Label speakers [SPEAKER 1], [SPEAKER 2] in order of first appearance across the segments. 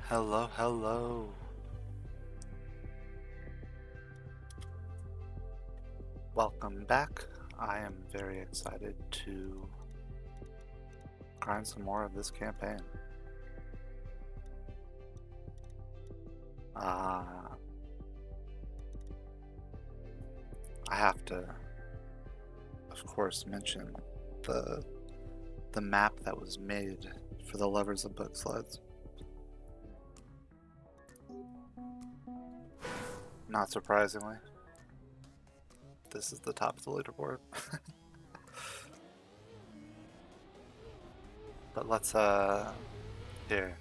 [SPEAKER 1] Hello, hello. Welcome back. I am very excited to grind some more of this campaign. I have to, of course, mention the map that was made for the lovers of book sleds. Not surprisingly, this is the top of the leaderboard. But let's here.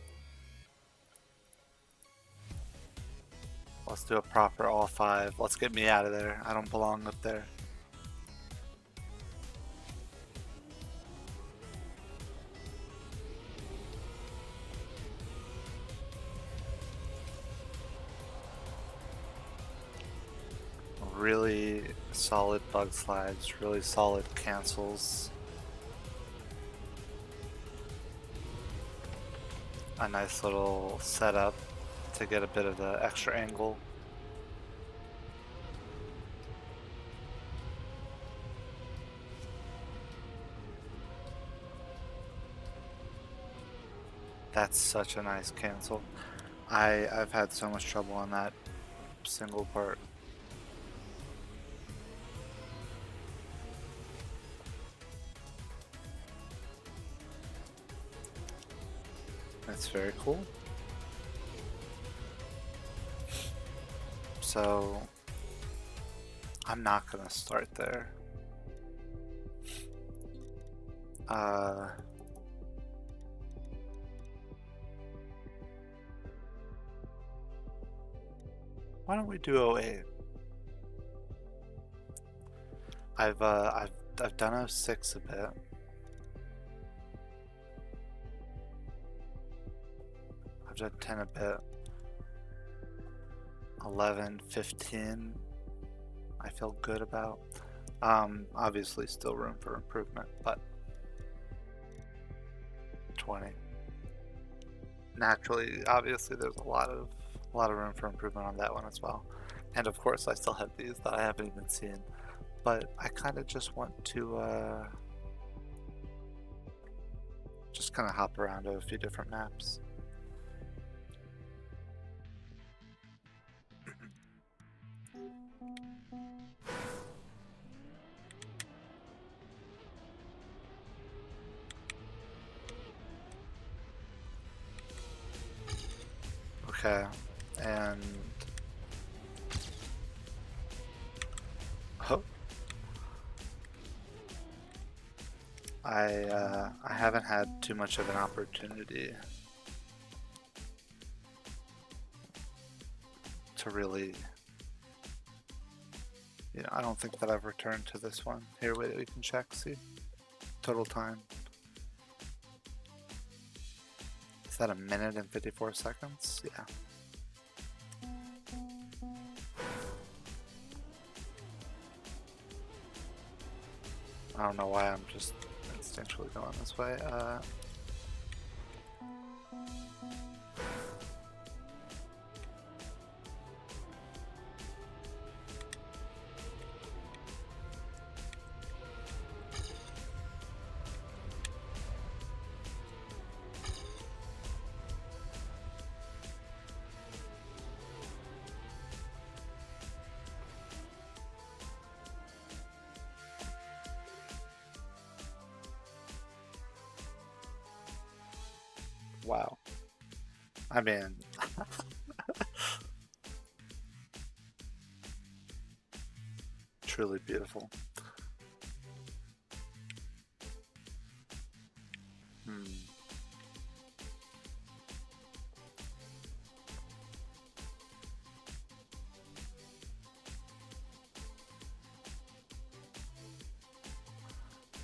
[SPEAKER 1] Let's do a proper all five. Let's get me out of there. I don't belong up there. Really solid bug slides, really solid cancels. A nice little setup to get a bit of the extra angle. That's such a nice cancel. I've had so much trouble on that single part. That's very cool. So I'm not gonna start there. Why don't we do 08? I've done 06 a bit. I've done 10 a bit. 11, 15. I feel good about. Obviously still room for improvement, but 20. Naturally, obviously there's a lot of room for improvement on that one as well. And of course I still have these that I haven't even seen. But I kind of just want to just kind of hop around to a few different maps. Okay, and oh, I haven't had too much of an opportunity to really, I don't think that I've returned to this one. Here, wait, we can check, see, total time. Is that 1 minute and 54 seconds? Yeah. I don't know why I'm just instinctually going this way. Wow. I mean, truly beautiful.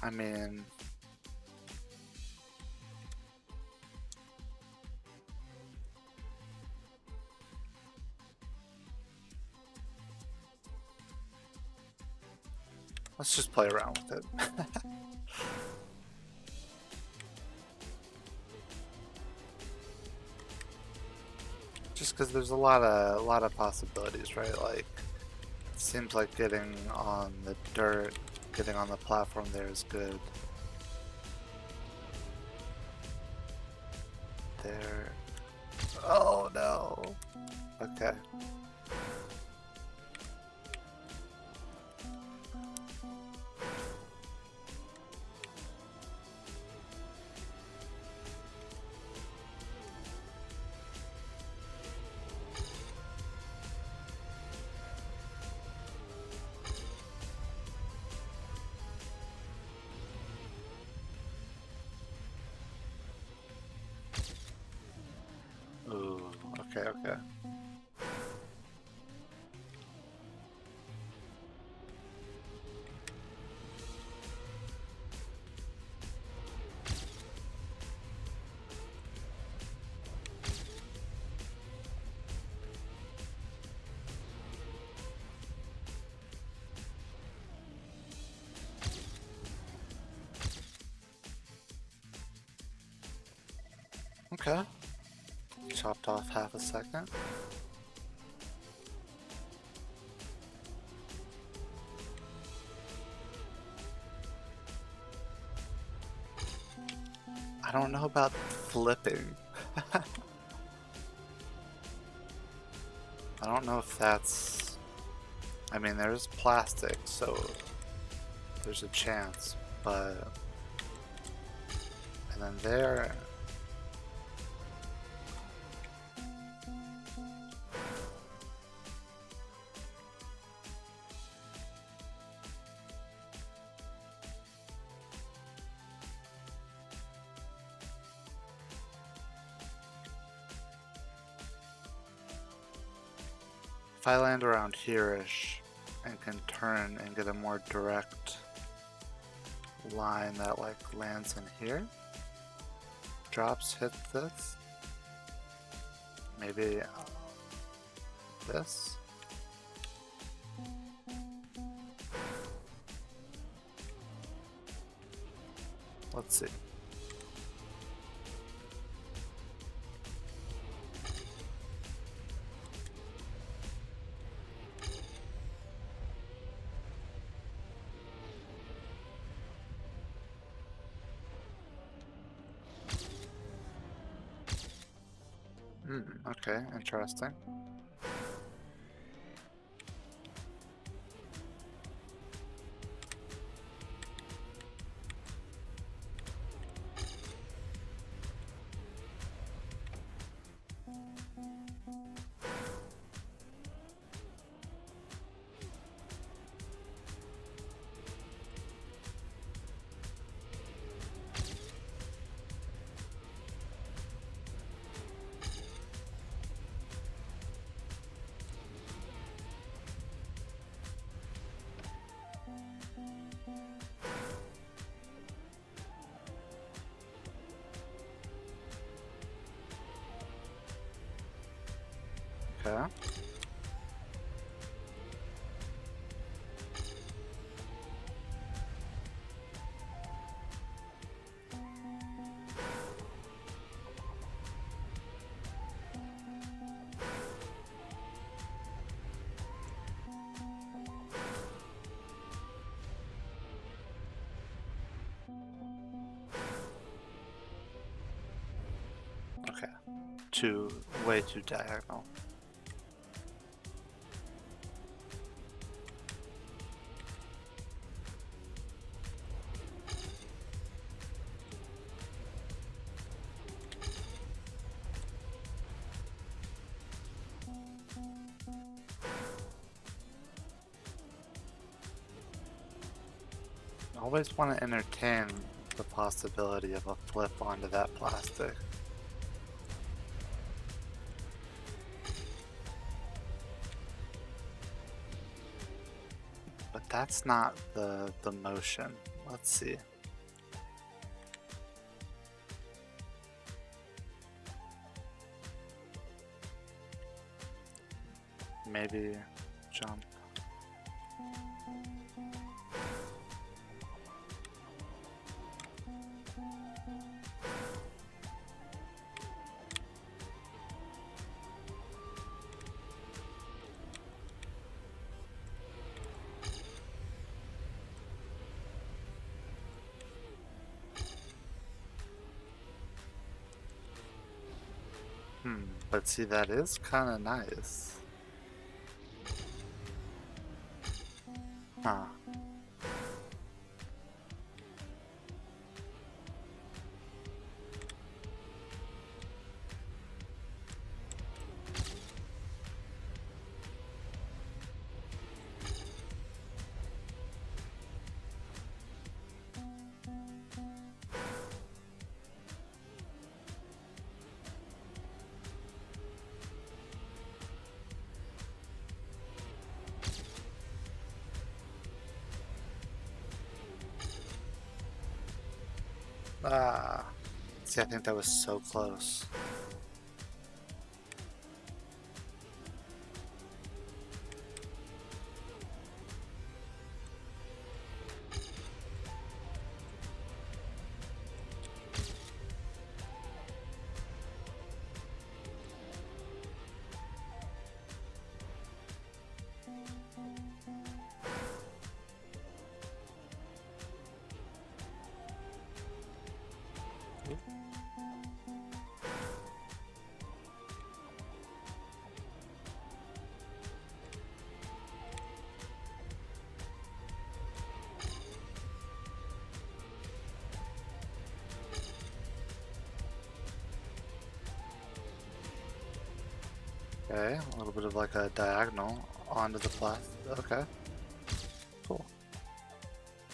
[SPEAKER 1] I mean, let's just play around with it. Just because there's a lot of possibilities, right? Like, it seems like getting on the dirt, getting on the platform there is good. There. Oh no. Okay. Ooh, okay, okay. Okay. Chopped off half a second. I don't know about flipping. I don't know if that's... I mean, there's plastic, so there's a chance, but... And then there... If I land around here-ish and can turn and get a more direct line that like lands in here, drops, hit this, maybe this. Let's see. Okay, interesting. Okay. Okay. Way too diagonal. I always want to entertain the possibility of a flip onto that plastic. But that's not the motion. Let's see. Maybe jump. But see, that is kind of nice. Huh. Ah. See, I think that was so close. Okay, a little bit of like a diagonal onto the plastic. Okay, cool.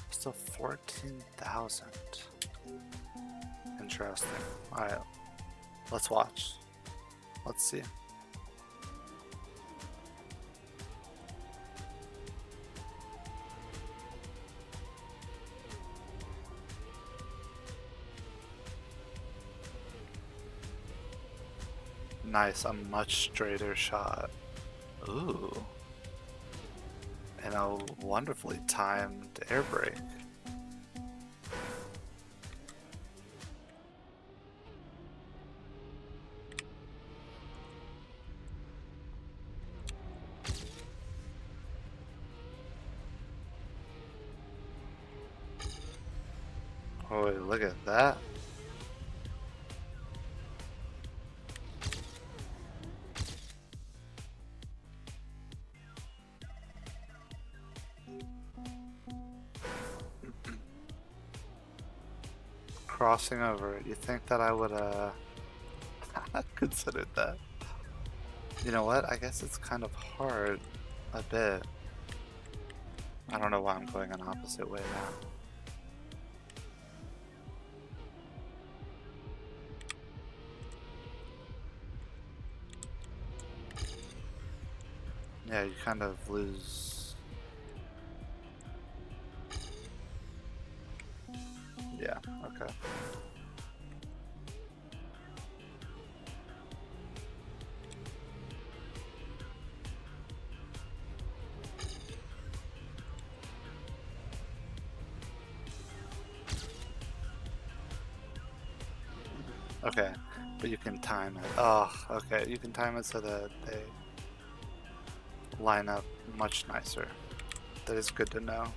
[SPEAKER 1] Still 14,000. Interesting. Alright, let's watch. Let's see. Nice, a much straighter shot. Ooh. And a wonderfully timed air brake. Oh, look at that. Crossing over it. You think that I would considered that? You know what? I guess it's kind of hard a bit. I don't know why I'm going an opposite way now. Yeah, you kind of lose. Yeah, okay. Okay, but you can time it. Oh, okay, you can time it so that they line up much nicer. That is good to know.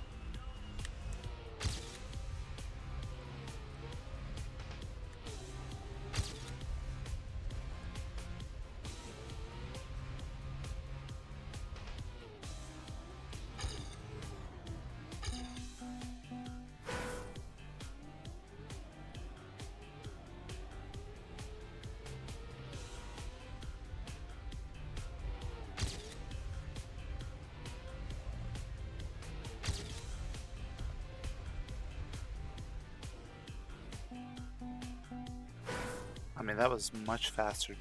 [SPEAKER 1] I mean, that was much faster,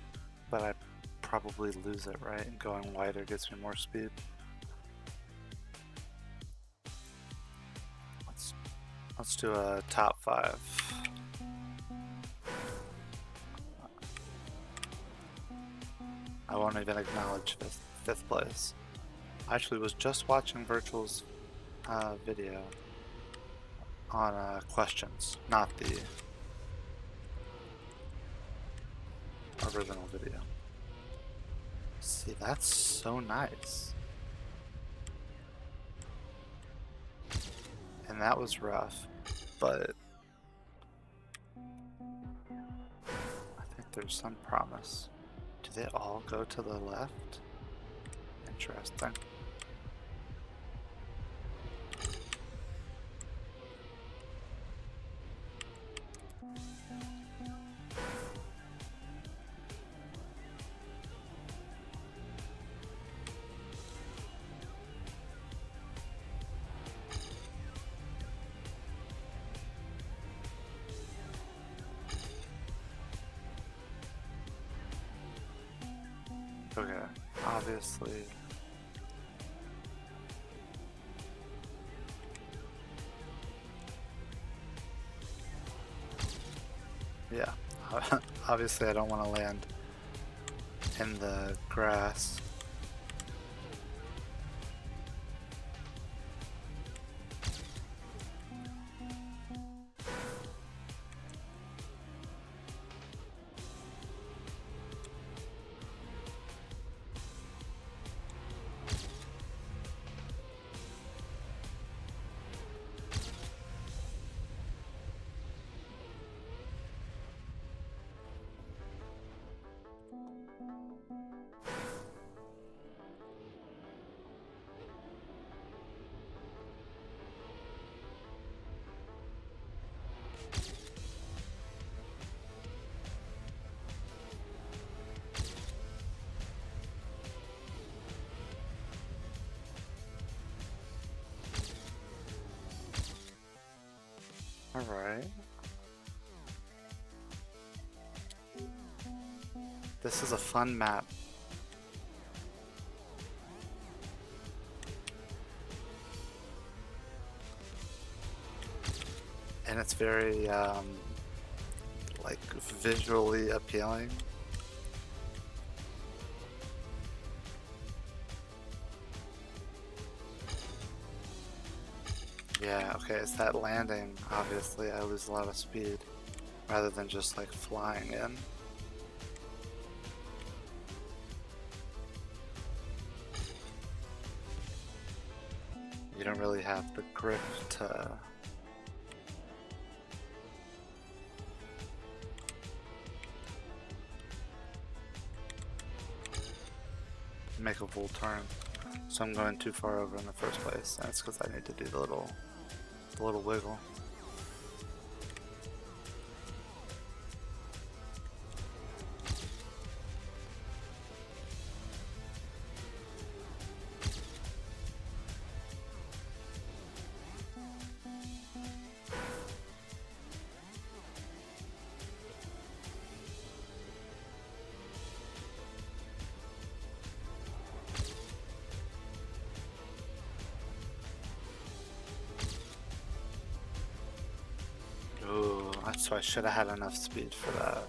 [SPEAKER 1] but I probably lose it, right? And going wider gets me more speed. Let's do a top 5. I won't even acknowledge fifth place. I actually was just watching Virtual's video on questions, not the original video. See, that's so nice. And that was rough, but I think there's some promise to they all go to the left? Interesting. Okay, obviously. Yeah, obviously I don't want to land in the grass. Alright. This is a fun map. And it's very, like, visually appealing. Yeah, okay, it's that landing. Obviously, I lose a lot of speed rather than just like flying in. You don't really have the grip to make a full turn. So I'm going too far over in the first place, and it's because I need to do the little wiggle. Ooh, so I should have had enough speed for that.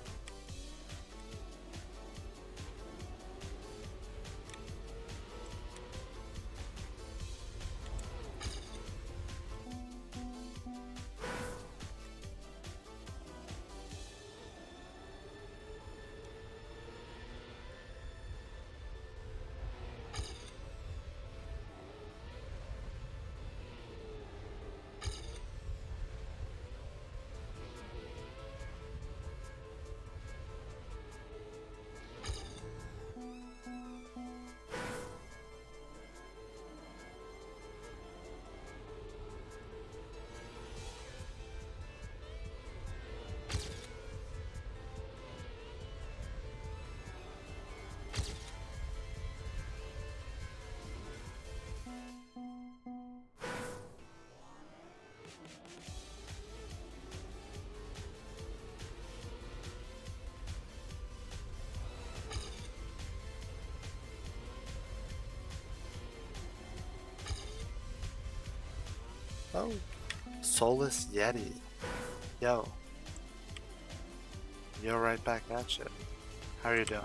[SPEAKER 1] Oh, Soulless Yeti. Yo. Yo, right back at you. How are you doing?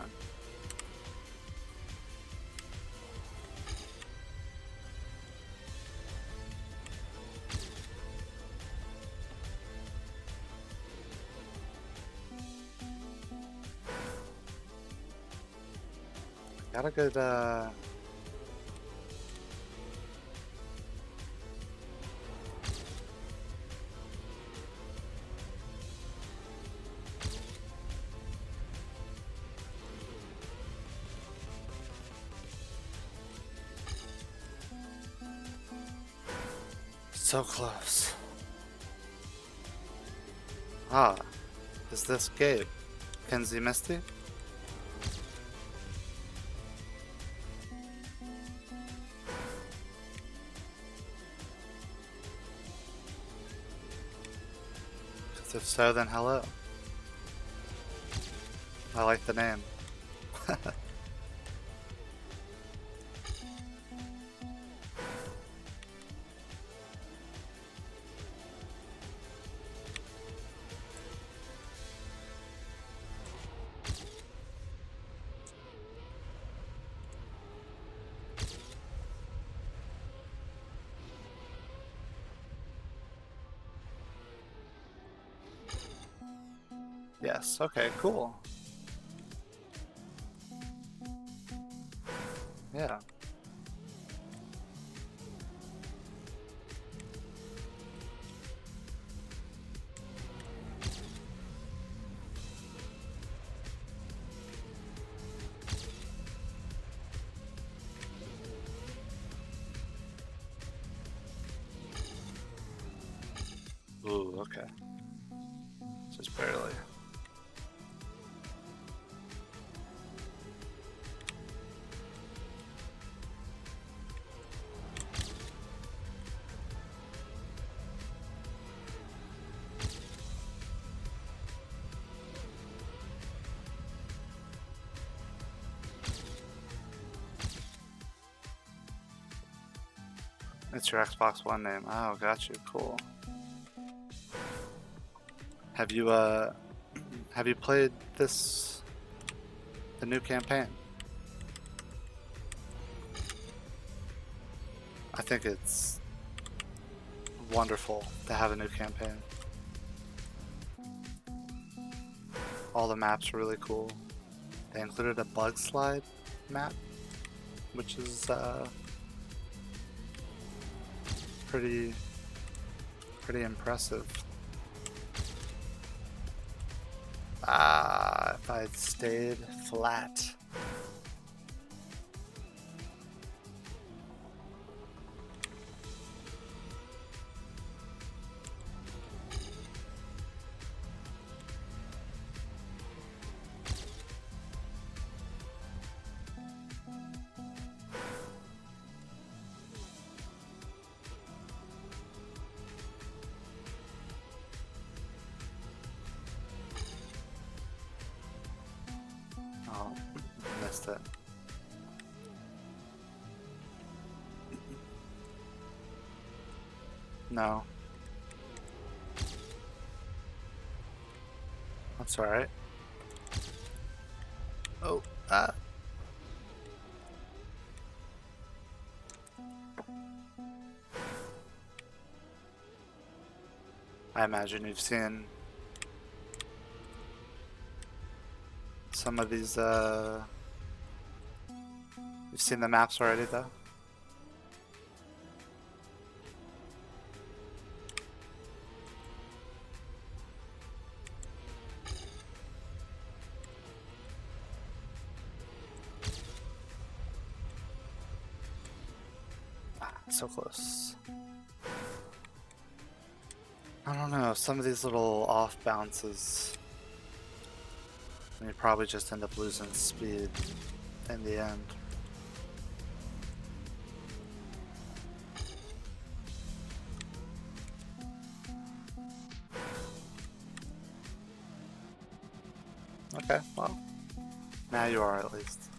[SPEAKER 1] Got a good, So close. Ah, is this Gabe? Kenzie Misty? If so, then hello. I like the name. Yes, okay, cool. Yeah. Ooh, okay. Just barely. It's your Xbox One name. Oh, got you. Cool. Have you played the new campaign? I think it's wonderful to have a new campaign. All the maps are really cool. They included a bug slide map, which is pretty impressive. Ah, if I'd stayed flat. Oh, missed it. No. That's alright. Oh, ah. I imagine you've seen some of these, you've seen the maps already though? Ah, so close. I don't know, some of these little off bounces, you probably just end up losing speed in the end. Okay, well, now you are at least.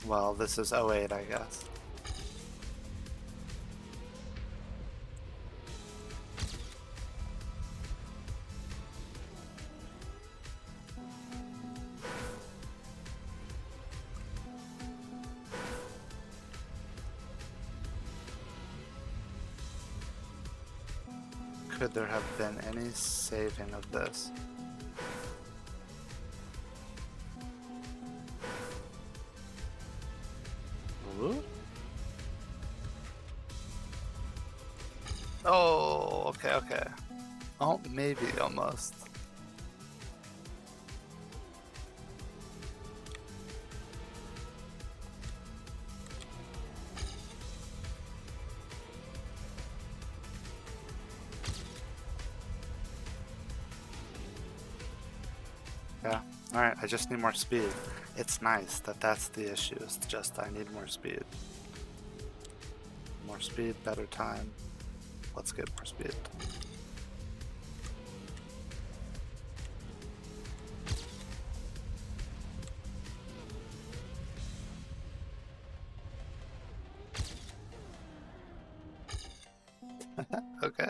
[SPEAKER 1] Well, this is 08, I guess. Could there have been any saving of this? Ooh. Oh, okay, okay. Oh, maybe almost. Alright, I just need more speed. It's nice that that's the issue. It's just I need more speed. More speed, better time. Let's get more speed. Okay.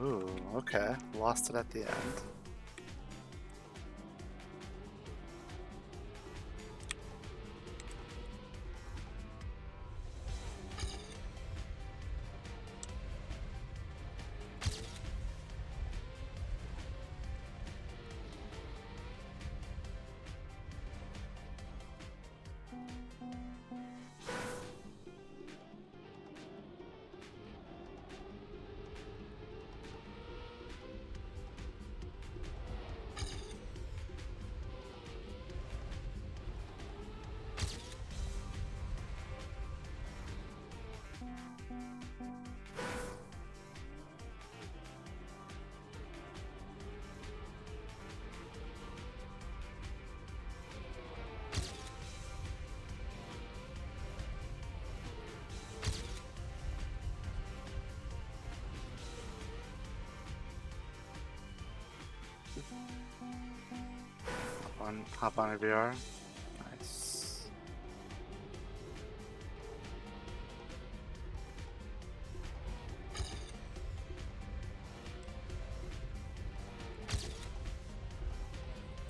[SPEAKER 1] Ooh, okay. Lost it at the end. Hop on a VR. Nice.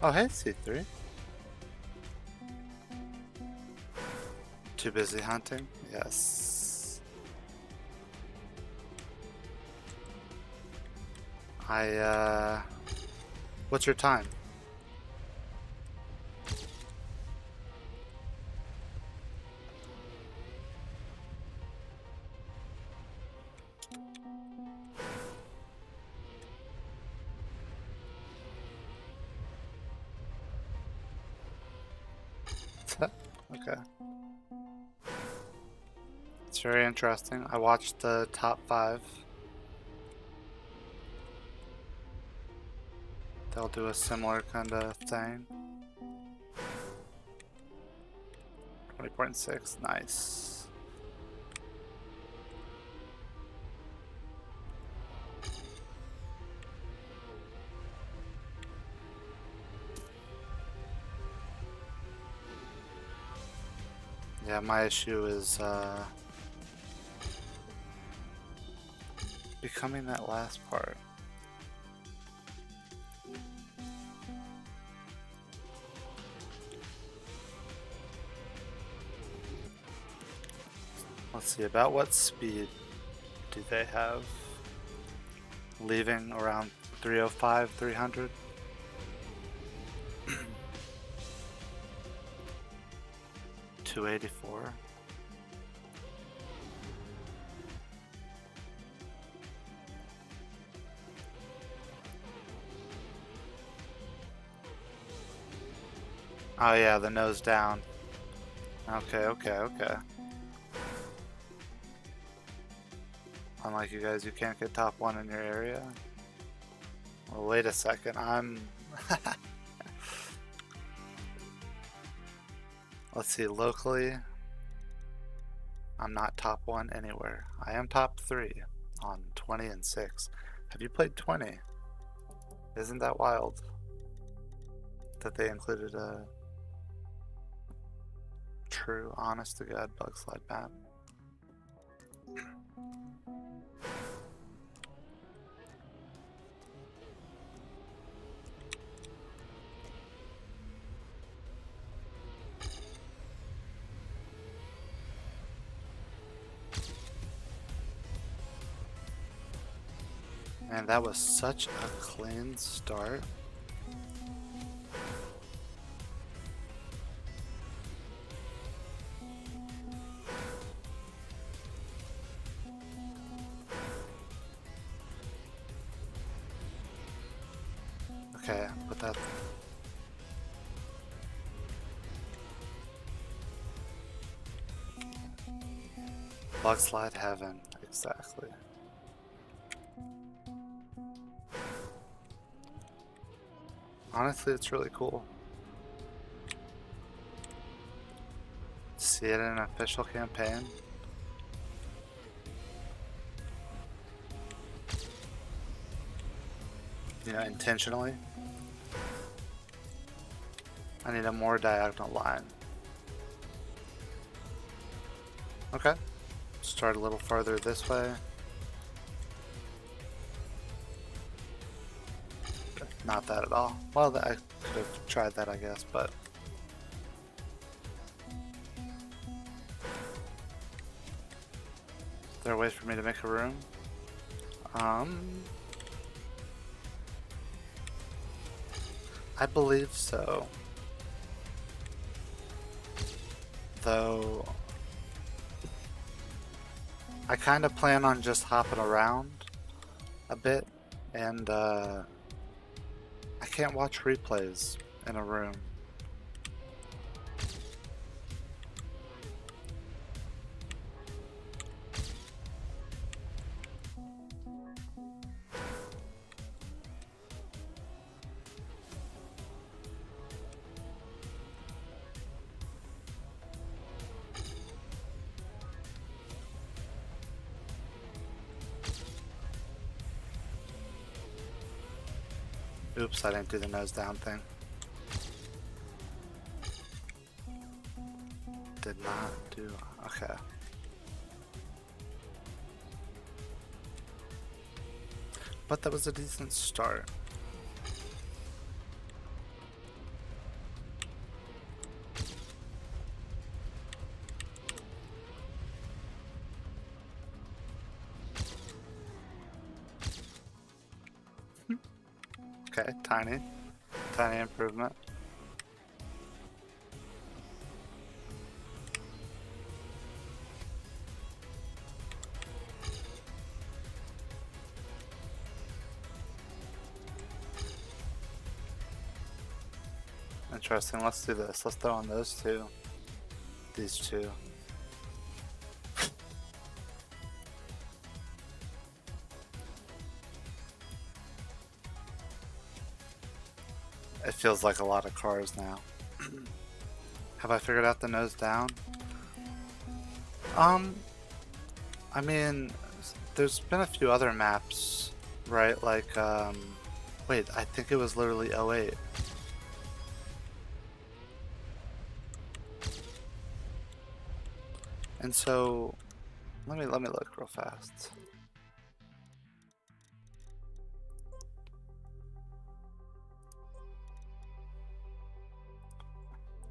[SPEAKER 1] Oh, hey, C3. Too busy hunting? Yes. What's your time? Okay. It's very interesting. I watched the top 5. They'll do a similar kind of thing. 20.6, nice. Yeah, my issue is becoming that last part. Let's see, about what speed do they have? Leaving around 305, 300? $284. Oh yeah, the nose down. Okay. Unlike you guys, you can't get top 1 in your area. Well, wait a second, Let's see, locally, I'm not top 1 anywhere. I am top 3 on 20 and 6. Have you played 20? Isn't that wild? That they included a true, honest to God bug slide map. Man, that was such a clean start. Okay, but that... Bug slide heaven, exactly. Honestly, it's really cool. See it in an official campaign. You know, intentionally. I need a more diagonal line. Okay. Start a little farther this way. Not that at all. Well, I could have tried that, I guess, but... Is there a way for me to make a room? I believe so. Though... I kind of plan on just hopping around a bit, and I can't watch replays in a room. Oops, I didn't do the nose down thing. Did not do... okay. But that was a decent start. Okay, tiny improvement. Interesting, let's do this. Let's throw on those two. These two. It feels like a lot of cars now. Have I figured out the nose down? I mean, there's been a few other maps, right? Like, wait, I think it was literally 08. And so, let me look real fast.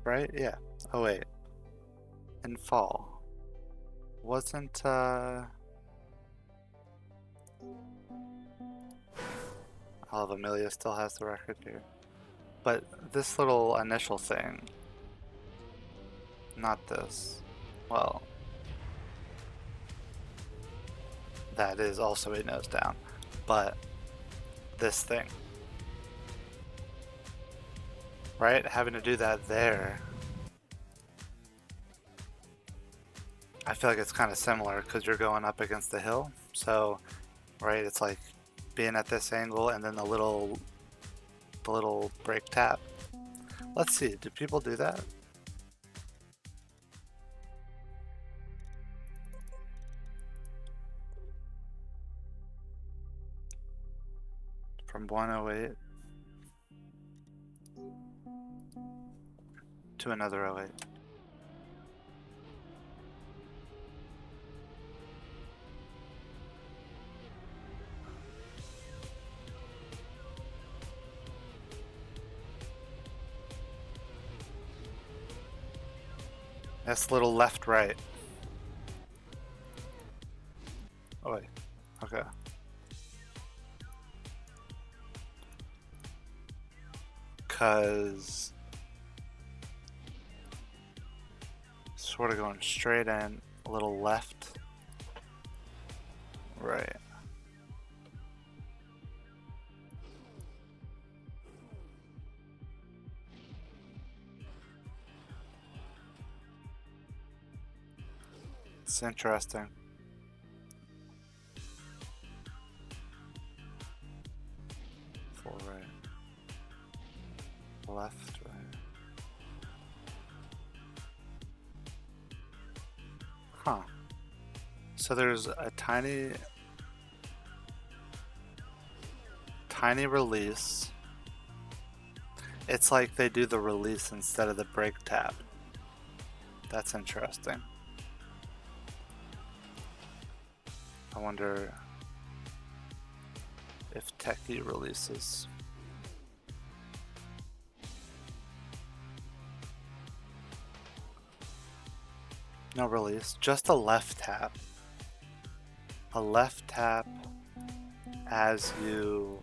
[SPEAKER 1] Right? Yeah. 08. In fall. Wasn't, Olive Amelia still has the record here. But this little initial thing. Not this. Well. That is also a nose down. But this thing. Right? Having to do that there. I feel like it's kind of similar because you're going up against the hill. So, right, it's like being at this angle and then the little brake tap. Let's see, do people do that? From 108 to another 08. That's little left right. Oh wait. Okay. because sort of going straight in, a little left. Right. It's interesting. Four right. Left, right. Huh. So there's a tiny release. It's like they do the release instead of the brake tab. That's interesting. I wonder if Techie releases. No release, just a left tap. A left tap as you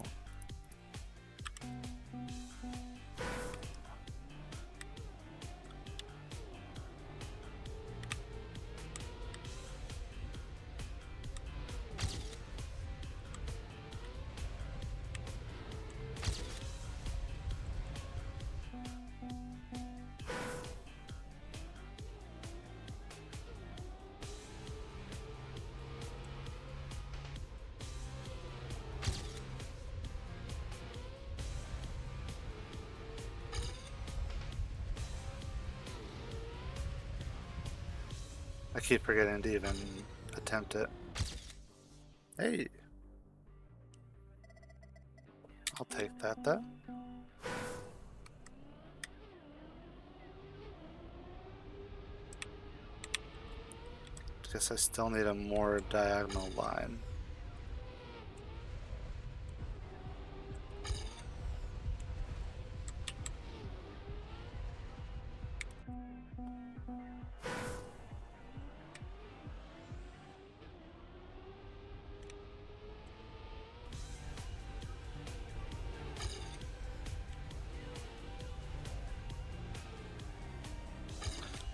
[SPEAKER 1] I keep forgetting to even attempt it. Hey! I'll take that though. Guess I still need a more diagonal line.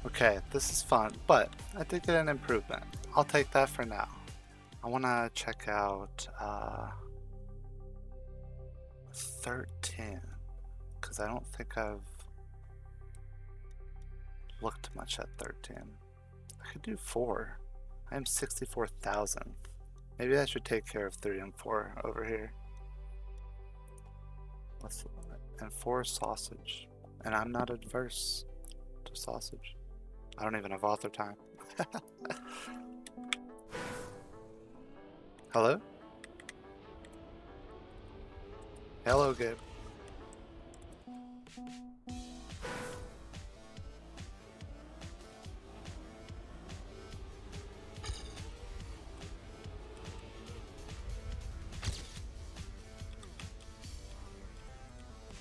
[SPEAKER 1] Okay, this is fun, but I did get an improvement. I'll take that for now. I want to check out 13, because I don't think I've looked much at 13. I could do 4. I am 64,000th. Maybe I should take care of 3 and 4 over here. And 4 is sausage. And I'm not adverse to sausage. I don't even have author time. Hello? Hello, Gabe.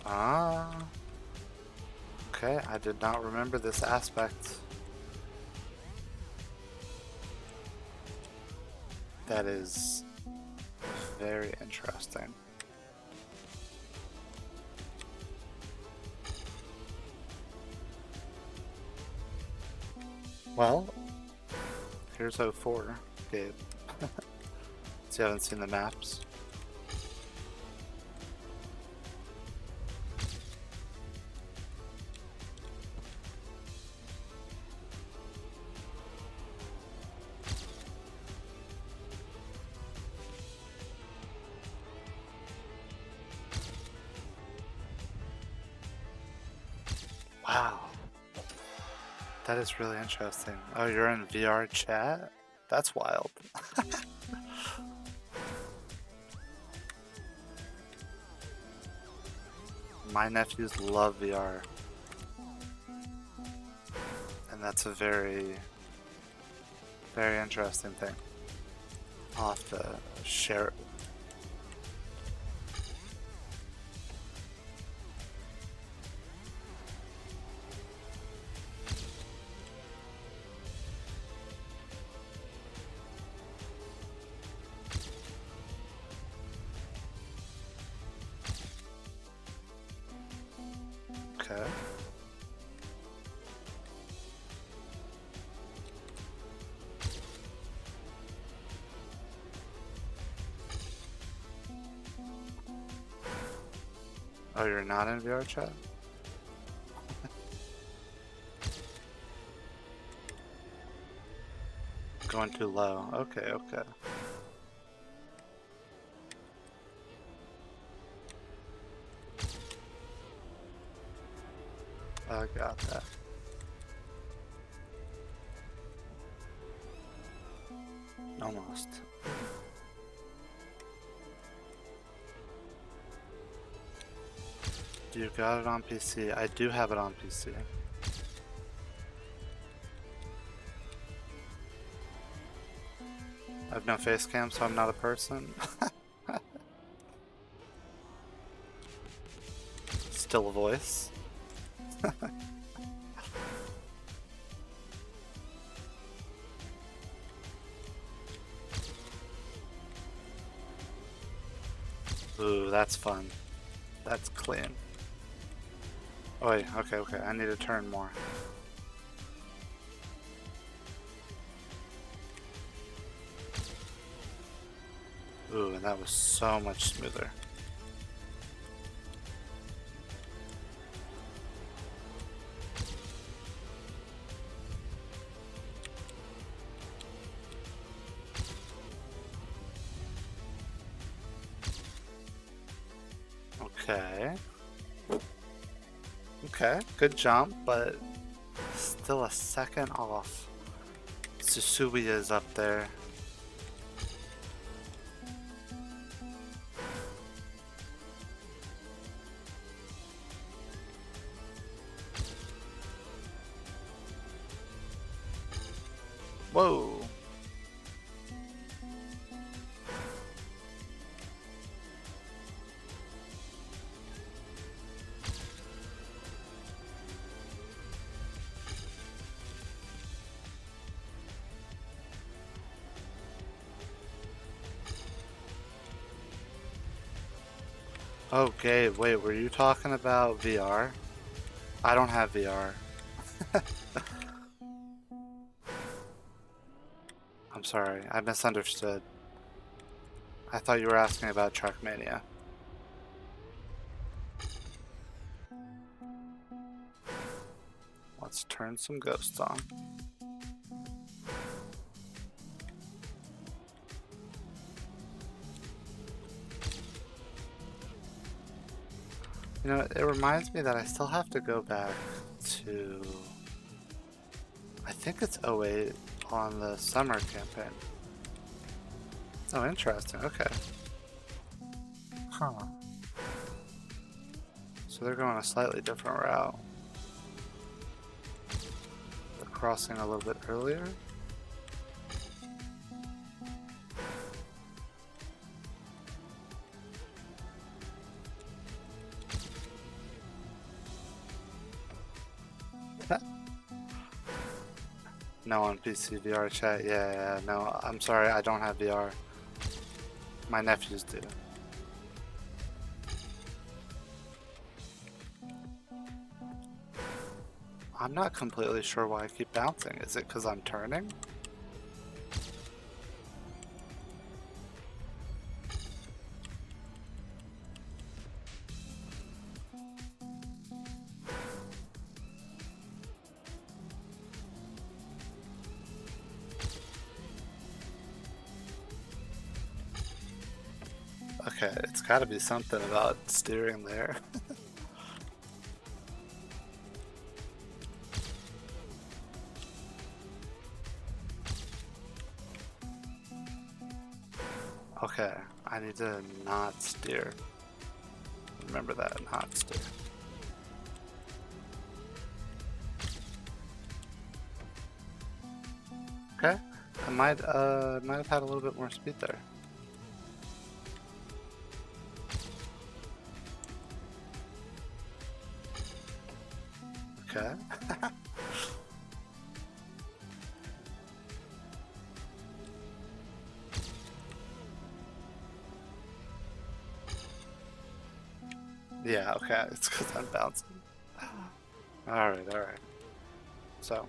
[SPEAKER 1] Ah. Okay, I did not remember this aspect. That is very interesting. Well, here's 04, Gabe. So you haven't seen the maps. Wow. That is really interesting. Oh, you're in VR chat? That's wild. My nephews love VR. And that's a very, very interesting thing. I'll have to share it. Oh, you're not in VR chat? Going too low. Okay, okay. I got that. Almost. You got it on PC. I do have it on PC. I have no face cam, so I'm not a person. Still a voice. Ooh, that's fun. That's clean. Oh wait, okay, okay. I need to turn more. Ooh, and that was so much smoother. Okay. Okay, good jump, but still a second off. Susubi is up there. Whoa. Okay, wait, were you talking about VR? I don't have VR. I'm sorry, I misunderstood. I thought you were asking about Trackmania. Let's turn some ghosts on. You know, it reminds me that I still have to go back to... I think it's 08 on the summer campaign. Oh, interesting, okay. Huh. So they're going a slightly different route. They're crossing a little bit earlier. No on PC VR chat. Yeah, no, I'm sorry, I don't have VR. My nephews do. I'm not completely sure why I keep bouncing. Is it because I'm turning? Okay, it's gotta be something about steering there. Okay, I need to not steer. Remember that, not steer. Okay, I might have had a little bit more speed there. Okay. Yeah, okay, it's because I'm bouncing. Alright, alright. So.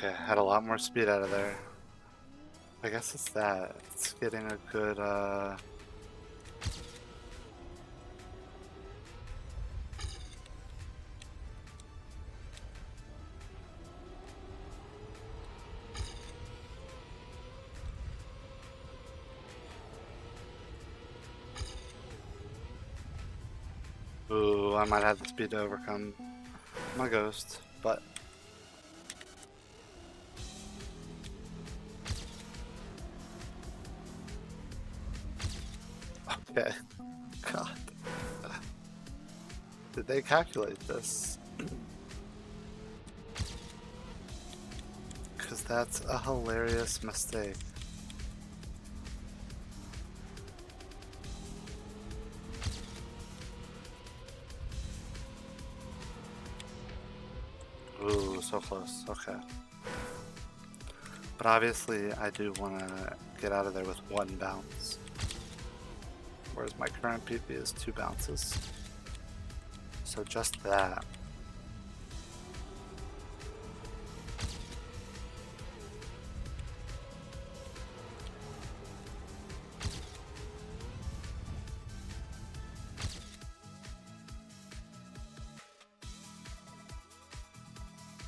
[SPEAKER 1] Okay, had a lot more speed out of there. I guess it's that. It's getting a good, Ooh, I might have the speed to overcome my ghost, but... Okay. God. Did they calculate this? Because that's a hilarious mistake. Ooh, so close. Okay. But obviously, I do want to get out of there with one bounce. Whereas my current PP is 2 bounces. So just that.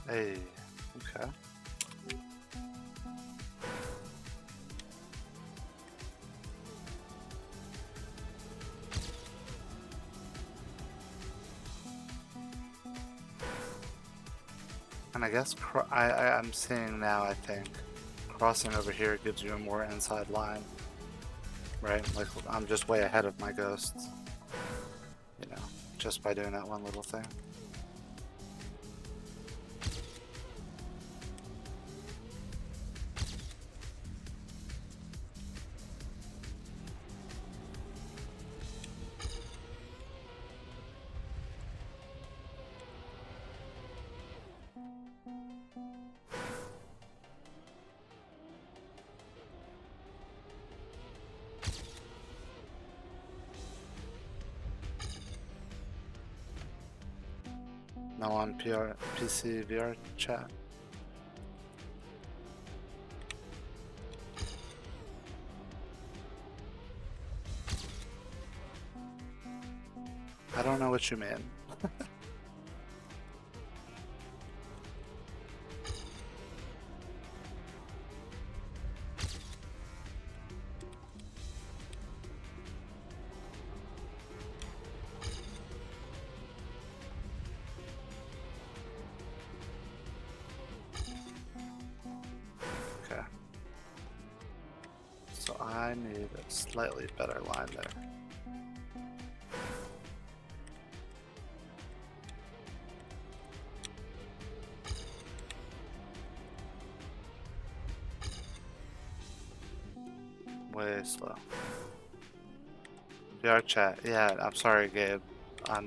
[SPEAKER 1] Hey, okay. And I guess I'm seeing now, I think, crossing over here gives you a more inside line. Right? Like, I'm just way ahead of my ghosts. You know, just by doing that one little thing. No on PC VR chat. I don't know what you mean. Okay. So I need a slightly better line there. Way slow. VR chat. Yeah, I'm sorry, Gabe. I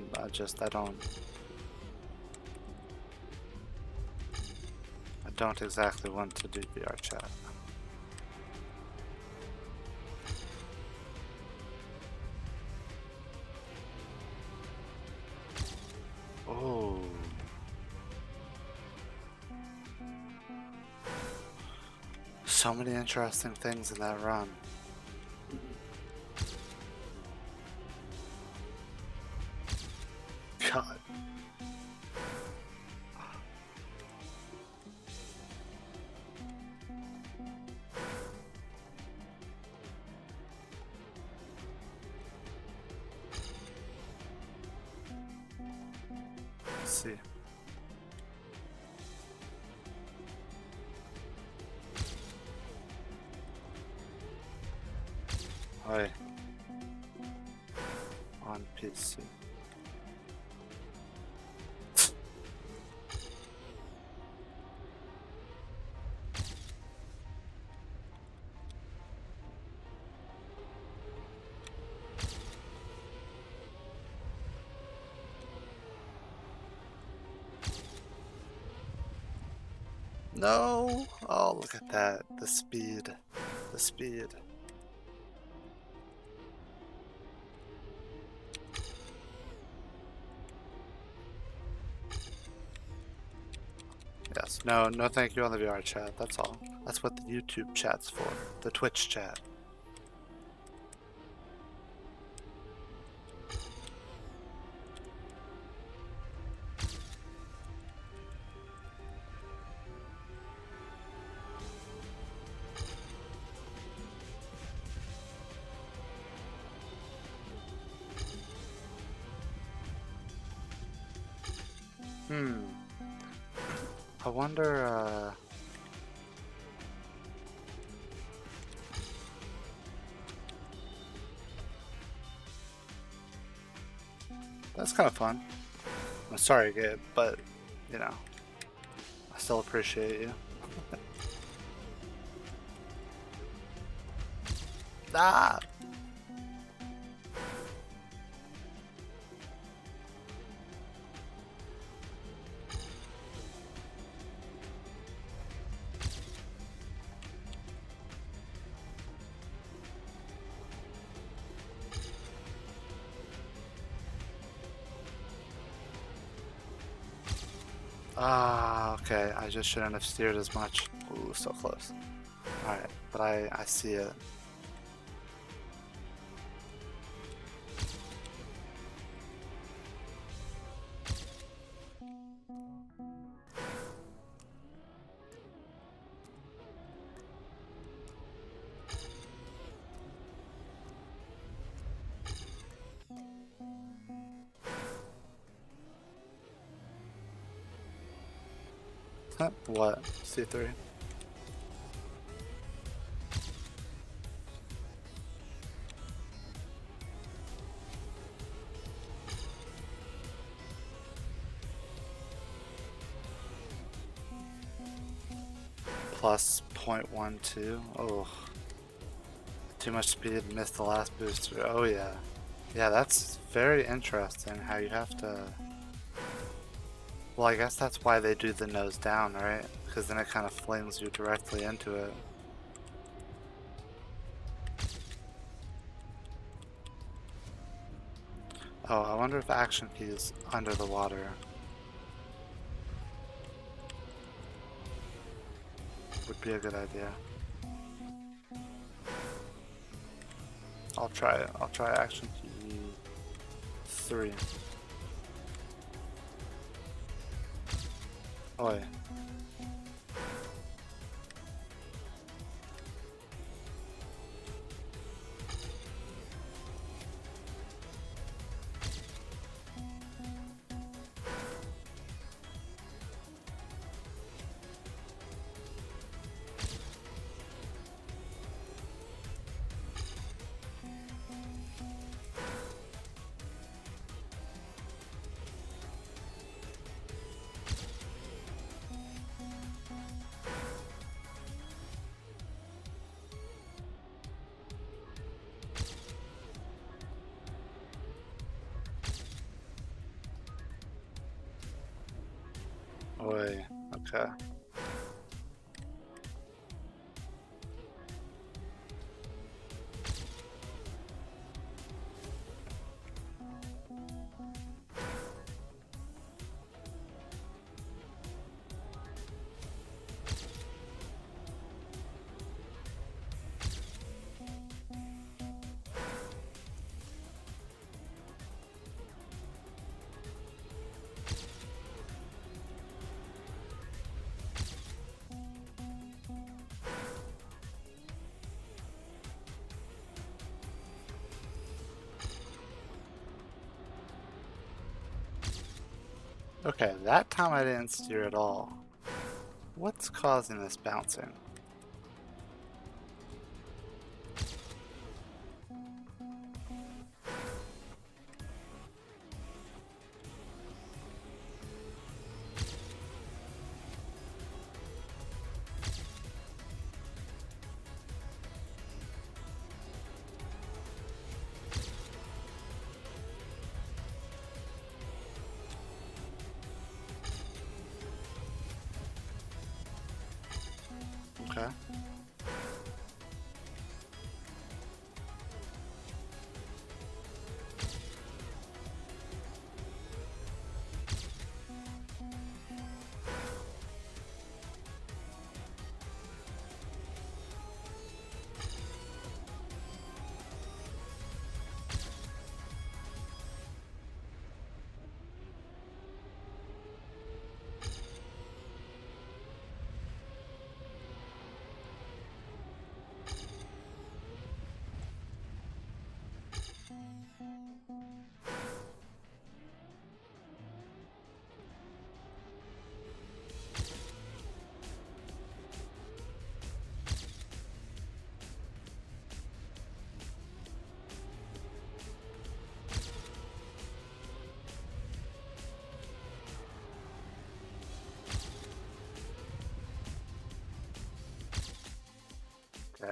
[SPEAKER 1] don't exactly want to do VR chat. Oh. So many interesting things in that run. God. Let's see. Hi. On PC. No! Oh, look at that. The speed. The speed. Yes, No, no thank you on the VR chat, that's all. That's what the YouTube chat's for. The Twitch chat. I wonder, that's kind of fun. I'm sorry, Gabe, but, you know, I still appreciate you. Ah! Ah, okay, I just shouldn't have steered as much. Ooh, so close. Alright, but I see it. Huh, what? C3? Plus 0.12. Oh, too much speed, missed the last booster. Oh yeah. Yeah, that's very interesting how you have to... Well, I guess that's why they do the nose down, right? Because then it kind of flings you directly into it. Oh, I wonder if action key is under the water. Would be a good idea. I'll try it. I'll try action key 3. Oi. Oi. Okay. Okay, that time I didn't steer at all. What's causing this bouncing?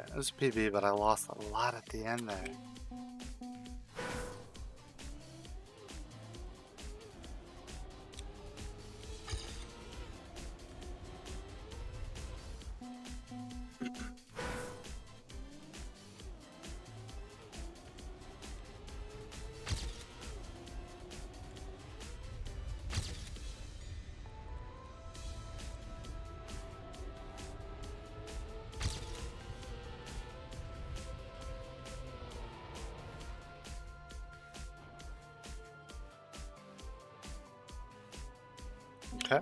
[SPEAKER 1] Alright, it was PB, but I lost a lot at the end there. Okay.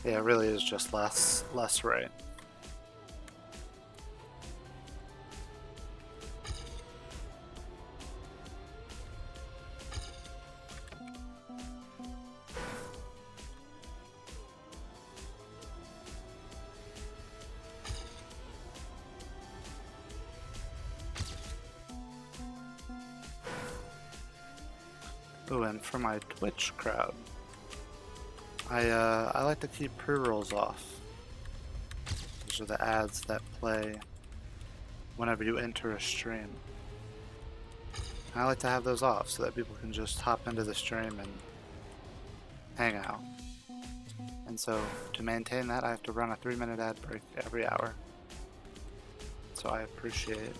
[SPEAKER 1] Yeah, it really is just less right. Ooh, and for my Twitch crowd, I like to keep pre-rolls off. These are the ads that play whenever you enter a stream. I like to have those off so that people can just hop into the stream and hang out. And so to maintain that, I have to run a 3-minute ad break every hour. So I appreciate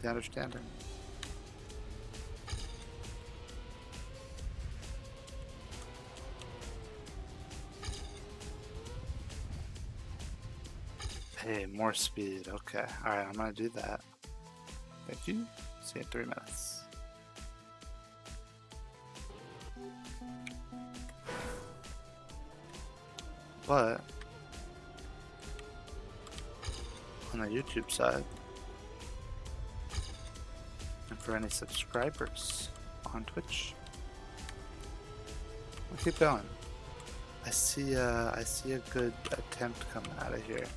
[SPEAKER 1] the understanding. Hey, more speed. Okay. Alright, I'm gonna do that. Thank you. See you in 3 minutes. But on the YouTube side, and for any subscribers on Twitch, we'll keep going. I see a good attempt coming out of here.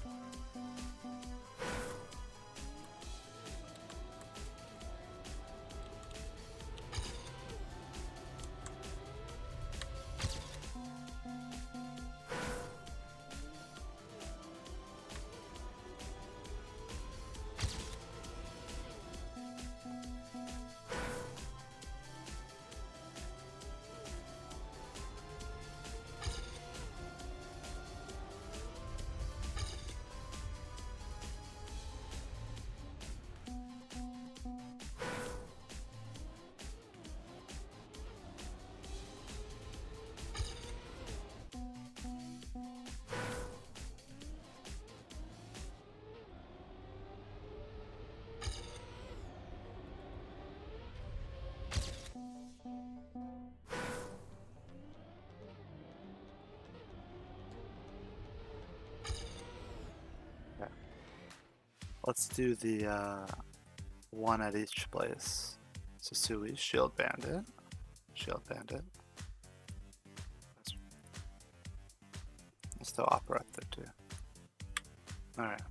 [SPEAKER 1] Let's do the one at each place. Susui, Shield Bandit. Shield Bandit. Let's throw Opera up there too. Alright.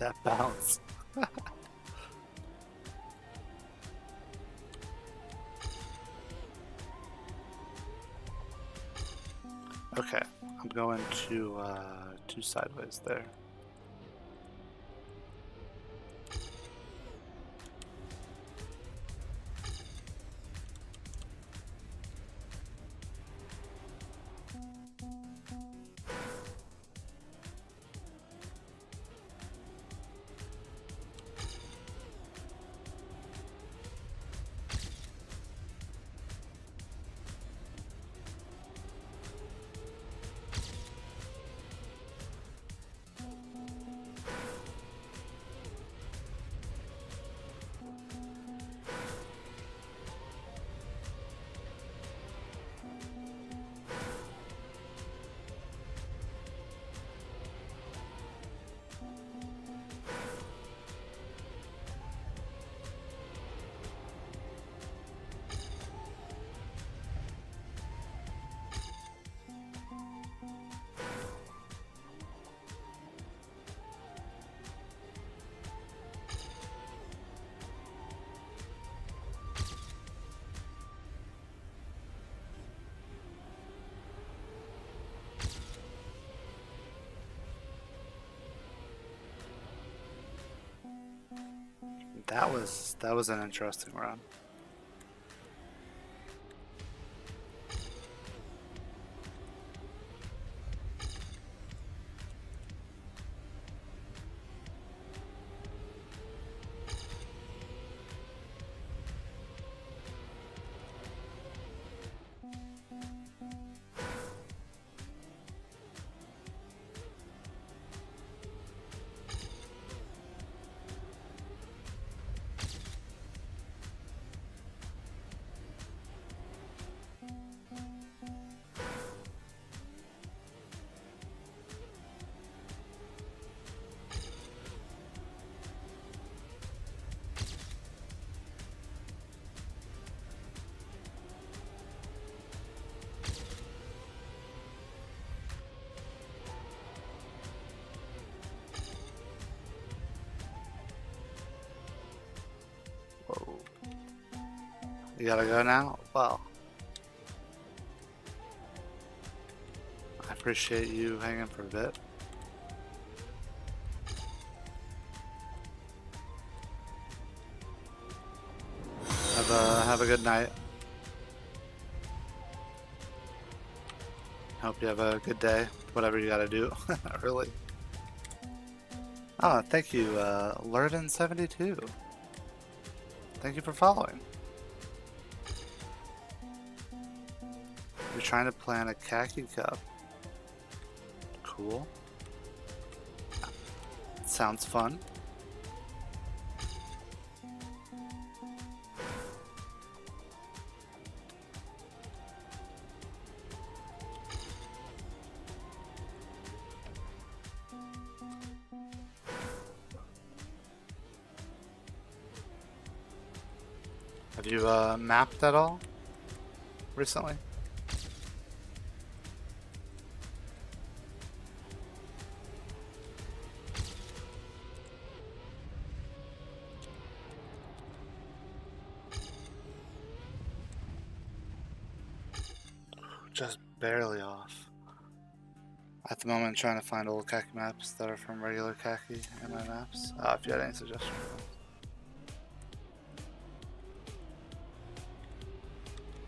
[SPEAKER 1] that bounce. Okay, I'm going to two sideways there. That was an interesting run. Whoa. You gotta go now? Well, I appreciate you hanging for a bit. Have a good night. Hope you have a good day, whatever you gotta do. Really. Oh, thank you, Lurden72. Thank you for following. You're trying to plan a khaki cup. Cool. Sounds fun. Have you mapped at all recently? Just barely off. At the moment, I'm trying to find old khaki maps that are from regular khaki in my maps. If you had any suggestions.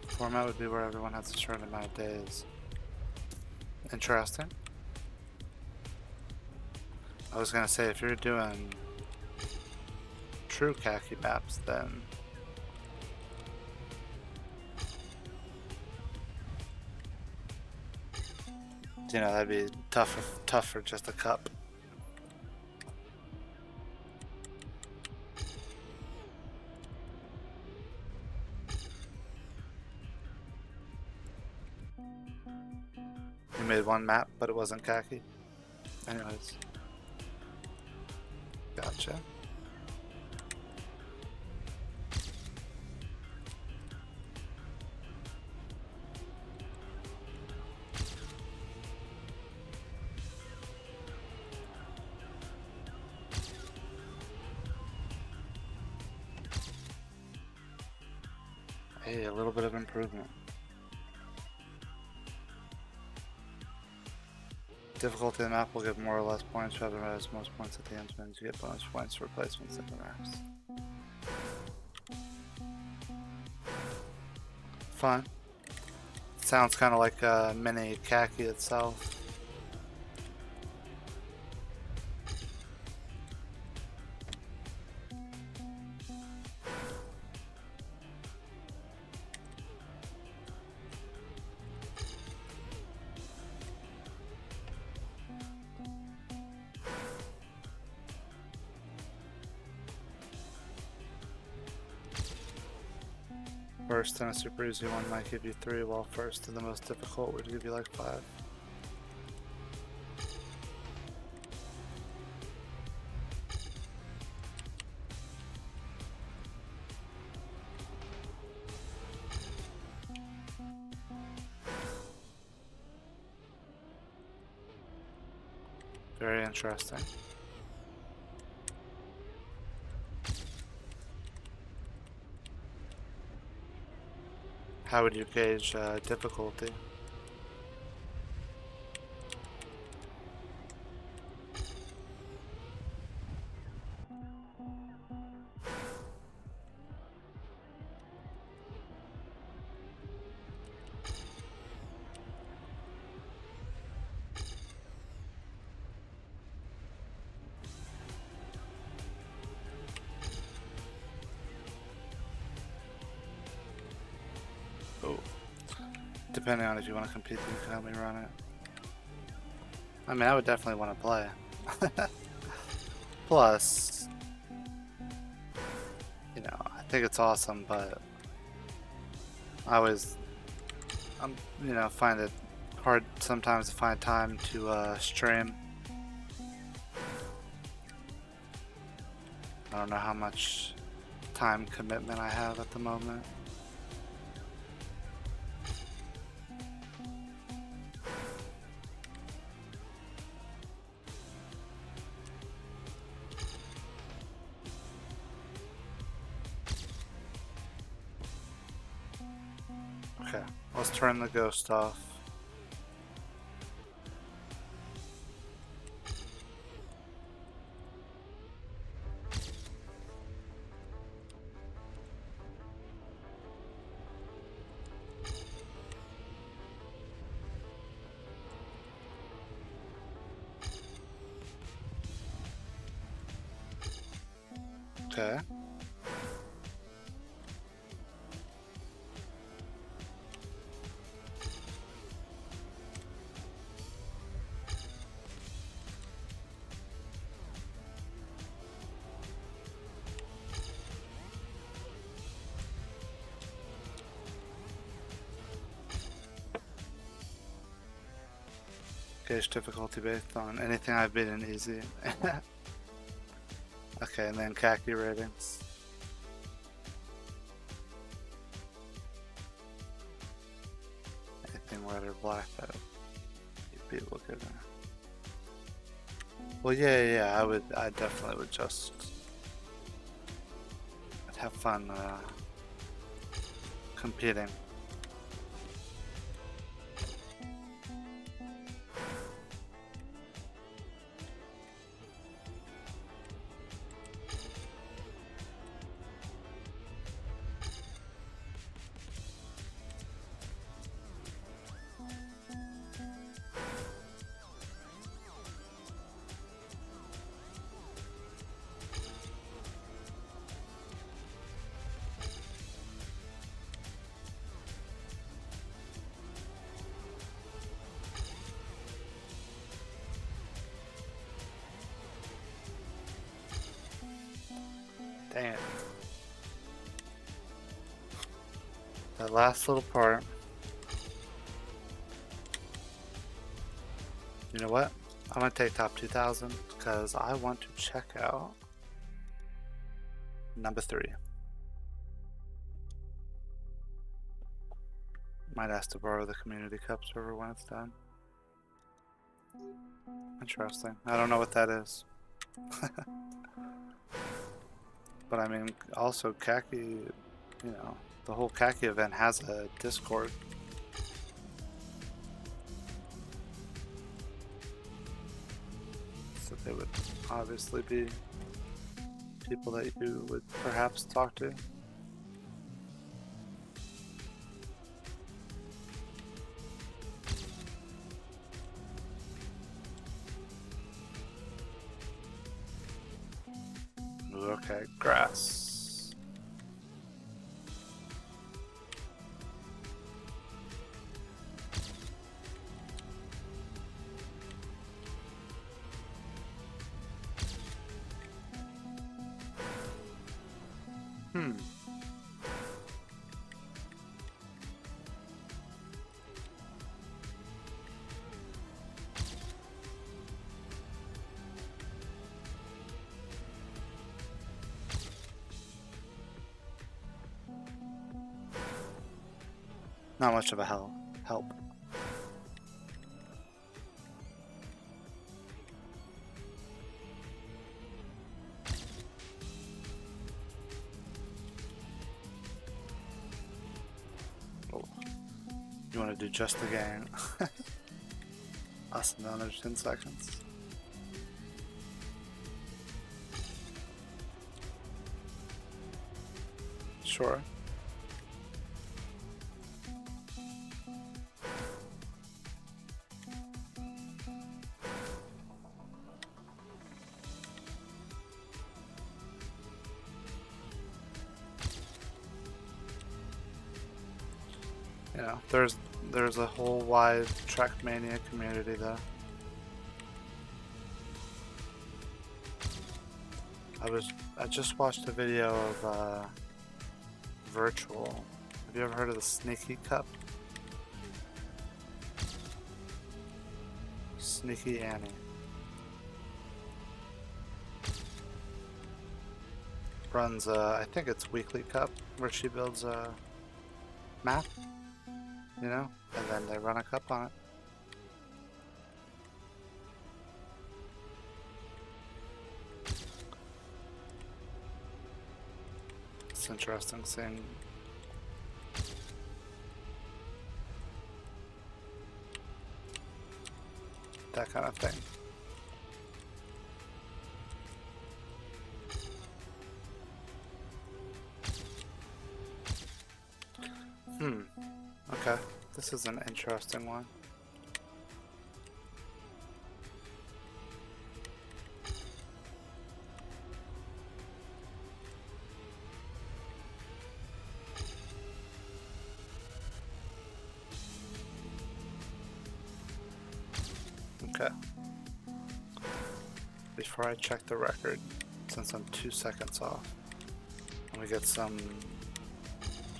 [SPEAKER 1] Format would be where everyone has a certain amount of days. Interesting. I was gonna say, if you're doing true khaki maps, then you know, that'd be tough for just a cup. You made one map, but it wasn't khaki. Anyways. Gotcha. Hey, a little bit of improvement. Difficulty of the map will give more or less points rather than as most points at the end means you get bonus points for replacements in the maps. Fun. Sounds kind of like a mini khaki itself. First in a super easy one might give you 3, while first in the most difficult would give you like 5. Very interesting. How would you gauge difficulty? Oh. Depending on if you want to compete, you can help me run it. I mean, I would definitely want to play. Plus, you know, I think it's awesome, but I always, you know, find it hard sometimes to find time to stream. I don't know how much time commitment I have at the moment. Okay, let's turn the ghost off. Okay. Gauge difficulty based on anything I've been in easy. Okay, and then khaki ratings. Anything red or black that you'd be looking at. Well, yeah, I definitely would just, I'd have fun competing. Dang it. That last little part. You know what? I'm gonna take top 2000 because I want to check out number 3. Might ask to borrow the community cup server when it's done. Interesting. I don't know what that is. But I mean, also khaki, you know, The whole khaki event has a Discord. So they would obviously be people that you would perhaps talk to. Okay, grass. Not much of a help. Oh. You want to do just the gang? Us in under 10 seconds. Sure. You know, there's a whole wide Trackmania community though. I just watched a video of virtual. Have you ever heard of the Sneaky Cup? Sneaky Annie. Runs I think it's Weekly Cup, where she builds a map, you know, and then they run a cup on it. It's interesting seeing that kind of thing. Okay, this is an interesting one. Okay. Before I check the record, since I'm 2 seconds off, let me get some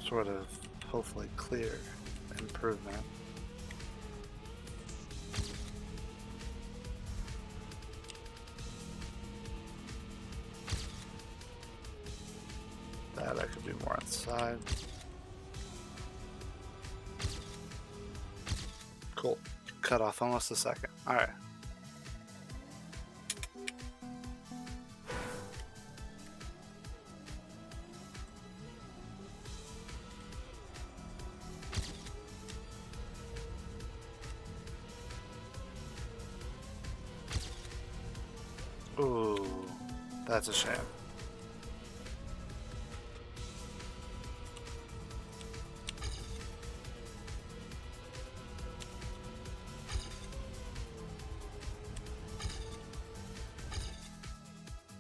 [SPEAKER 1] sort of hopefully clear improvement. That I could be more inside. Cool. Cut off almost a second. Alright. Ooh, that's a shame.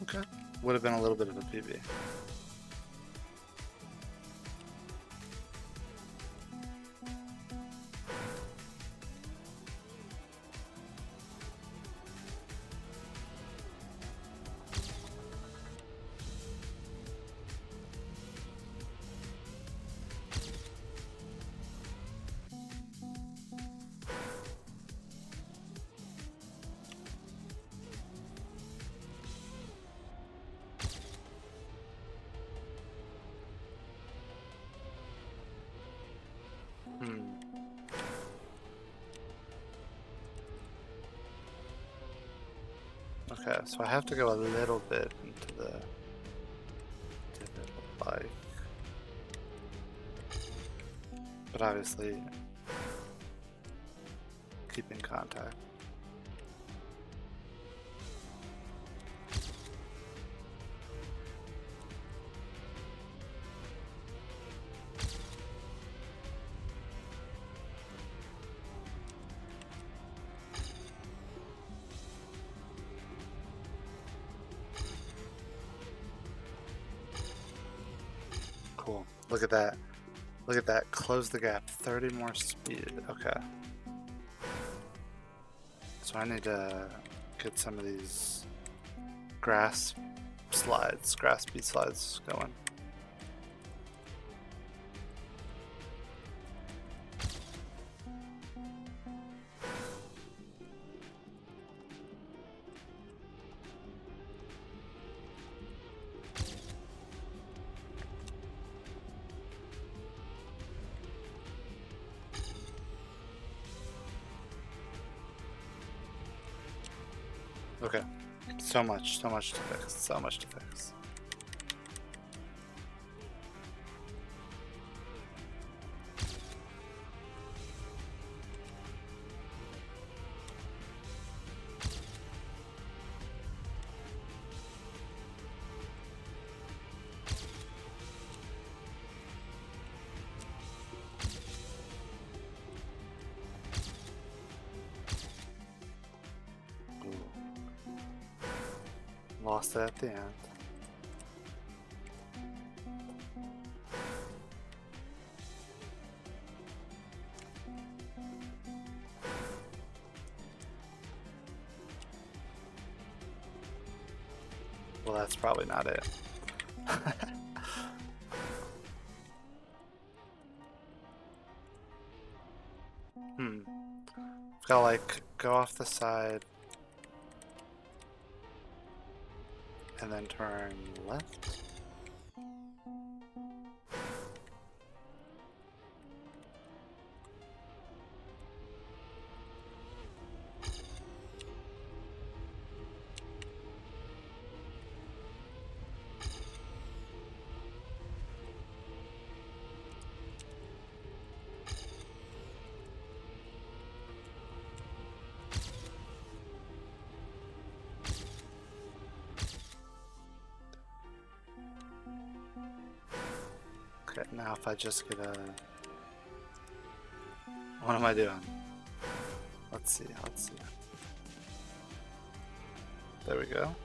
[SPEAKER 1] Okay, would have been a little bit of a PB. Okay, so I have to go a little bit into the like but obviously keep in contact. Cool. Look at that. Look at that. Close the gap. 30 more speed. Okay. So I need to get some of these grass speed slides going. Okay. So much to fix. So much to fix. Lost it at the end. Well, that's probably not it. Gotta like go off the side and then turn left. Okay, now if I just get a... What am I doing? Let's see. There we go.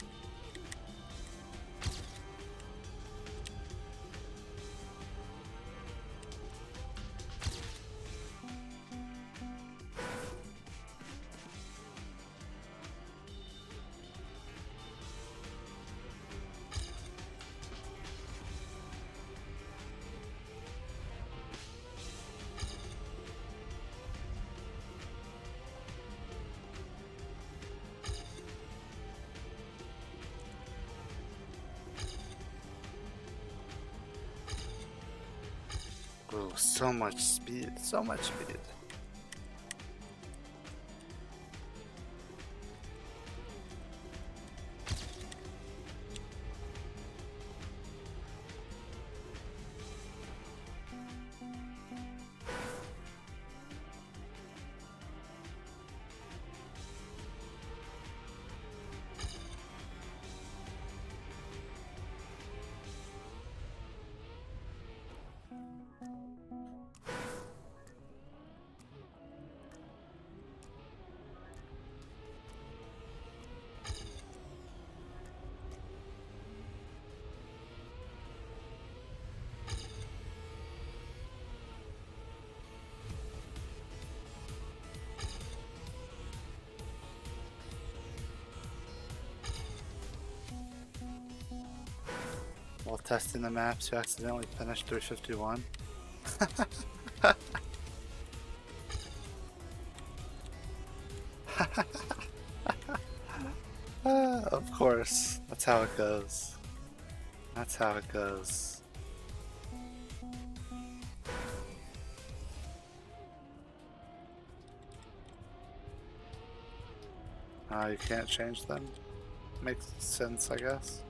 [SPEAKER 1] Oh, so much speed, so much speed. While testing the maps, you accidentally finished 351. Of course, that's how it goes. That's how it goes. You can't change them? Makes sense, I guess.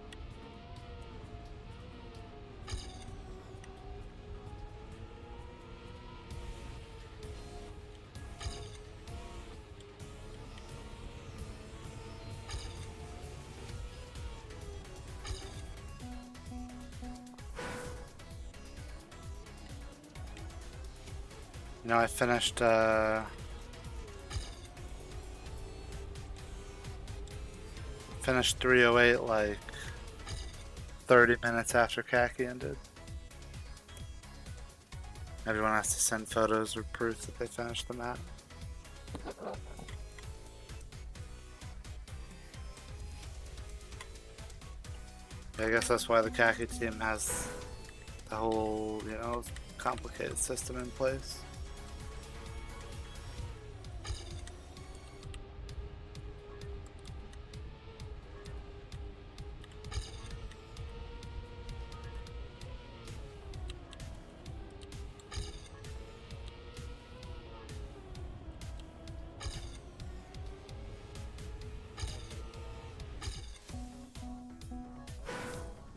[SPEAKER 1] You know, I finished finished 308 like 30 minutes after khaki ended. Everyone has to send photos or proof that they finished the map. I guess that's why the khaki team has the whole, you know, complicated system in place.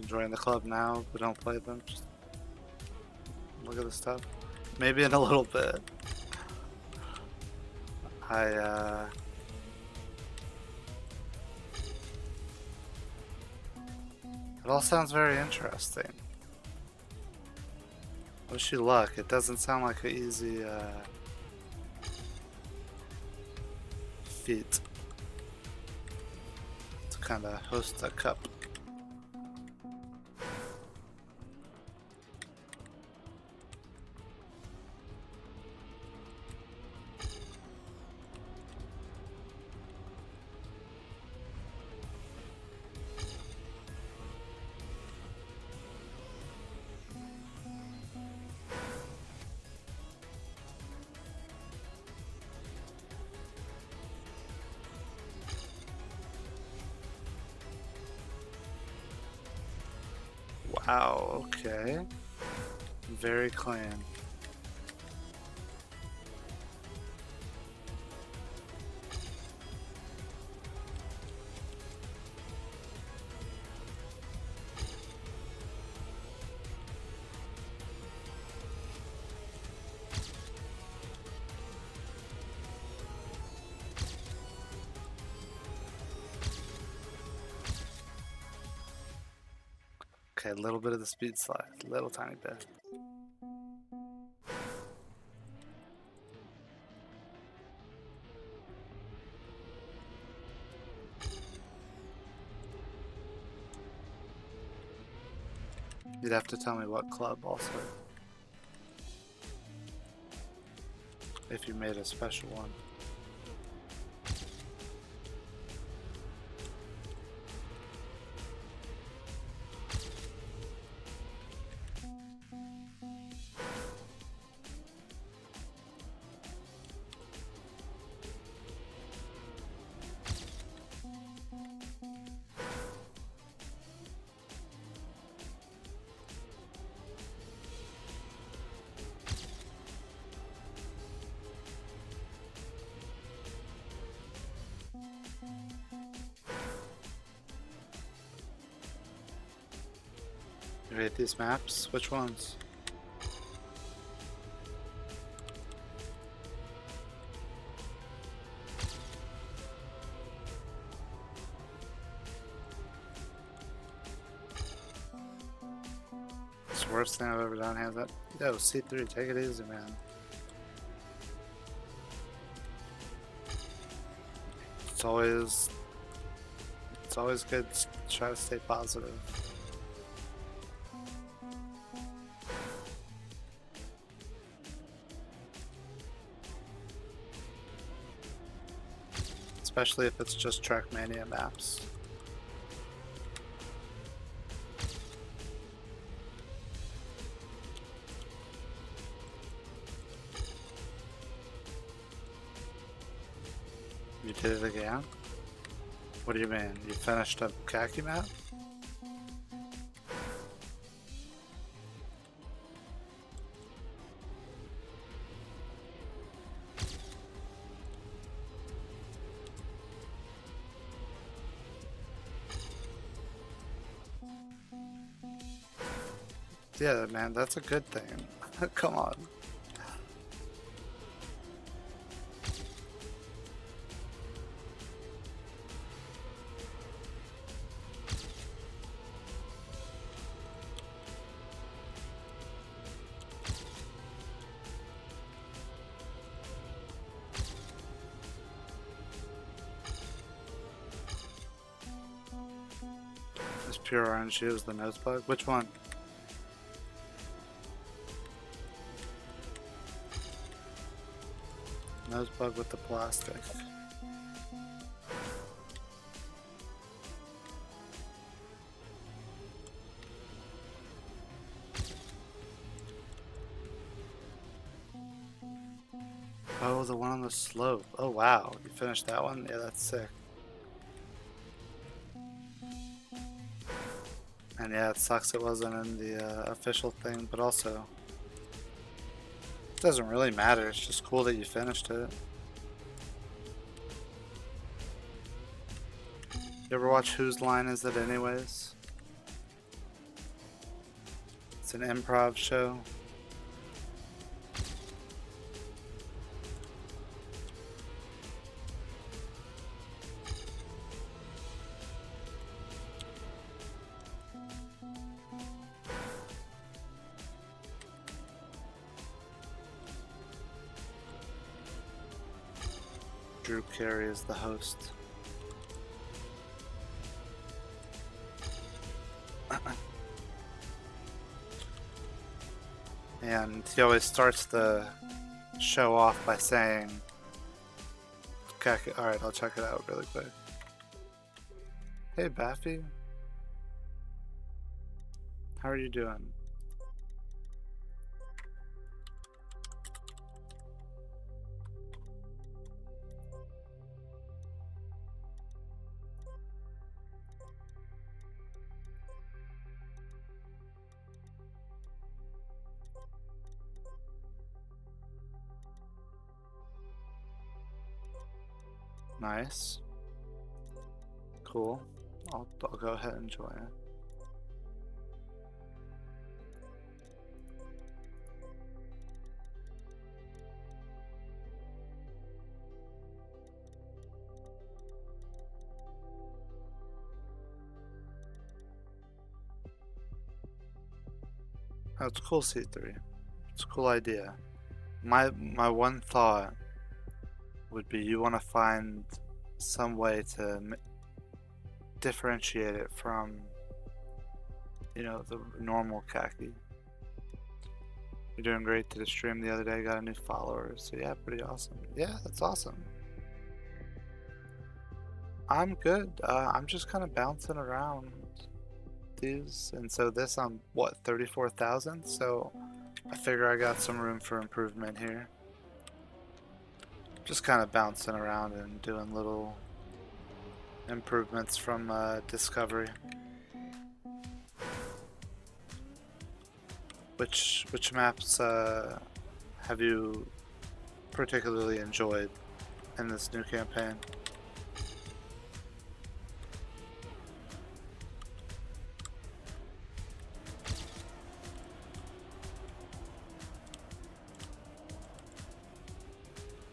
[SPEAKER 1] Join the club now, but don't play them. Just look at the stuff. Maybe in a little bit. It all sounds very interesting. Wish you luck. It doesn't sound like an easy feat to kind of host a cup. Wow, okay. Very clean. Okay, a little bit of the speed slide, little tiny bit. You'd have to tell me what club also. If you made a special one. You rate these maps? Which ones? It's the worst thing I've ever done. Hands up. Yo, C3, take it easy, man. It's always good to try to stay positive. Especially if it's just Trackmania maps. You did it again? What do you mean? You finished a khaki map? Yeah, man, that's a good thing. Come on. This pure orange is the nose bug. Which one? Nose bug with the plastic. Oh, the one on the slope. Oh wow, you finished that one? Yeah, that's sick. And yeah, it sucks it wasn't in the official thing, but also it doesn't really matter. It's just cool that you finished it. You ever watch Whose Line Is It Anyways? It's an improv show. Drew Carey is the host. And he always starts the show off by saying, okay, alright, I'll check it out really quick. Hey Baffy, how are you doing? Nice. Cool. I'll go ahead and join it. Oh, it's cool, C3. It's a cool idea. My one thought would be you want to find some way to differentiate it from, you know, the normal khaki. You're doing great. Did a stream the other day, got a new follower, so yeah, pretty awesome. Yeah, that's awesome. I'm good. I'm just kind of bouncing around these, and so this I'm what, 34,000, so I figure I got some room for improvement here. Just kind of bouncing around and doing little improvements from discovery. Which maps have you particularly enjoyed in this new campaign?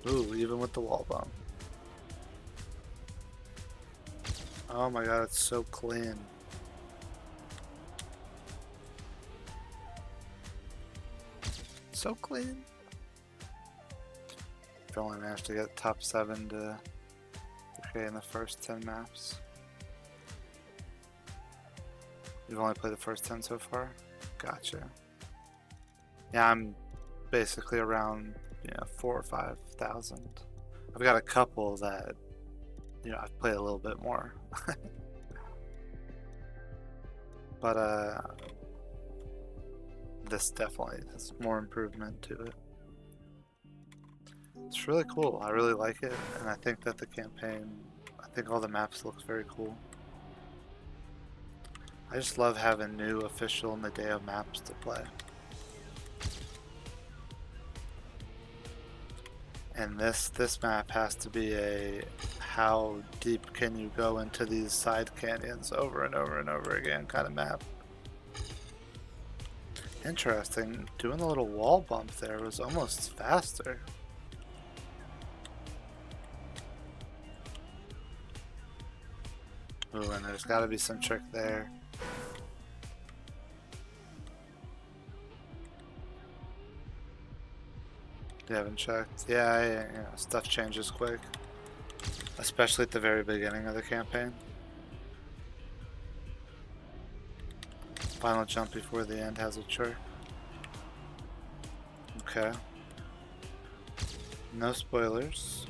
[SPEAKER 1] Ooh, even with the wall bump. Oh my god, it's so clean. So clean. I've only managed to get top 7 to okay in the first 10 maps. You've only played the first 10 so far? Gotcha. Yeah, I'm basically around, you know, 4,000 or 5,000. I've got a couple that, you know, I've played a little bit more. But this definitely has more improvement to it. It's really cool. I really like it, and I think that the campaign, I think all the maps look very cool. I just love having new official Nadeo maps to play. And this map has to be a how deep can you go into these side canyons over and over and over again kind of map. Interesting, doing the little wall bump there was almost faster. Ooh, and there's gotta be some trick there. You haven't checked? Yeah, you know, stuff changes quick. Especially at the very beginning of the campaign. Final jump before the end has a chirp. Okay. No spoilers.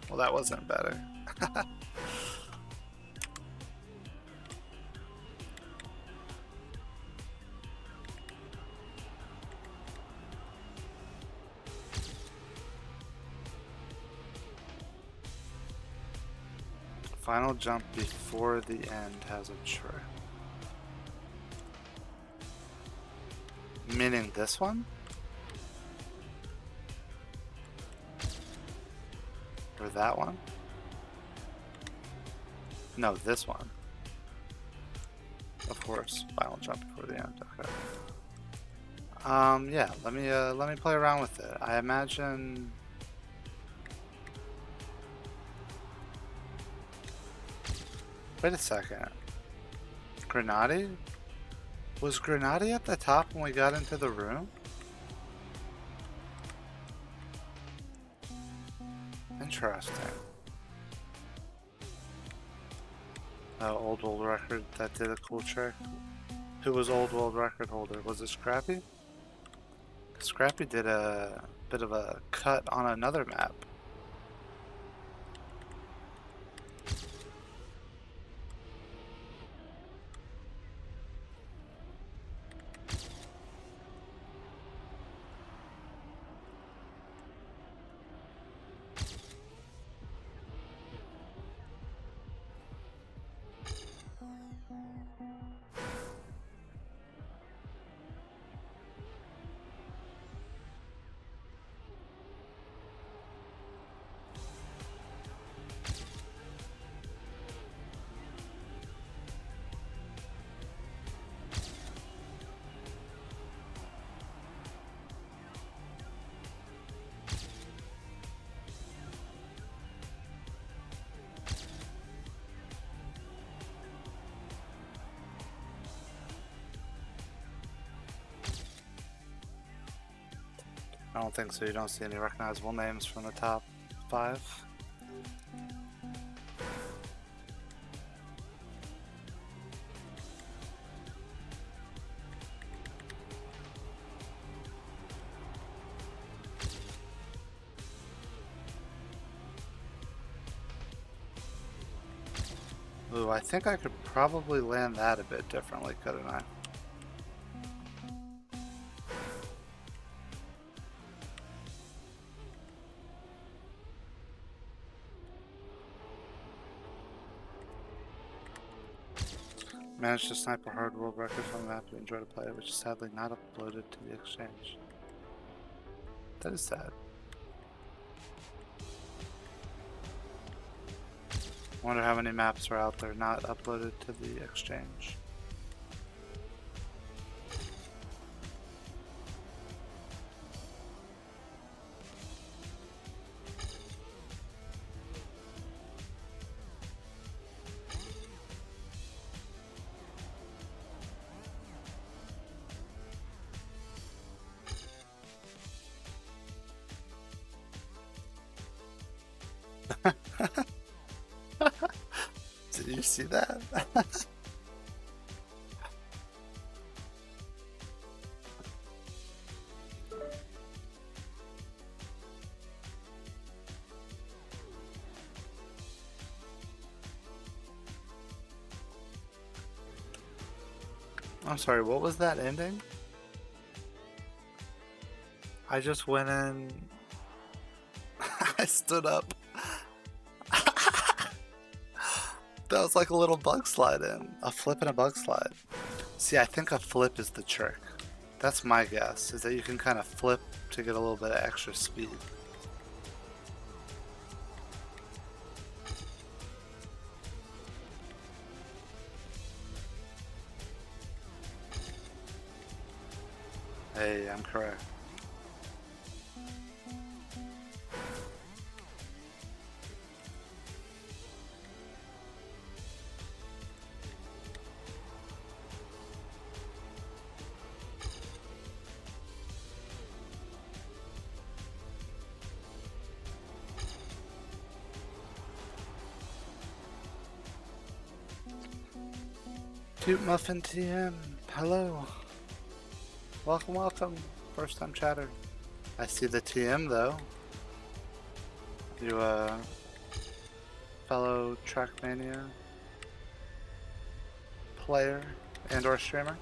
[SPEAKER 1] Well, that wasn't better. Final jump before the end has a chirp. Meaning this one? Or that one? No, this one. Of course, final jump before the end. Okay. Yeah. Let me play around with it. I imagine. Wait a second. Grenade? Was Grenade at the top when we got into the room? Interesting. Old world record that did a cool trick. Who was old world record holder? Was it Scrappy? Scrappy did a bit of a cut on another map. I don't think so. You don't see any recognizable names from the top 5. Ooh, I think I could probably land that a bit differently, couldn't I? Managed to snipe a hard world record from the map you enjoy to play, which is sadly not uploaded to the exchange. That is sad. Wonder how many maps are out there not uploaded to the exchange. Did you see that? I'm sorry, what was that ending? I just went in. I stood up. That was like a little bug slide in. A flip and a bug slide. See, I think a flip is the trick. That's my guess, is that you can kind of flip to get a little bit of extra speed. Hey, I'm correct. Cute Muffin TM, hello. Welcome, welcome. First time chatter. I see the TM though. You fellow Trackmania player and or streamer.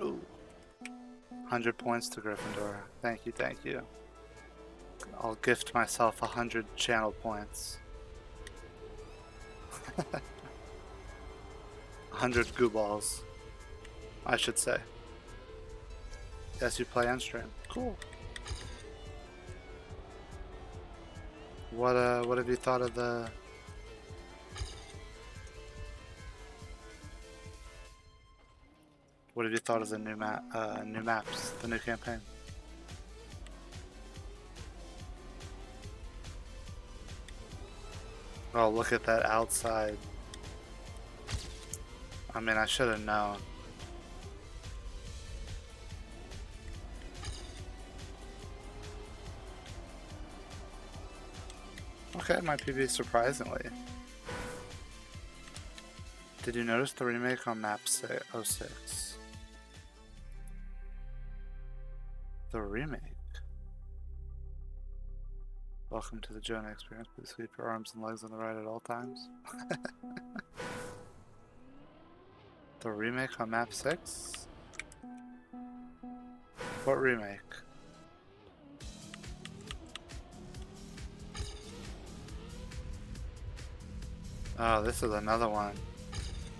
[SPEAKER 1] Ooh. 100 points to Gryffindor. Thank you, thank you. I'll gift myself 100 channel points. 100 goo balls, I should say. Yes, you play on stream. Cool. What have you thought of the... What have you thought of the new maps, the new campaign? Oh, look at that outside. I mean, I should have known. Okay, my PB surprisingly. Did you notice the remake on map 06? The remake? Welcome to the Jonah experience. Please keep your arms and legs on the right at all times. The remake on map 6? What remake? Oh, this is another one.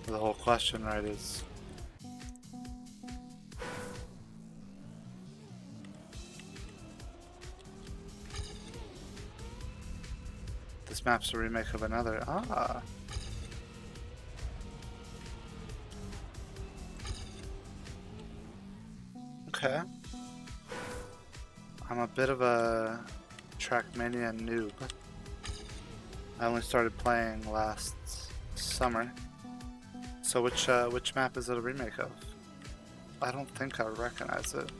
[SPEAKER 1] The whole question, right, is... This map's a remake of another. Ah! Okay. I'm a bit of a Trackmania noob. I only started playing last summer. So which map is it a remake of? I don't think I recognize it.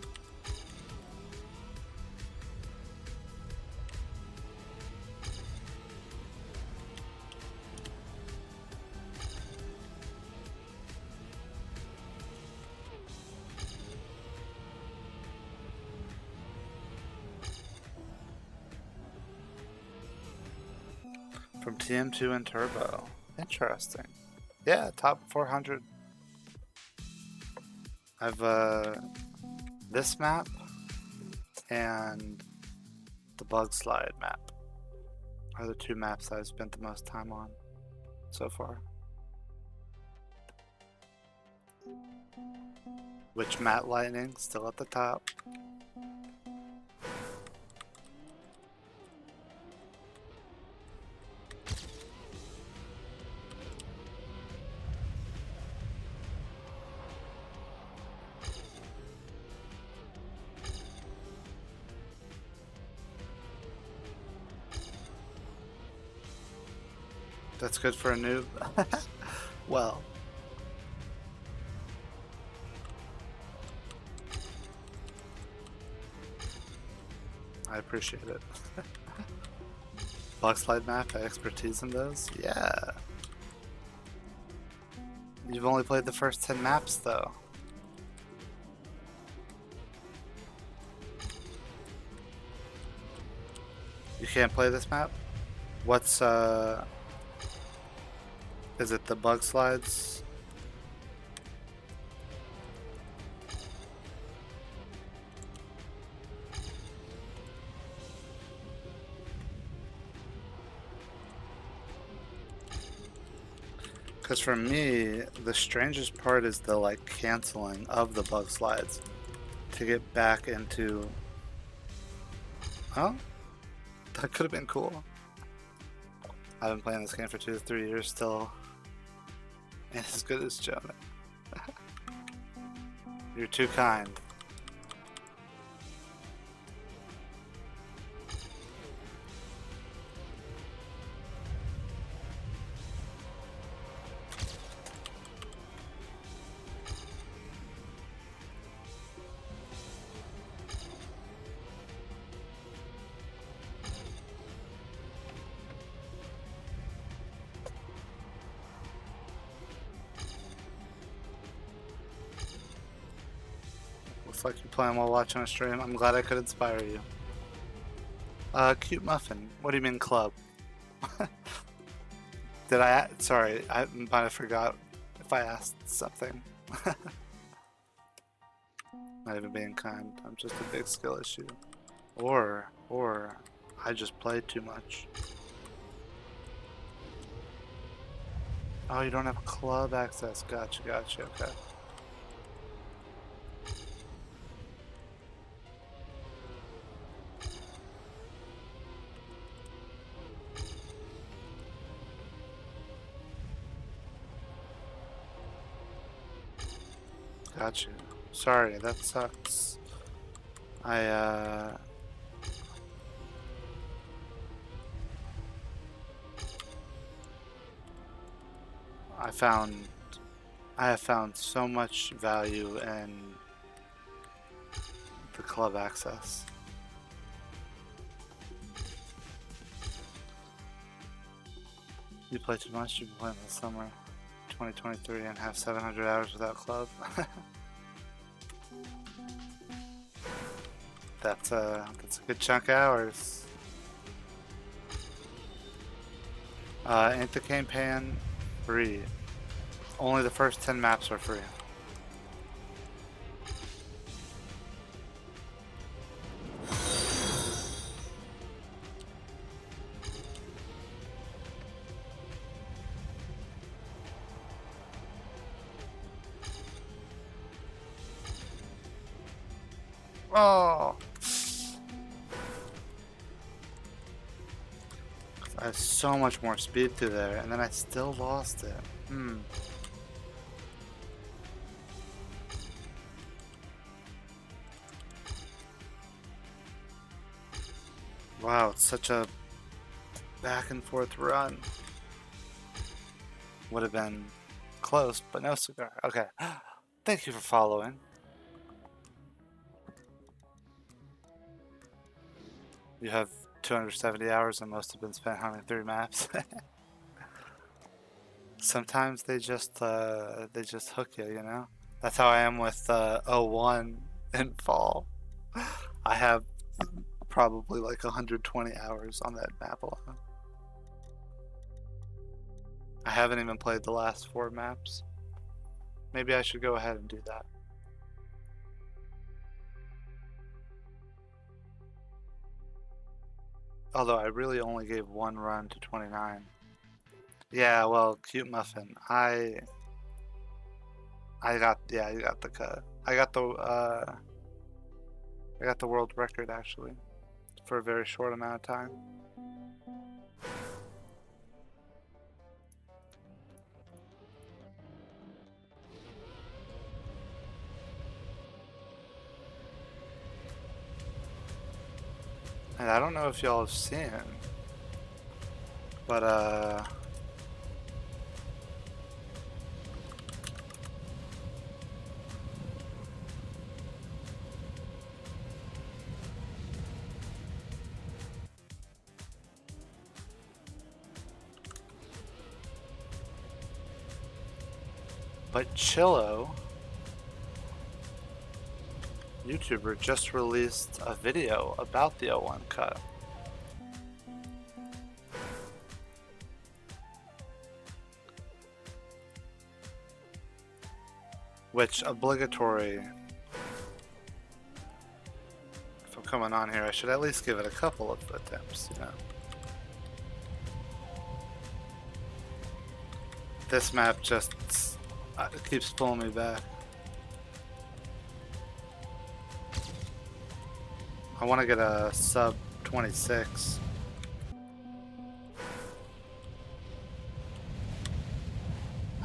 [SPEAKER 1] From TM2 and Turbo. Interesting. Yeah, top 400. I've this map and the Bug Slide map are the two maps I've spent the most time on so far. Which Matte Lightning still at the top. That's good for a noob. Well. I appreciate it. Bug Slide map, expertise in those? Yeah. You've only played the first 10 maps though. You can't play this map? What's is it the Bug Slides? Because for me, the strangest part is the like canceling of the Bug Slides to get back into... Oh? That could have been cool. I've been playing this game for 2 to 3 years still. And as good as Jonah. You're too kind. Looks like you're playing while watching a stream. I'm glad I could inspire you. Cute muffin. What do you mean club? Did I? Sorry, I might have forgot if I asked something. Not even being kind. I'm just a big skill issue. Or I just played too much. Oh, you don't have club access. Gotcha, okay. Gotcha. Sorry, that sucks. I have found so much value in the club access. You play too much, you've been playing this summer 2023 and have 700 hours without club. That's a good chunk of hours. Ain't the campaign free? Only the first 10 maps are free. Oh! I have so much more speed through there, and then I still lost it. Wow, it's such a back and forth run. Would have been close, but no cigar. Okay. Thank you for following. You have 270 hours and most have been spent hunting 3 maps. Sometimes they just hook you, you know? That's how I am with 01 in fall. I have probably like 120 hours on that map alone. I haven't even played the last 4 maps. Maybe I should go ahead and do that. Although I really only gave 1 run to 29. Yeah, well, cute muffin. I got, yeah, you got the cut. I got the world record actually for a very short amount of time. And I don't know if y'all have seen, but Chillo, YouTuber, just released a video about the 01 cut. Which, obligatory, if I'm coming on here, I should at least give it a couple of attempts, you know. This map just keeps pulling me back. I want to get a sub 26.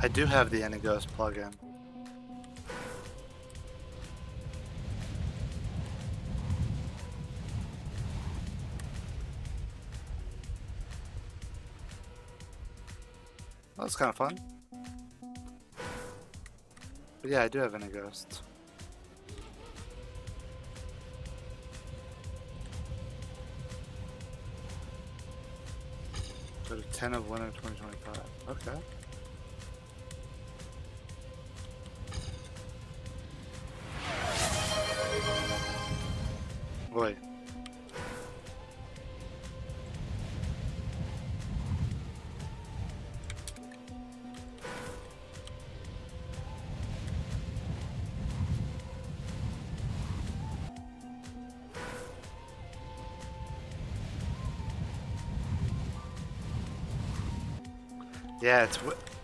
[SPEAKER 1] I do have the Anyghost plugin. That's kind of fun. But yeah, I do have Anyghost. Go to 10 of winter 2025. Okay. Yeah,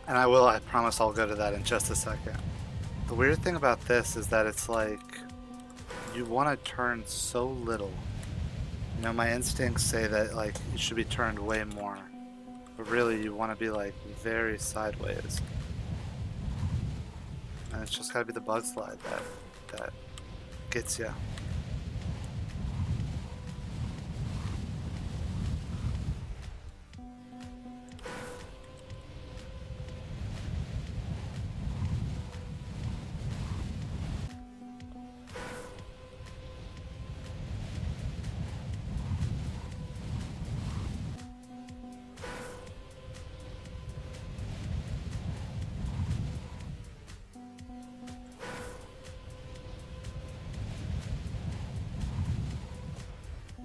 [SPEAKER 1] and I promise I'll go to that in just a second. The weird thing about this is that it's like, you want to turn so little. You know, my instincts say that like you should be turned way more, but really you want to be like very sideways. And it's just gotta be the bug slide that gets you.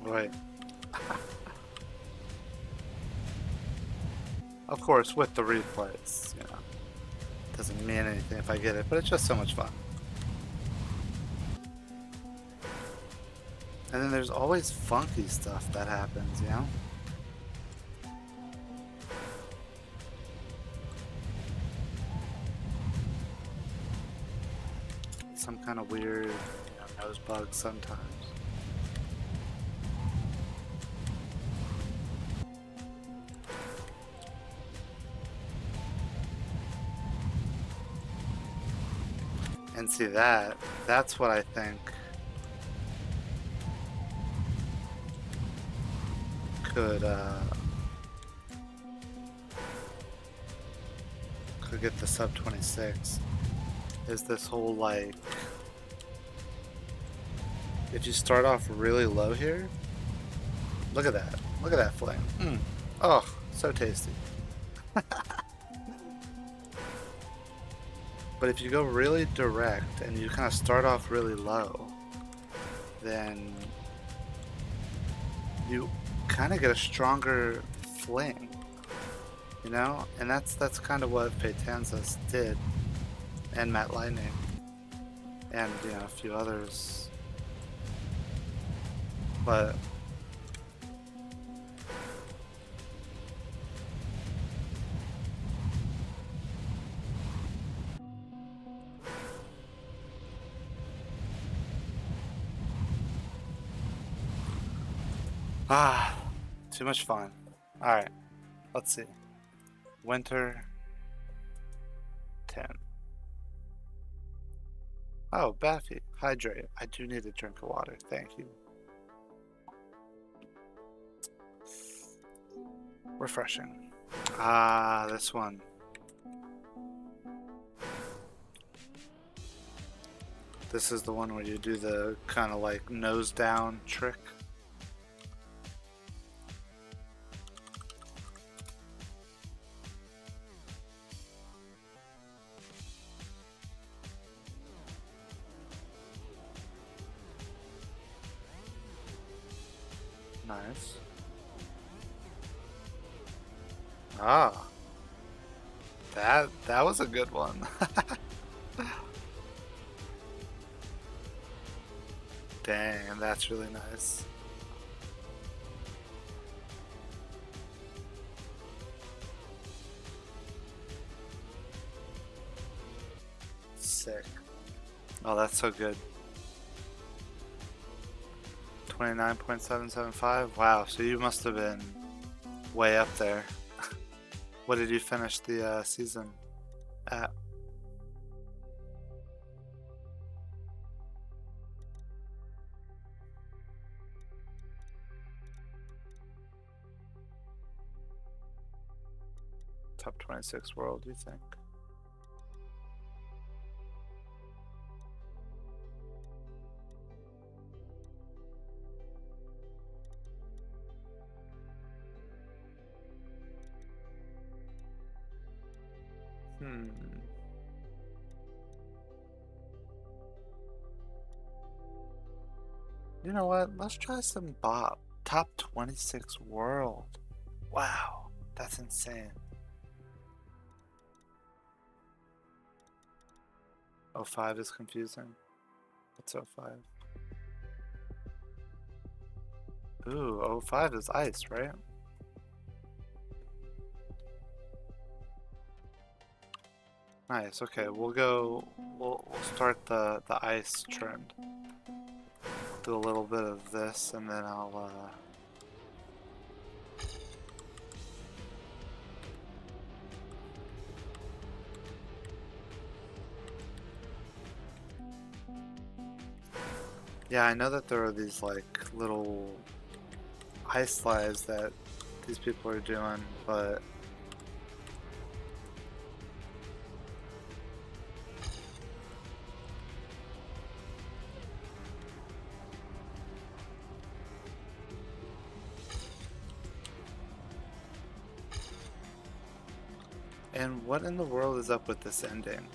[SPEAKER 1] Right. Of course, with the replays, you know, doesn't mean anything if I get it, but it's just so much fun. And then there's always funky stuff that happens, you know? Some kind of weird, nose bug sometimes. And see that's what I think could get the sub 26 is this whole like, if you start off really low here, look at that flame. Oh, so tasty. But if you go really direct and you kind of start off really low, then you kind of get a stronger fling, you know? And that's kind of what Paytanzas did, and Matt Lightning, and a few others. But too much fun. Alright, let's see. Winter 10. Oh, Baffy, hydrate. I do need a drink of water, thank you. Refreshing. This one. This is the one where you do the kind of like nose down trick. Nice. That was a good one. Dang, that's really nice. Sick. Oh, that's so good. 29.775. Wow, so you must have been way up there. What did you finish the season at? Top 26 world, you think? You know what? Let's try some Bob. Top 26 world. Wow, that's insane. 05 is confusing. What's 05? Ooh, 05 is ice, right? Nice. Okay, we'll go. We'll start the ice trend. Do a little bit of this, and then I'll. Yeah, I know that there are these like little ice slides that these people are doing, but and what in the world is up with this ending?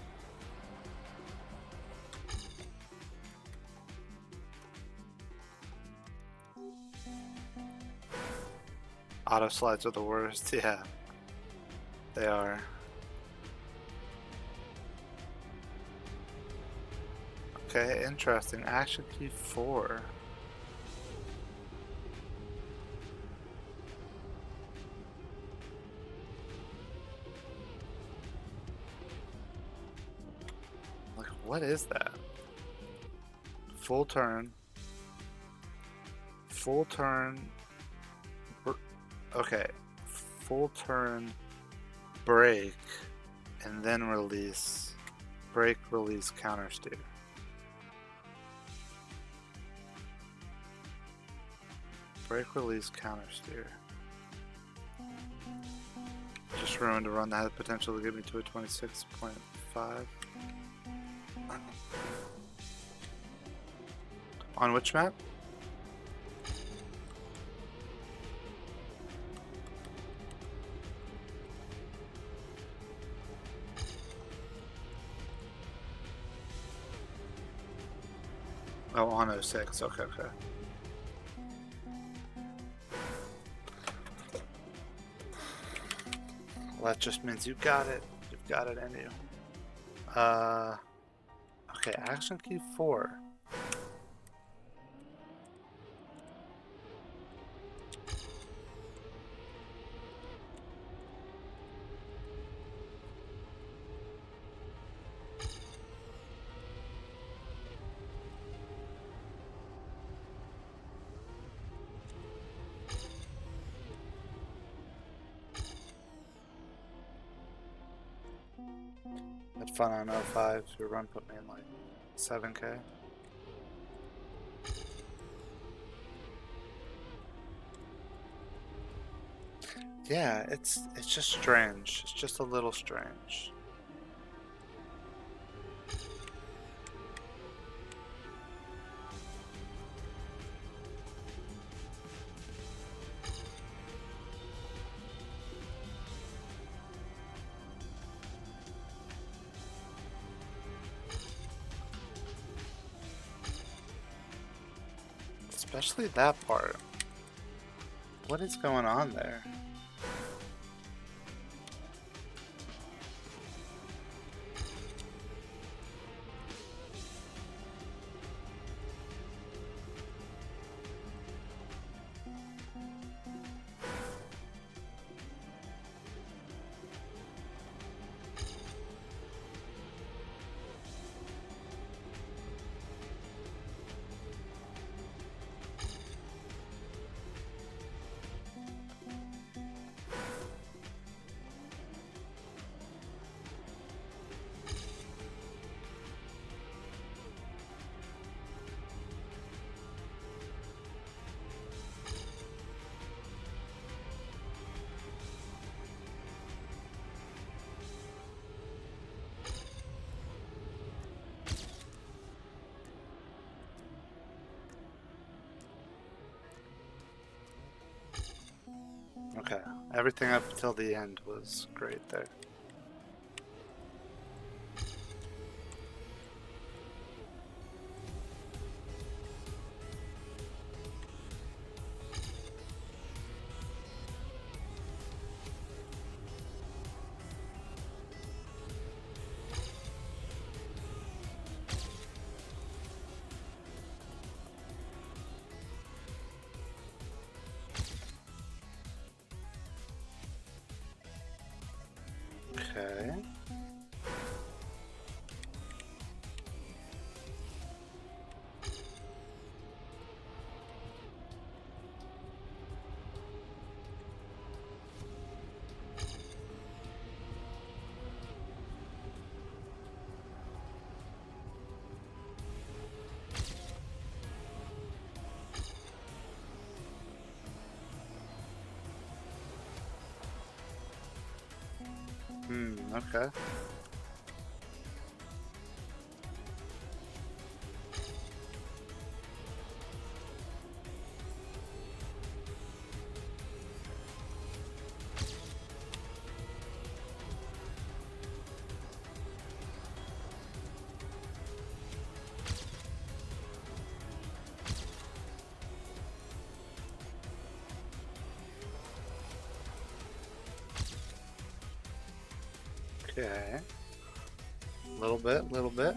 [SPEAKER 1] Auto slides are the worst. Yeah, they are. Okay, interesting. Action key 4. Like, what is that? Full turn. Full turn. Okay. Full turn, break, and then release. Break, release, counter steer. Break, release, counter steer. Just ruined a run that had potential to get me to a 26.5. On which map? Oh, on 06. Okay, okay. Well, that just means you got it. You've got it in you. Okay, action key 4. Had fun on 05. Your run put me in like 7K. Yeah, it's just strange. It's just a little strange. Especially that part. What is going on there? Okay, everything up until the end was great there. Okay. Okay. Little bit, little bit.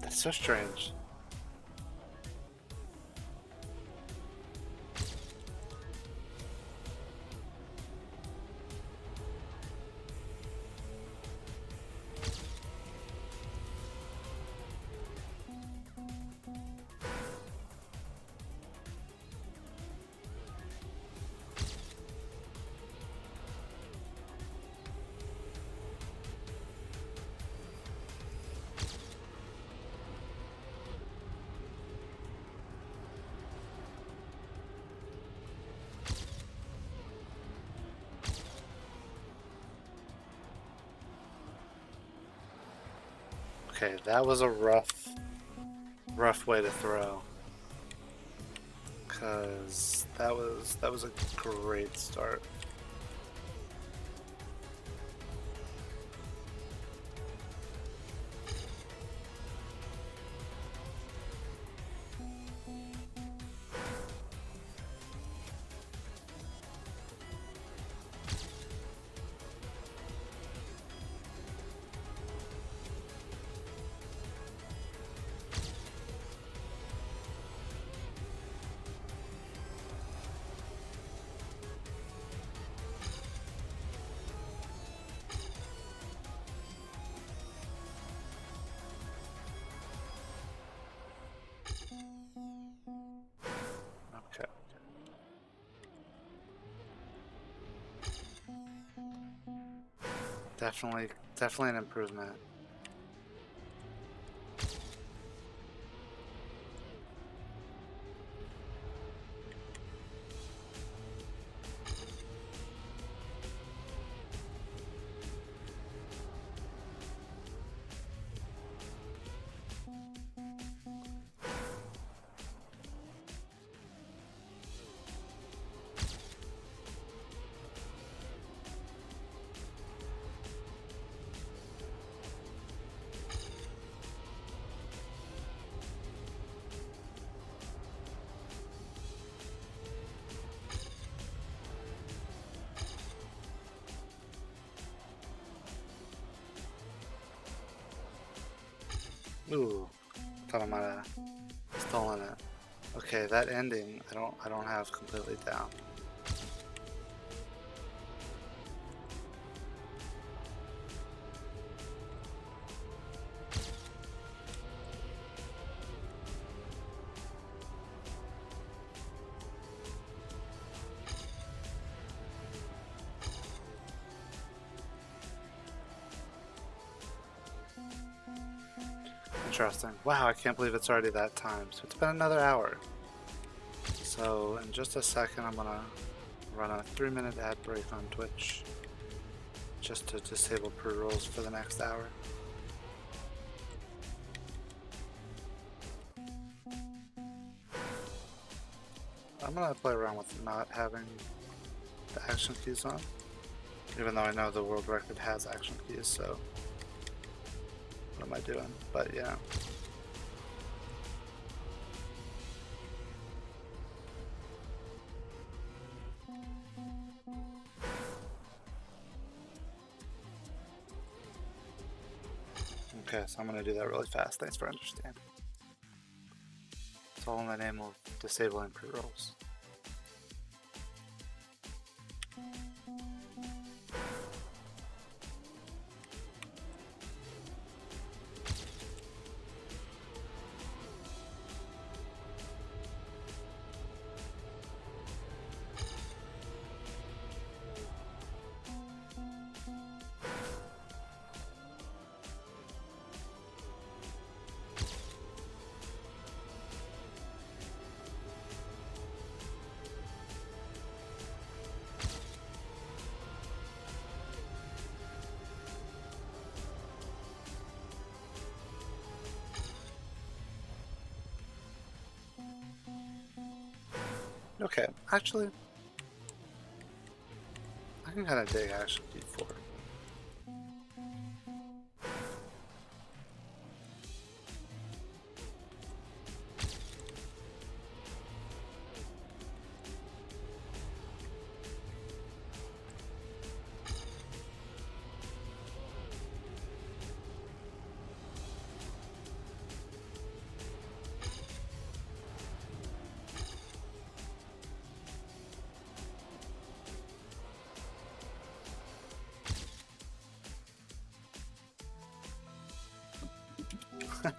[SPEAKER 1] That's so strange. Okay, that was a rough way to throw. Cause that was a great start. Okay. Definitely an improvement. Ooh, thought I might have stolen it. Okay, that ending I don't have completely down. Interesting. Wow, I can't believe it's already that time. So it's been another hour. So in just a second, I'm gonna run a 3-minute ad break on Twitch just to disable pre-rolls for the next hour. I'm gonna play around with not having the action keys on, even though I know the world record has action keys, so what am I doing? But yeah. Okay, so I'm gonna do that really fast. Thanks for understanding. It's all in the name of disabling pre-rolls. Okay, actually, I can kind of dig actually D4. Okay.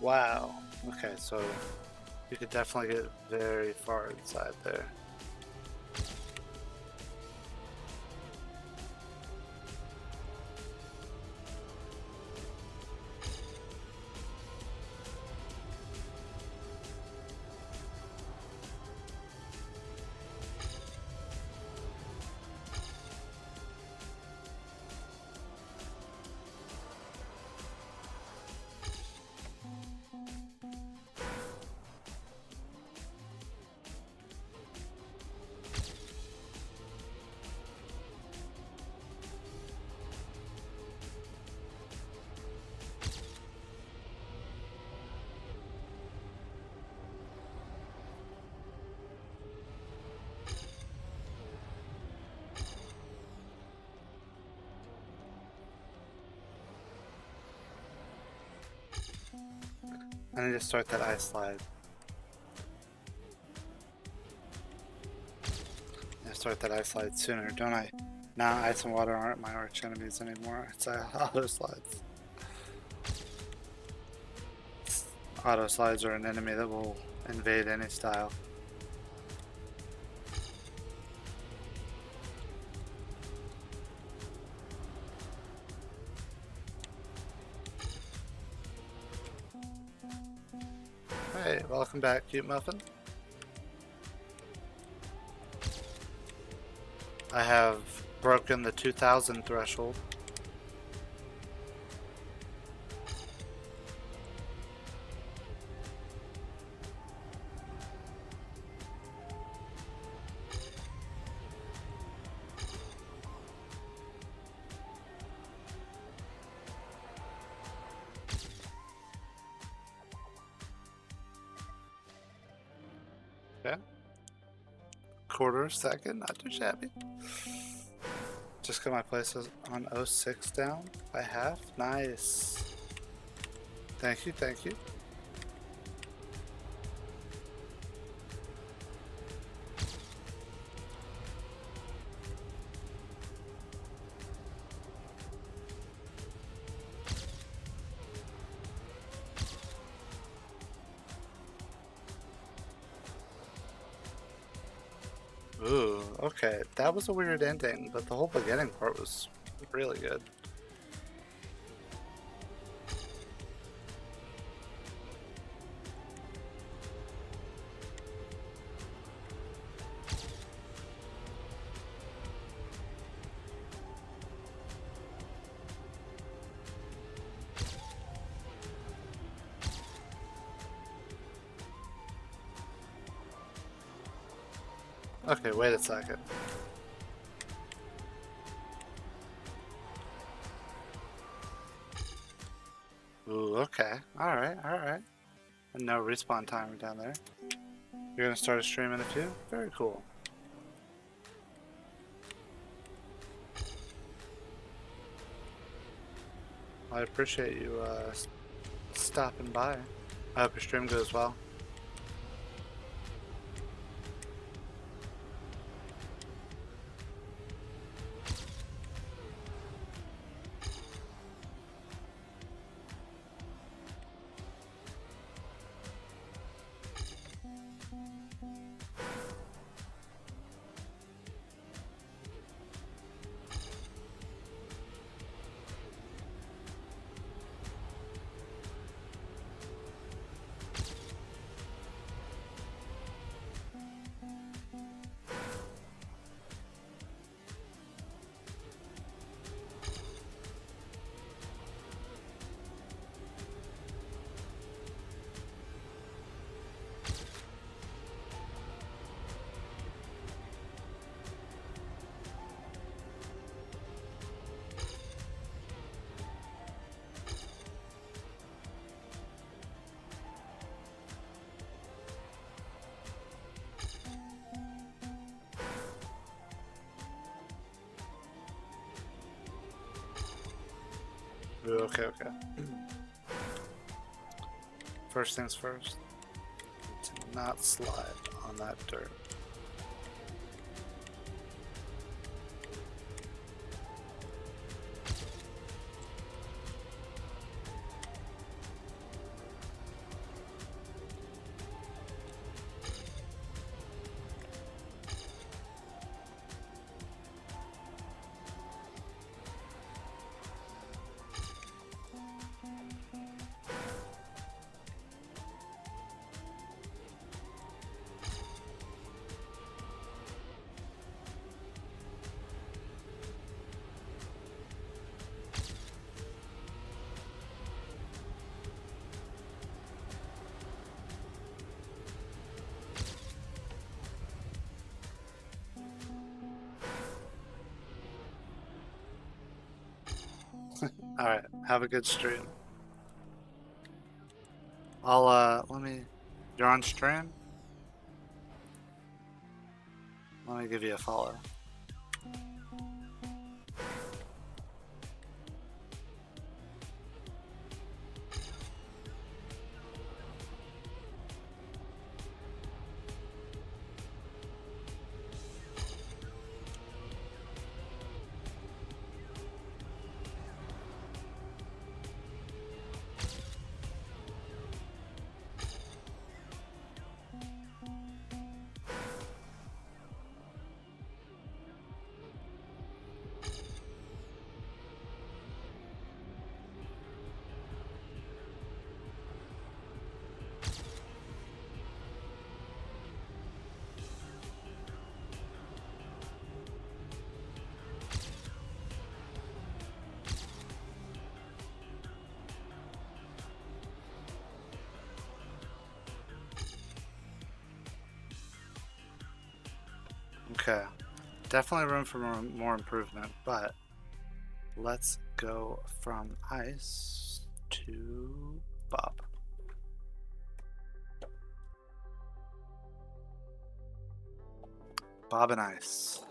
[SPEAKER 1] Wow. Okay, so you could definitely get very far inside there. I need to start that ice slide. I start that ice slide sooner, don't I? Now ice and water aren't my arch enemies anymore. It's auto slides. Auto slides are an enemy that will invade any style. Hey, welcome back, Cute Muffin. I have broken the 2000 threshold. Okay. Quarter second, not too shabby. Just got my places on 06 down by half. Nice. Thank you, thank you. Ooh, okay. That was a weird ending, but the whole beginning part was really good. Okay, wait a second. Ooh, okay. Alright, alright. And no respawn timer down there. You're gonna start a stream in a few? Very cool. I appreciate you stopping by. I hope your stream goes well. Okay, okay. First things first. To not slide on that dirt. Alright, have a good stream. Let me... You're on stream? Let me give you a follow. Okay, definitely room for more improvement, but let's go from ice to Bob. Bob and ice.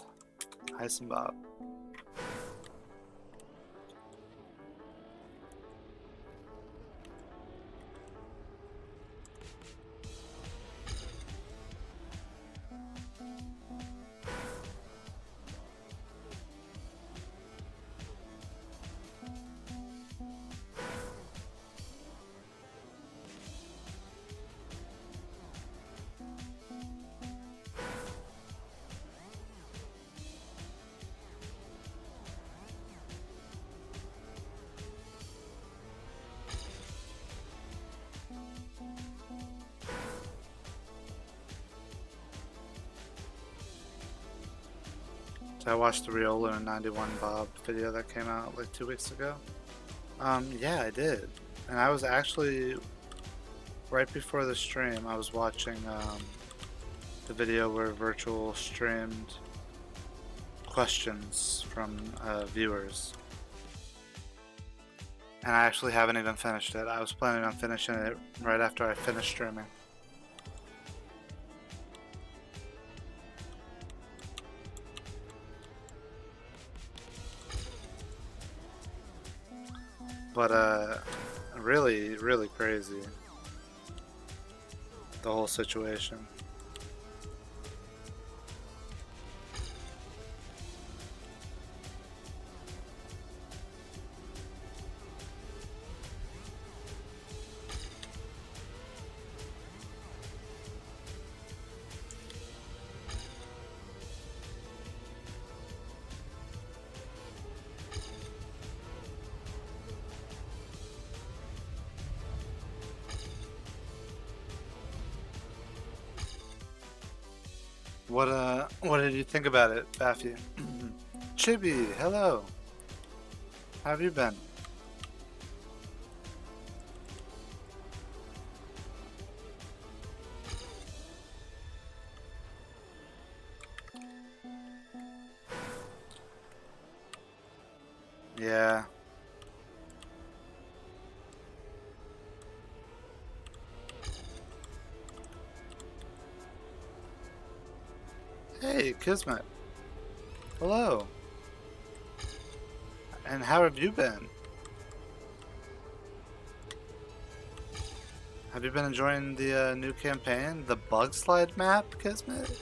[SPEAKER 1] Ice and Bob. I watched the Riolu and 91 Bob video that came out like 2 weeks ago. Yeah, I did. And I was actually, right before the stream, I was watching the video where Virtual streamed questions from viewers. And I actually haven't even finished it. I was planning on finishing it right after I finished streaming. But really, really crazy, the whole situation. What did you think about it, Baffy? Chibi, hello. How have you been? Yeah. Hey, Kismet. Hello. And how have you been? Have you been enjoying the new campaign, the Bug Slide map, Kismet?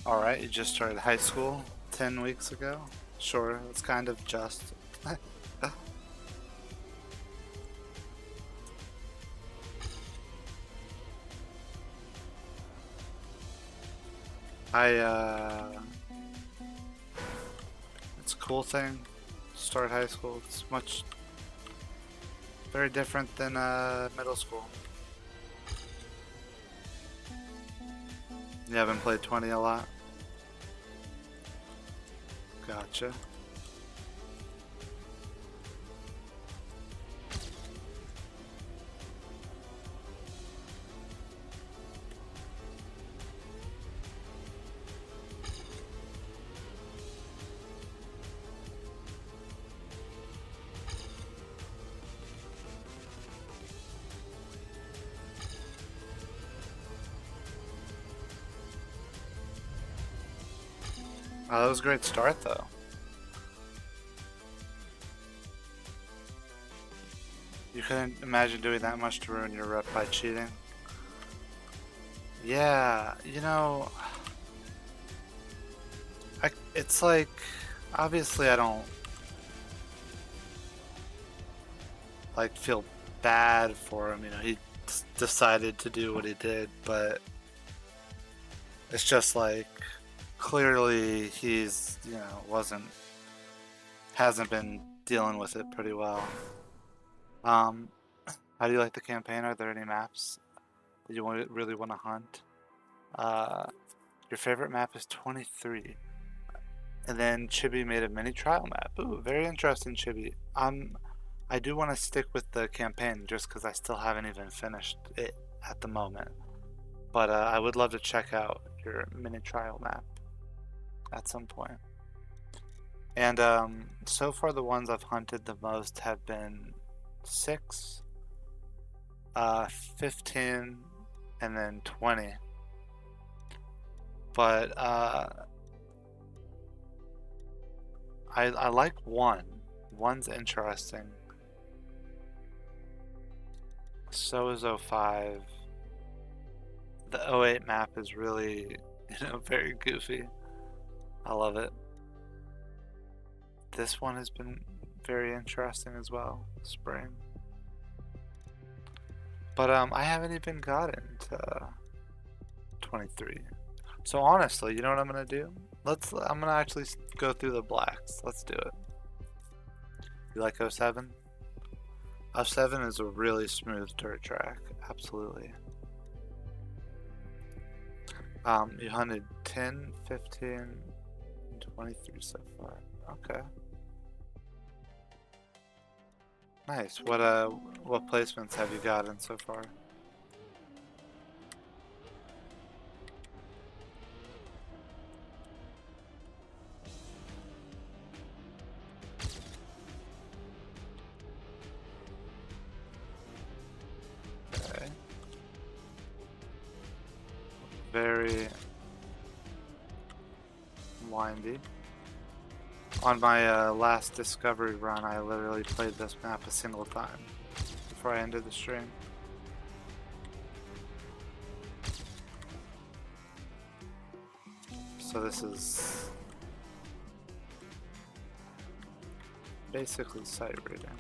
[SPEAKER 1] Alright, you just started high school 10 weeks ago? Sure, it's kind of just. It's a cool thing to start high school. It's very different than middle school. You haven't played 20 a lot? Gotcha. Oh, that was a great start, though. You couldn't imagine doing that much to ruin your rep by cheating? Yeah, you know, it's like, obviously I don't, like, feel bad for him, you know, he decided to do what he did, but it's just like, clearly he's, you know, hasn't been dealing with it pretty well. How do you like the campaign? Are there any maps that you really want to hunt? Your favorite map is 23. And then Chibi made a mini trial map. Ooh, very interesting, Chibi. I do want to stick with the campaign just because I still haven't even finished it at the moment. But I would love to check out your mini trial map at some point. And so far the ones I've hunted the most have been 6, 15, and then 20. But I like 1. 1's interesting. So is 05. The 08 map is really, you know, very goofy. I love it. This one has been very interesting as well, spring. But I haven't even gotten to 23. So honestly, you know what I'm gonna do? I'm gonna actually go through the blacks. Let's do it. You like 07? 07 is a really smooth dirt track, absolutely. You hunted 10, 15, and 23 so far. Okay. Nice. What placements have you gotten so far? Okay. Very windy. On my last discovery run, I literally played this map a single time before I ended the stream. So this is basically sight reading.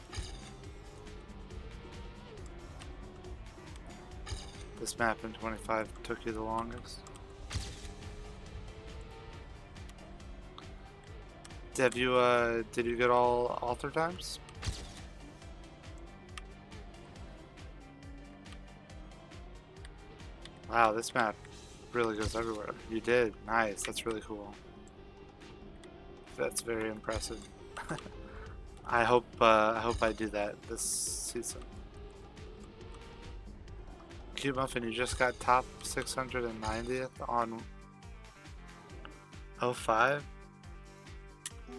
[SPEAKER 1] This map in 25 took you the longest. Did you get all alter times? Wow, this map really goes everywhere. You did. Nice. That's really cool. That's very impressive. I hope I do that this season. Cute Muffin, you just got top 690th on 05?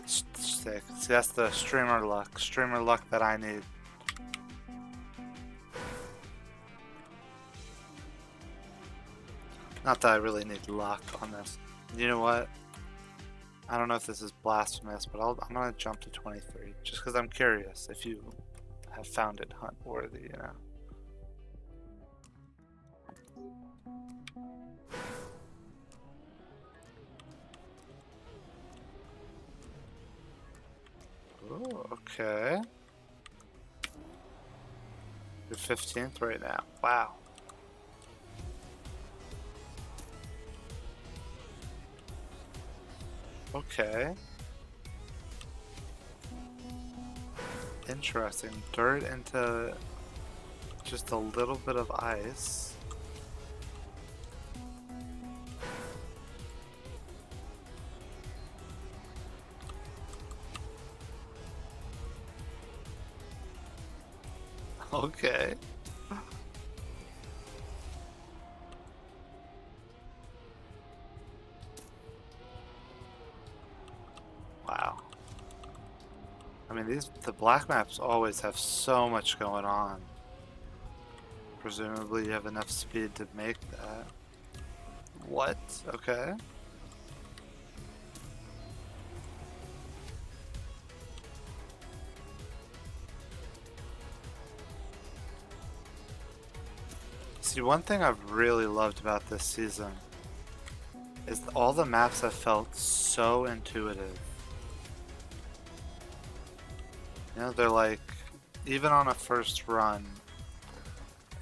[SPEAKER 1] Sick. See, that's the streamer luck that I need. Not that I really need luck on this. You know what? I don't know if this is blasphemous, but I'm gonna jump to 23 just because I'm curious if you have found it hunt worthy, you know. Ooh, okay. You're 15th right now. Wow. Okay. Interesting. Dirt into just a little bit of ice. Okay. Wow. I mean, the black maps always have so much going on. Presumably you have enough speed to make that. What? Okay. See, one thing I've really loved about this season is all the maps have felt so intuitive. You know, they're like, even on a first run,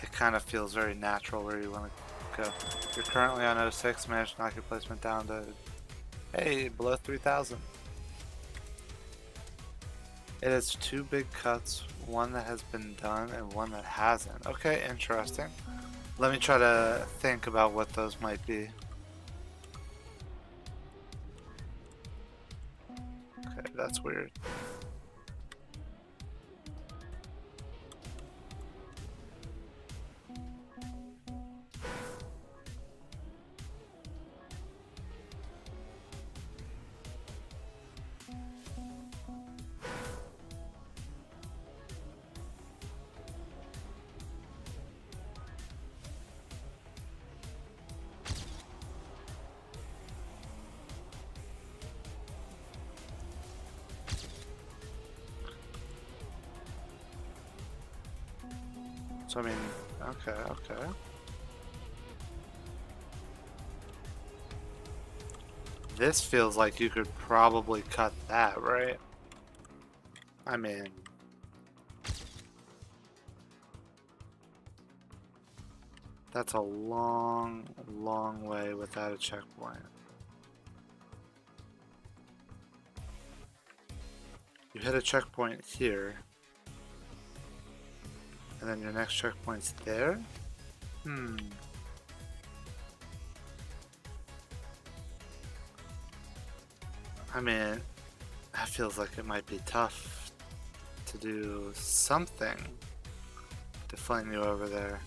[SPEAKER 1] it kind of feels very natural where you want to go. You're currently on 06, managed to knock your placement down to, hey, below 3,000. It has two big cuts, one that has been done and one that hasn't. Okay, interesting. Let me try to think about what those might be. Okay, that's weird. So I mean, okay. This feels like you could probably cut that, right? I mean, that's a long, long way without a checkpoint. You hit a checkpoint here, and then your next checkpoint's there? I mean, that feels like it might be tough to do something to flame you over there.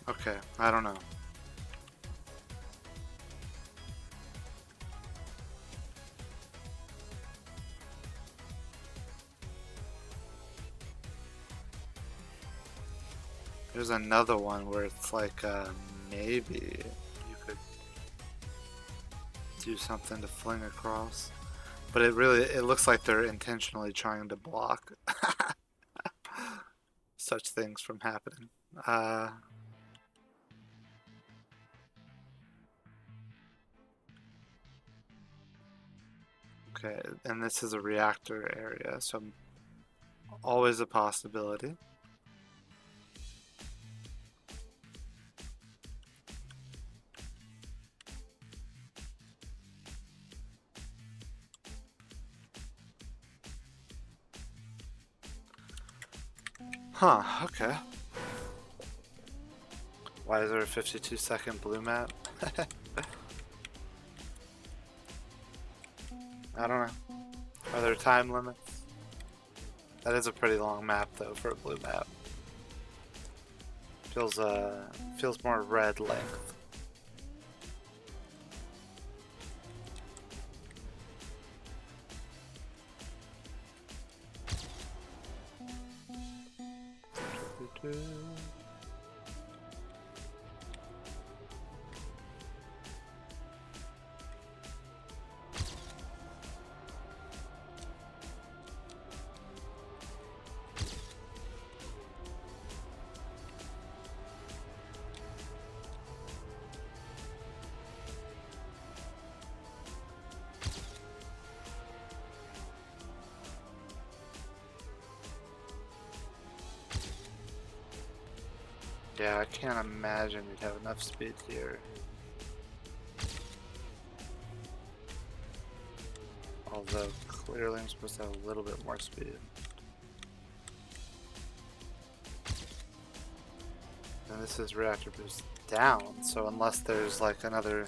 [SPEAKER 1] Okay, I don't know. There's another one where it's like, maybe you could do something to fling across. But it looks like they're intentionally trying to block such things from happening. Okay, and this is a reactor area, so always a possibility. Huh, okay. Why is there a 52-second blue map? I don't know. Are there time limits? That is a pretty long map though for a blue map. Feels more red length. Yeah, I can't imagine you'd have enough speed here. Although clearly I'm supposed to have a little bit more speed. And this is reactor boost down, so unless there's like another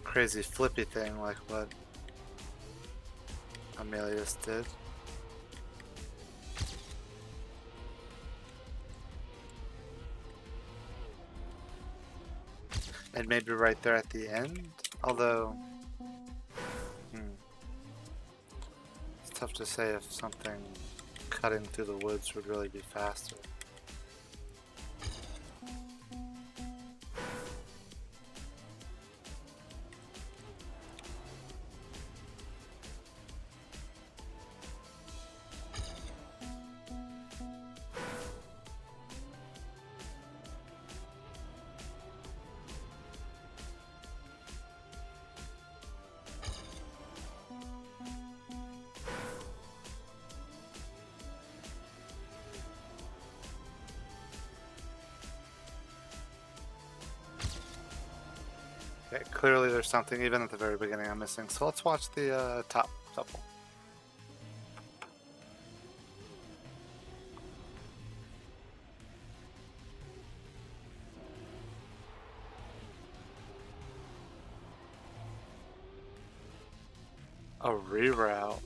[SPEAKER 1] crazy flippy thing like what Amelius did. And maybe right there at the end, although it's tough to say if something cutting through the woods would really be faster. Okay, clearly there's something even at the very beginning I'm missing, so let's watch the top couple. A reroute?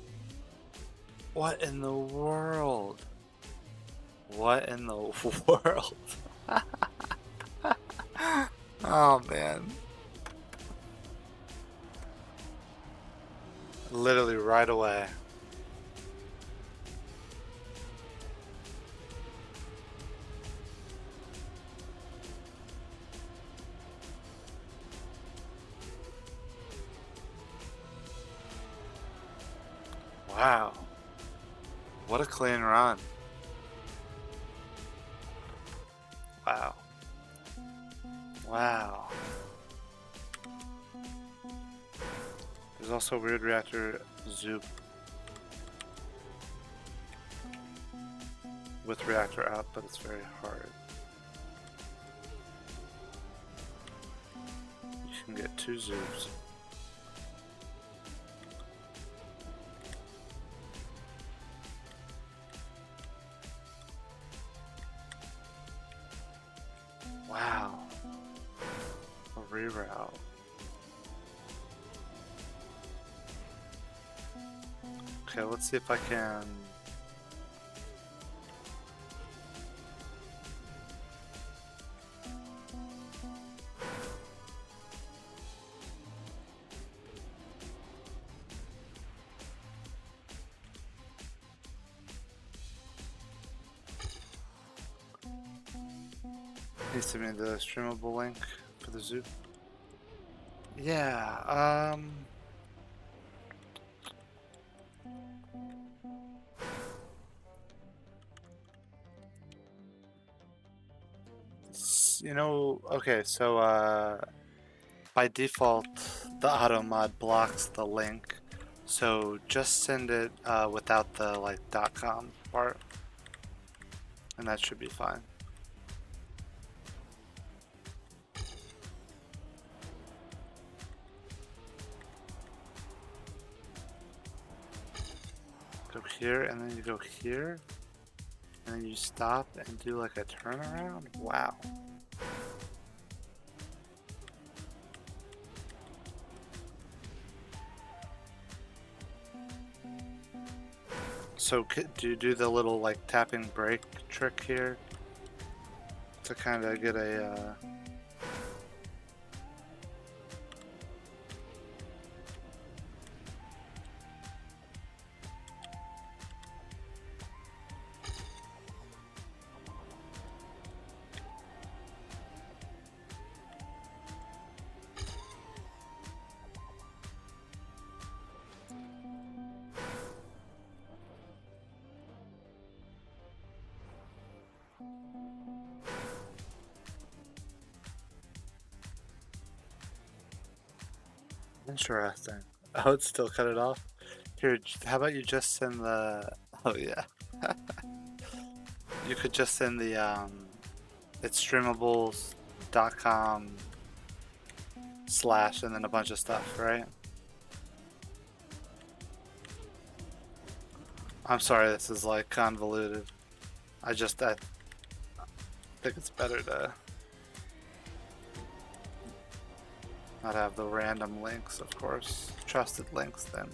[SPEAKER 1] What in the world? What in the world? Oh man. Literally right away. Wow. What a clean run. Wow. Wow. There's also a weird reactor zoop with reactor out, but it's very hard. You can get 2 zoops. Wow. A reroute. Okay, let's see if I can... Needs to be the streamable link for the zoop. Yeah, you know, okay, so by default the auto mod blocks the link, so just send it without the like .com part, and that should be fine. Go here, and then you go here, and then you stop and do like a turnaround. Wow. So do you do the little like tapping brake trick here to kind of get a interesting. Oh, it still cut it off? Here, how about you just send the... Oh, yeah. You could just send the It's streamables.com / and then a bunch of stuff, right? I'm sorry, this is like convoluted. I think it's better to not have the random links, of course. Trusted links then.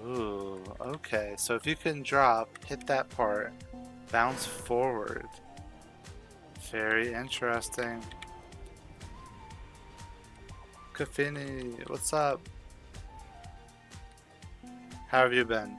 [SPEAKER 1] Ooh, okay. So if you can drop, hit that part, bounce forward. Very interesting. Kafini, what's up? How have you been?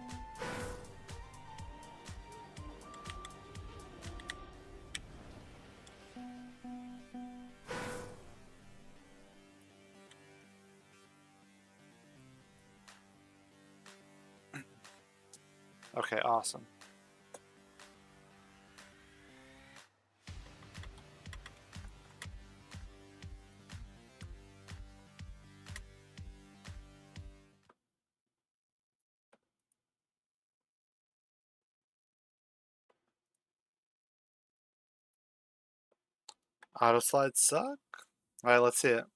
[SPEAKER 1] Okay, awesome. Auto slides suck? Alright, let's see it.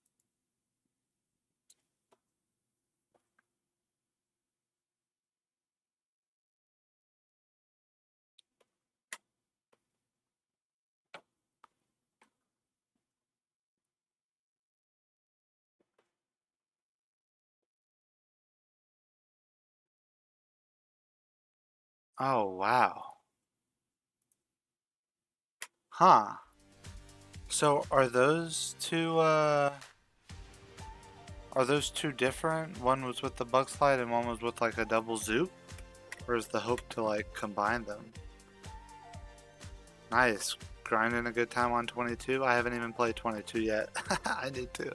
[SPEAKER 1] Oh, wow. Huh. So are those two different? One was with the bug slide and one was with like a double zoop? Or is the hope to like combine them? Nice. Grinding a good time on 22. I haven't even played 22 yet. I need to.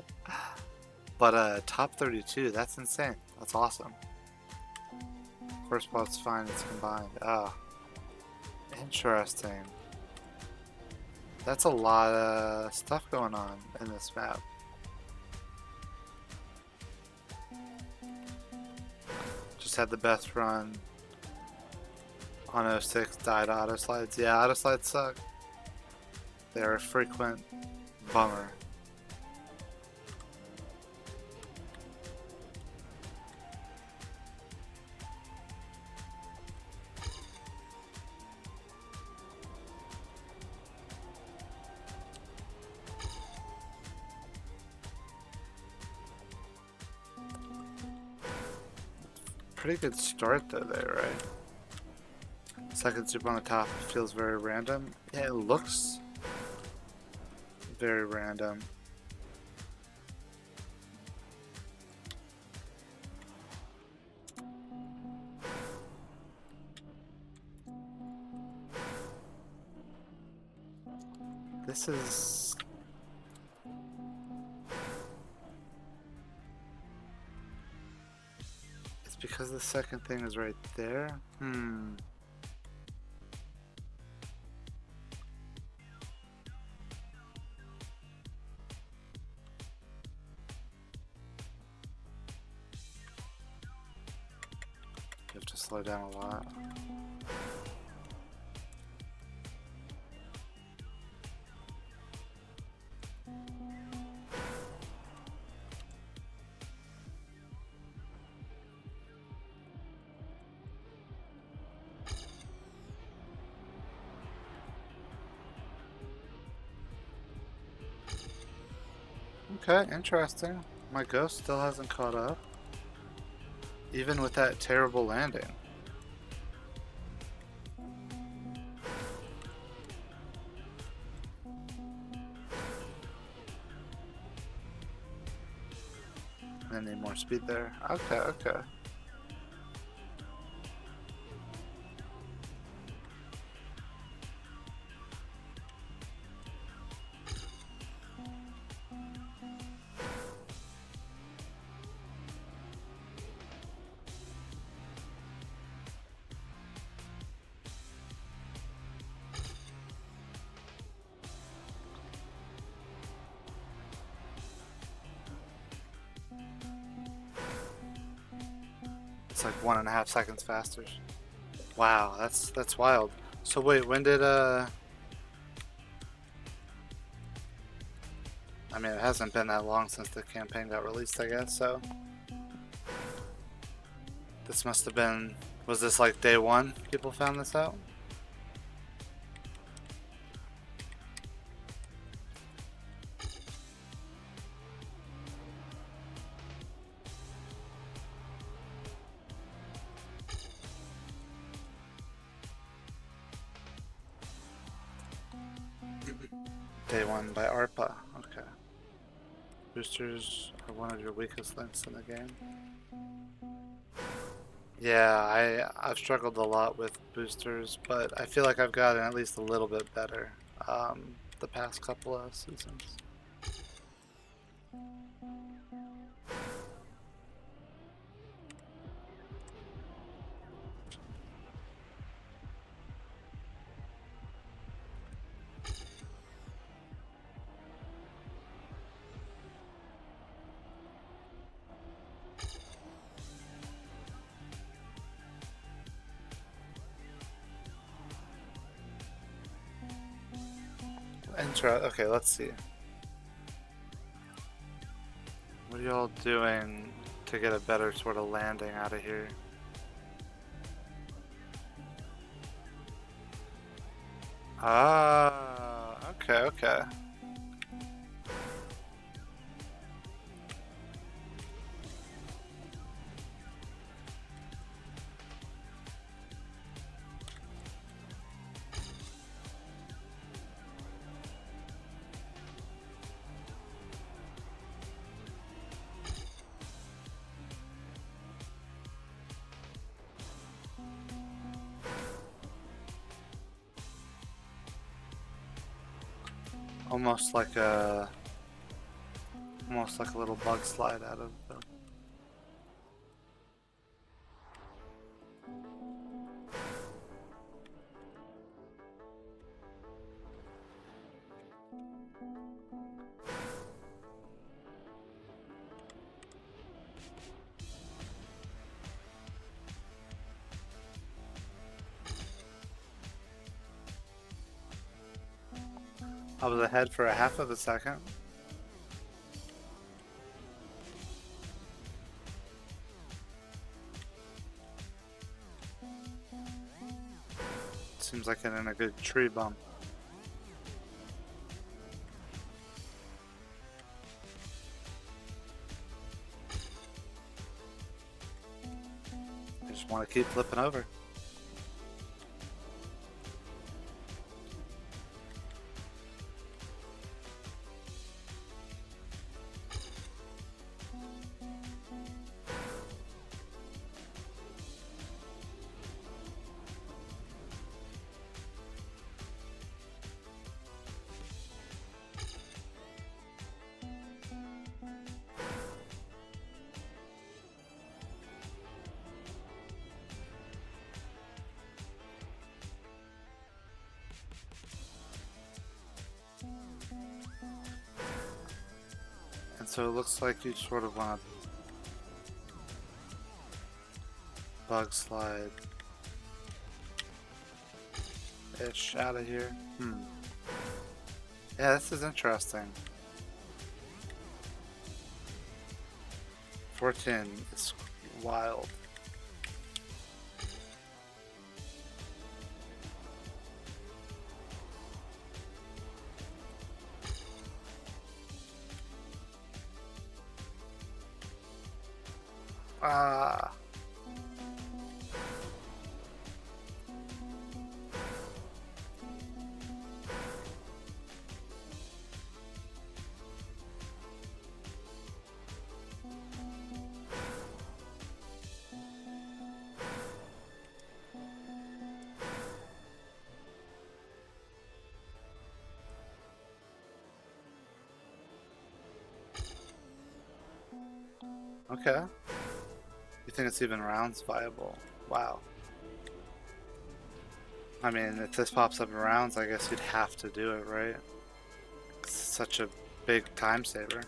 [SPEAKER 1] But top 32, that's insane. That's awesome. First spot's fine, it's combined. Ah. Interesting. That's a lot of stuff going on in this map. Just had the best run on 06, died auto slides. Yeah, auto slides suck. They're a frequent bummer. Pretty good start though there, right? Second soup on the top feels very random. Yeah, it looks very random. This is... It's because the second thing is right there? You have to slow down a lot. Okay, interesting. My ghost still hasn't caught up. Even with that terrible landing. I need more speed there. Okay, okay. It's like 1.5 seconds faster. Wow, that's wild. So wait, when did I mean, it hasn't been that long since the campaign got released, I guess, so this must have been, was this like day one people found this out? Day one by ARPA, okay. Boosters are one of your weakest links in the game. Yeah, I've struggled a lot with boosters, but I feel like I've gotten at least a little bit better the past couple of seasons. Okay, let's see. What are y'all doing to get a better sort of landing out of here? Ah, okay, okay. Almost like a little bug slide out of the. I was ahead for a half of a second. Seems like in a good tree bump. I just want to keep flipping over. And so it looks like you sort of want to bug slide ish out of here. Yeah, this is interesting. 14 is wild. Ah. Okay. You think it's even rounds viable? Wow. I mean, if this pops up in rounds, I guess you'd have to do it, right? It's such a big time saver.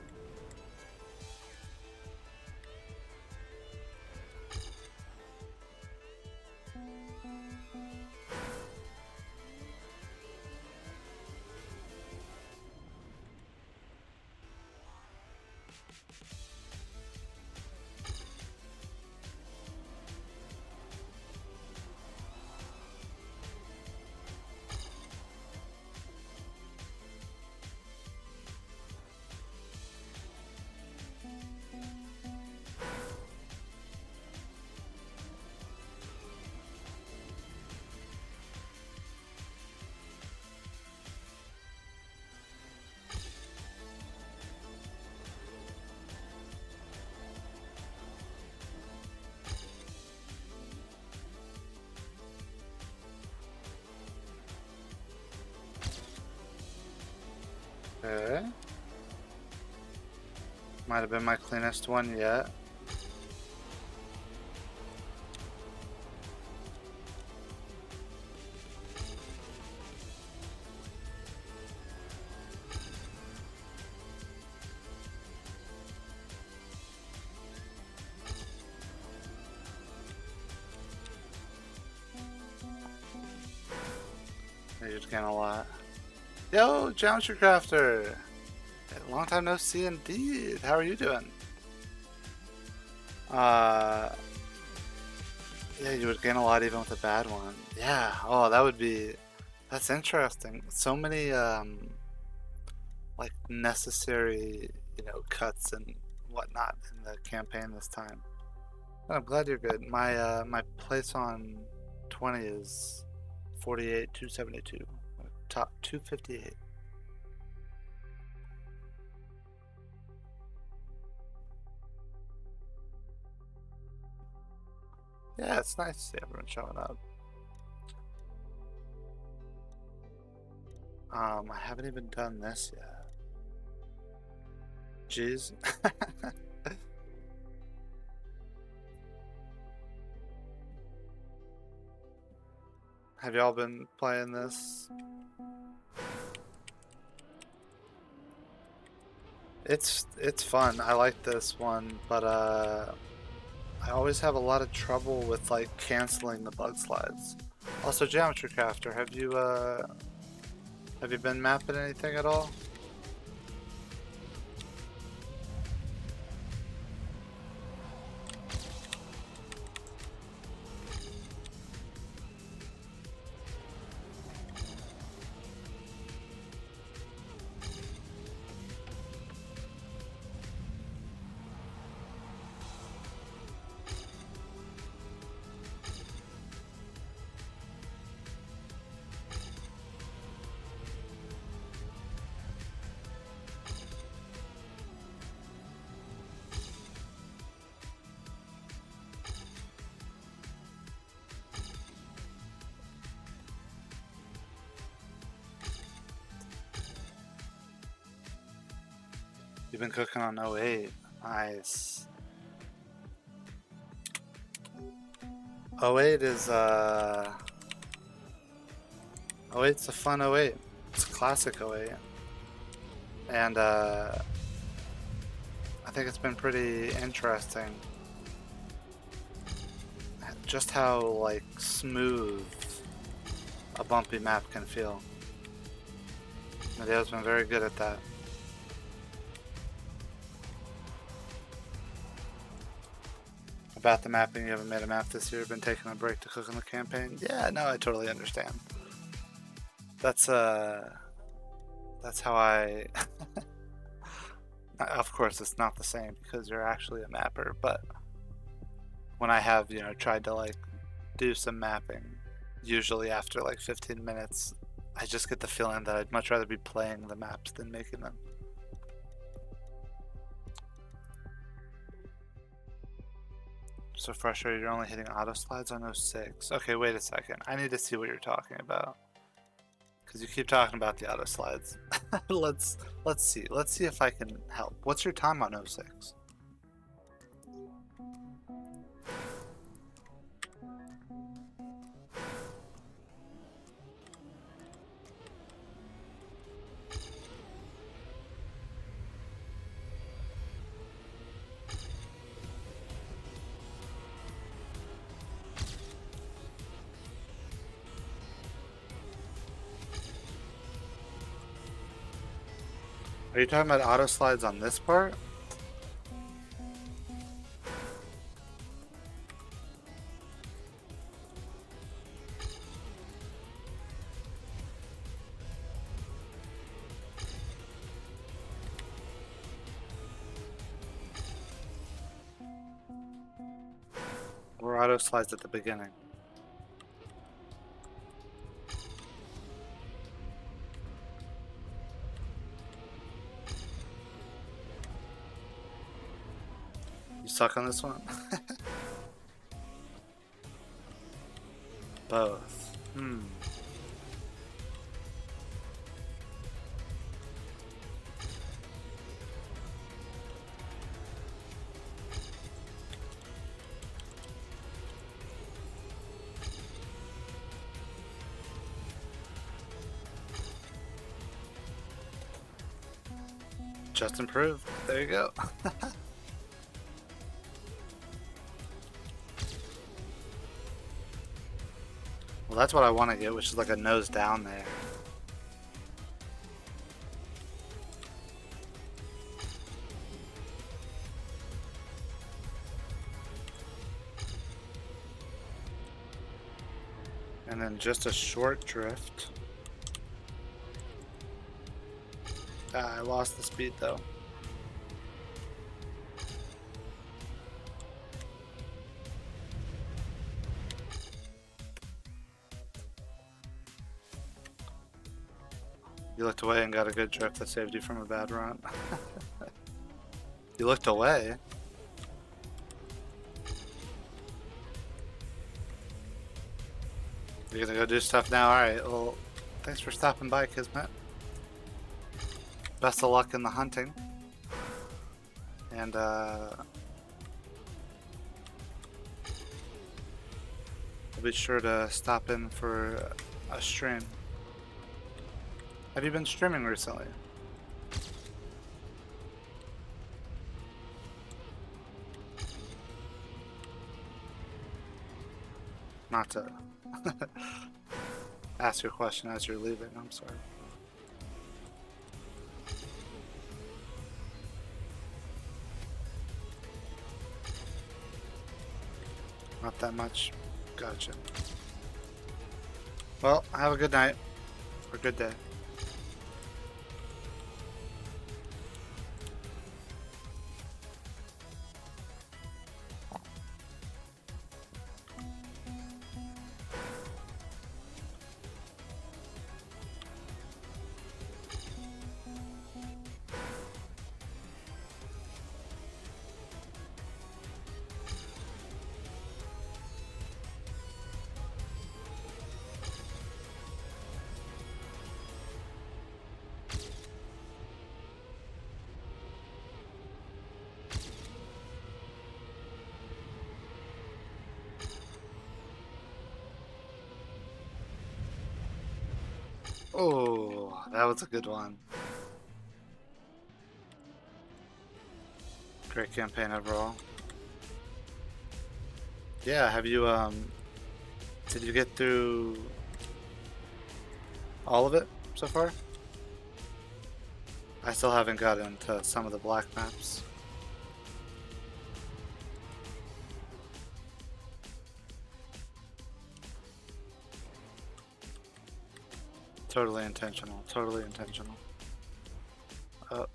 [SPEAKER 1] Okay. Might have been my cleanest one yet. They just gain a lot. Yo, Geometry Crafter! Long time no see indeed. How are you doing? Yeah, you would gain a lot even with a bad one. Yeah, oh, that would be... That's interesting. So many, like, necessary, cuts and whatnot in the campaign this time. But I'm glad you're good. My place on 20 is 48, 272. Top 258. Yeah, it's nice to see everyone showing up. I haven't even done this yet. Jeez. Have y'all been playing this? It's fun. I like this one, but I always have a lot of trouble with like canceling the bug slides. Also, Geometry Crafter, have you been mapping anything at all? You've been cooking on 08. Nice. 08 is 08's a fun 08. It's a classic 08. And I think it's been pretty interesting just how like smooth a bumpy map can feel. Nadeo's been very good at that. About the mapping, you haven't made a map this year, been taking a break to cook on the campaign. Yeah, no, I totally understand. That's how I of course it's not the same because you're actually a mapper, but when I have, tried to like do some mapping, usually after like 15 minutes, I just get the feeling that I'd much rather be playing the maps than making them. So frustrated you're only hitting auto slides on 06. Okay, wait a second. I need to see what you're talking about. Because you keep talking about the auto slides. Let's see. Let's see if I can help. What's your time on 06? Are you talking about auto slides on this part? Or auto slides at the beginning? You suck on this one? Both. Just improved. There you go. Well, that's what I want to get, which is like a nose down there. And then just a short drift. I lost the speed though. You looked away and got a good drift that saved you from a bad run. You looked away. You're gonna go do stuff now? Alright, well, thanks for stopping by, Kismet. Best of luck in the hunting. And, I'll be sure to stop in for a stream. Have you been streaming recently? Not to ask your question as you're leaving, I'm sorry. Not that much. Gotcha. Well, have a good night. Or good day. Oh, that was a good one. Great campaign overall. Yeah, have you, did you get through all of it so far? I still haven't got into some of the black maps. Totally intentional, totally intentional. Oh.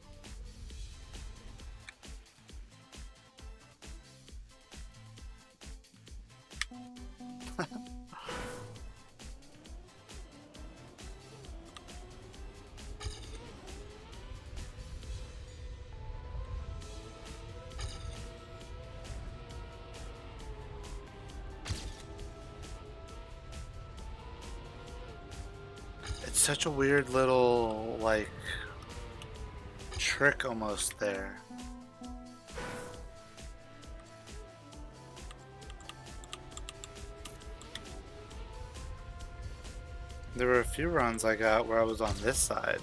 [SPEAKER 1] It's such a weird little, like, trick almost there. There were a few runs I got where I was on this side.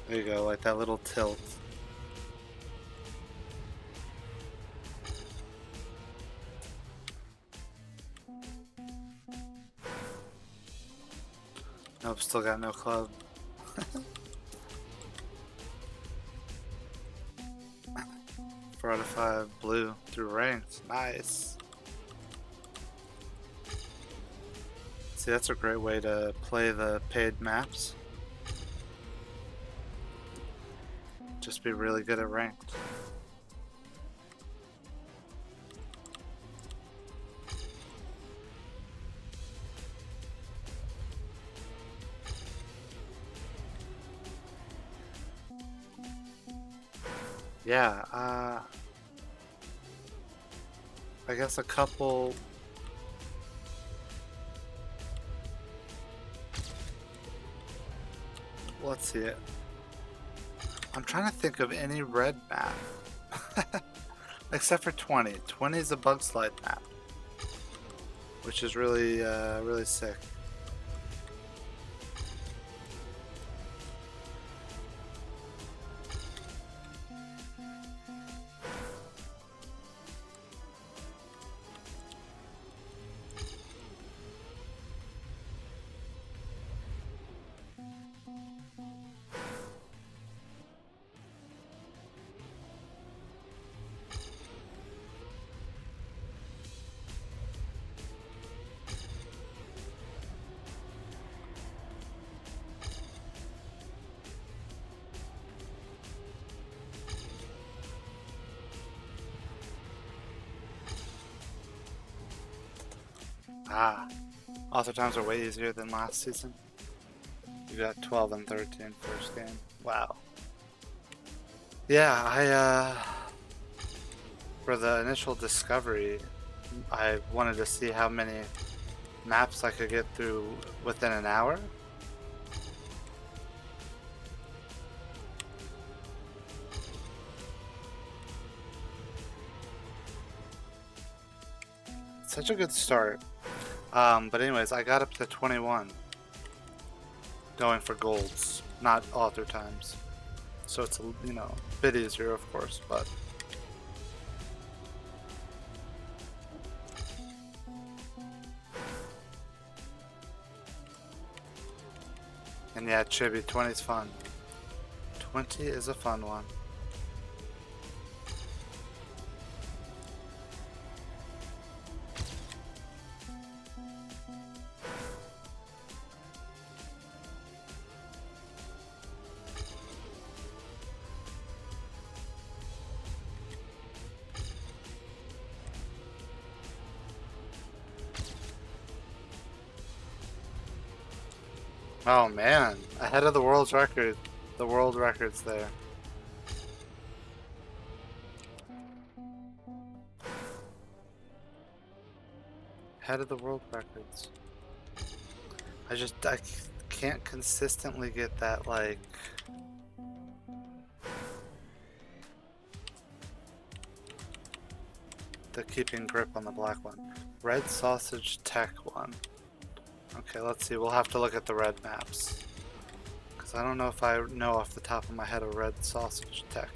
[SPEAKER 1] There you go, like that little tilt. Nope, still got no club. 4 out of 5 blue through ranked. Nice. See, that's a great way to play the paid maps. Just be really good at ranked. Yeah, I guess a couple. Let's see it. I'm trying to think of any red map. Except for 20. 20 is a bug slide map. Which is really, really sick. Ah, author times are way easier than last season. You got 12 and 13 first game. Wow. Yeah, for the initial discovery, I wanted to see how many maps I could get through within an hour. Such a good start. But anyways, I got up to 21 going for golds, not author times. So it's, you know, a bit easier, of course, but... And yeah, Chibi, 20 is fun. 20 is a fun one. Oh man, ahead of the world's record. The world record's there. Ahead of the world records. I can't consistently get that, like... the keeping grip on the black one. Red sausage tech one. Okay, let's see. We'll have to look at the red maps. Because I don't know if I know off the top of my head a red sausage tech.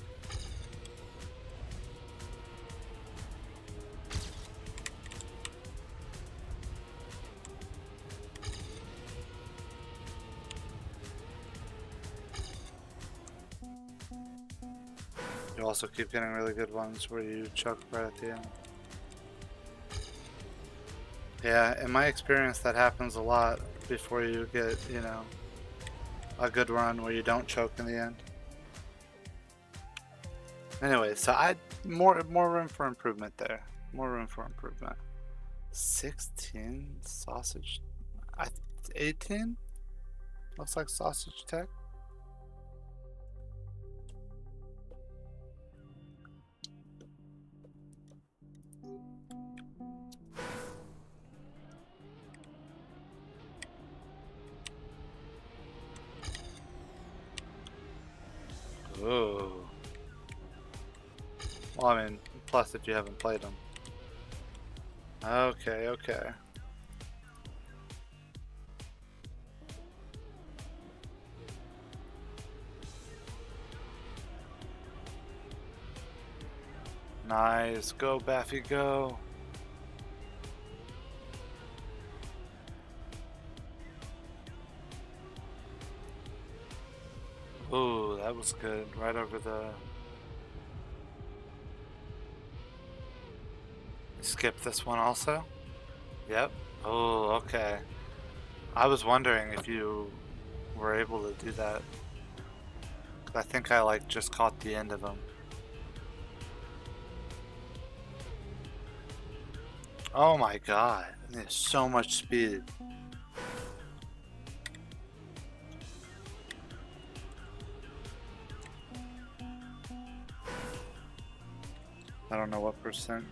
[SPEAKER 1] You also keep getting really good ones where you choke right at the end. Yeah, in my experience that happens a lot before you get, you know, a good run where you don't choke in the end. Anyway, so more room for improvement there. More room for improvement. 16 sausage, 18? Looks like sausage tech. Ooh. Well, I mean, plus if you haven't played them. Okay, okay. Nice. Go, Baffy, go. Ooh, that was good. Right over the... Skip this one also? Yep. Oh, okay. I was wondering if you were able to do that. 'Cause I think I like just caught the end of them. Oh my god. There's so much speed. I don't know what percent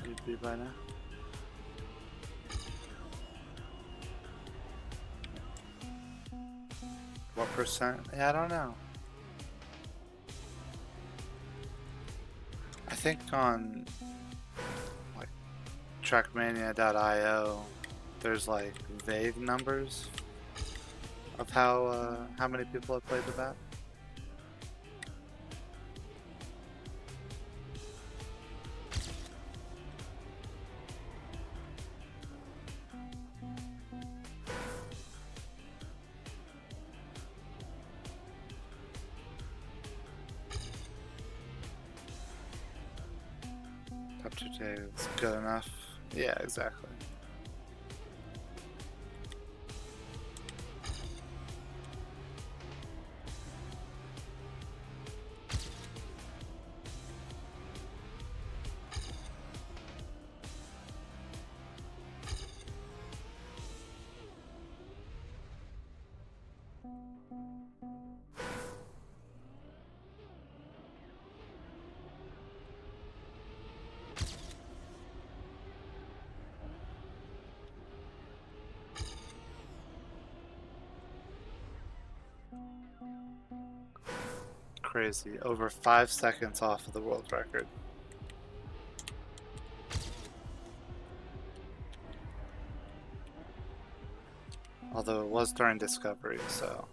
[SPEAKER 1] you'd be by now. What percent? Yeah, I don't know. I think on like Trackmania.io there's like vague numbers of how many people have played the map. Up to date is good enough. Yeah, exactly. crazy. Over 5 seconds off of the world record. Although it was during discovery, so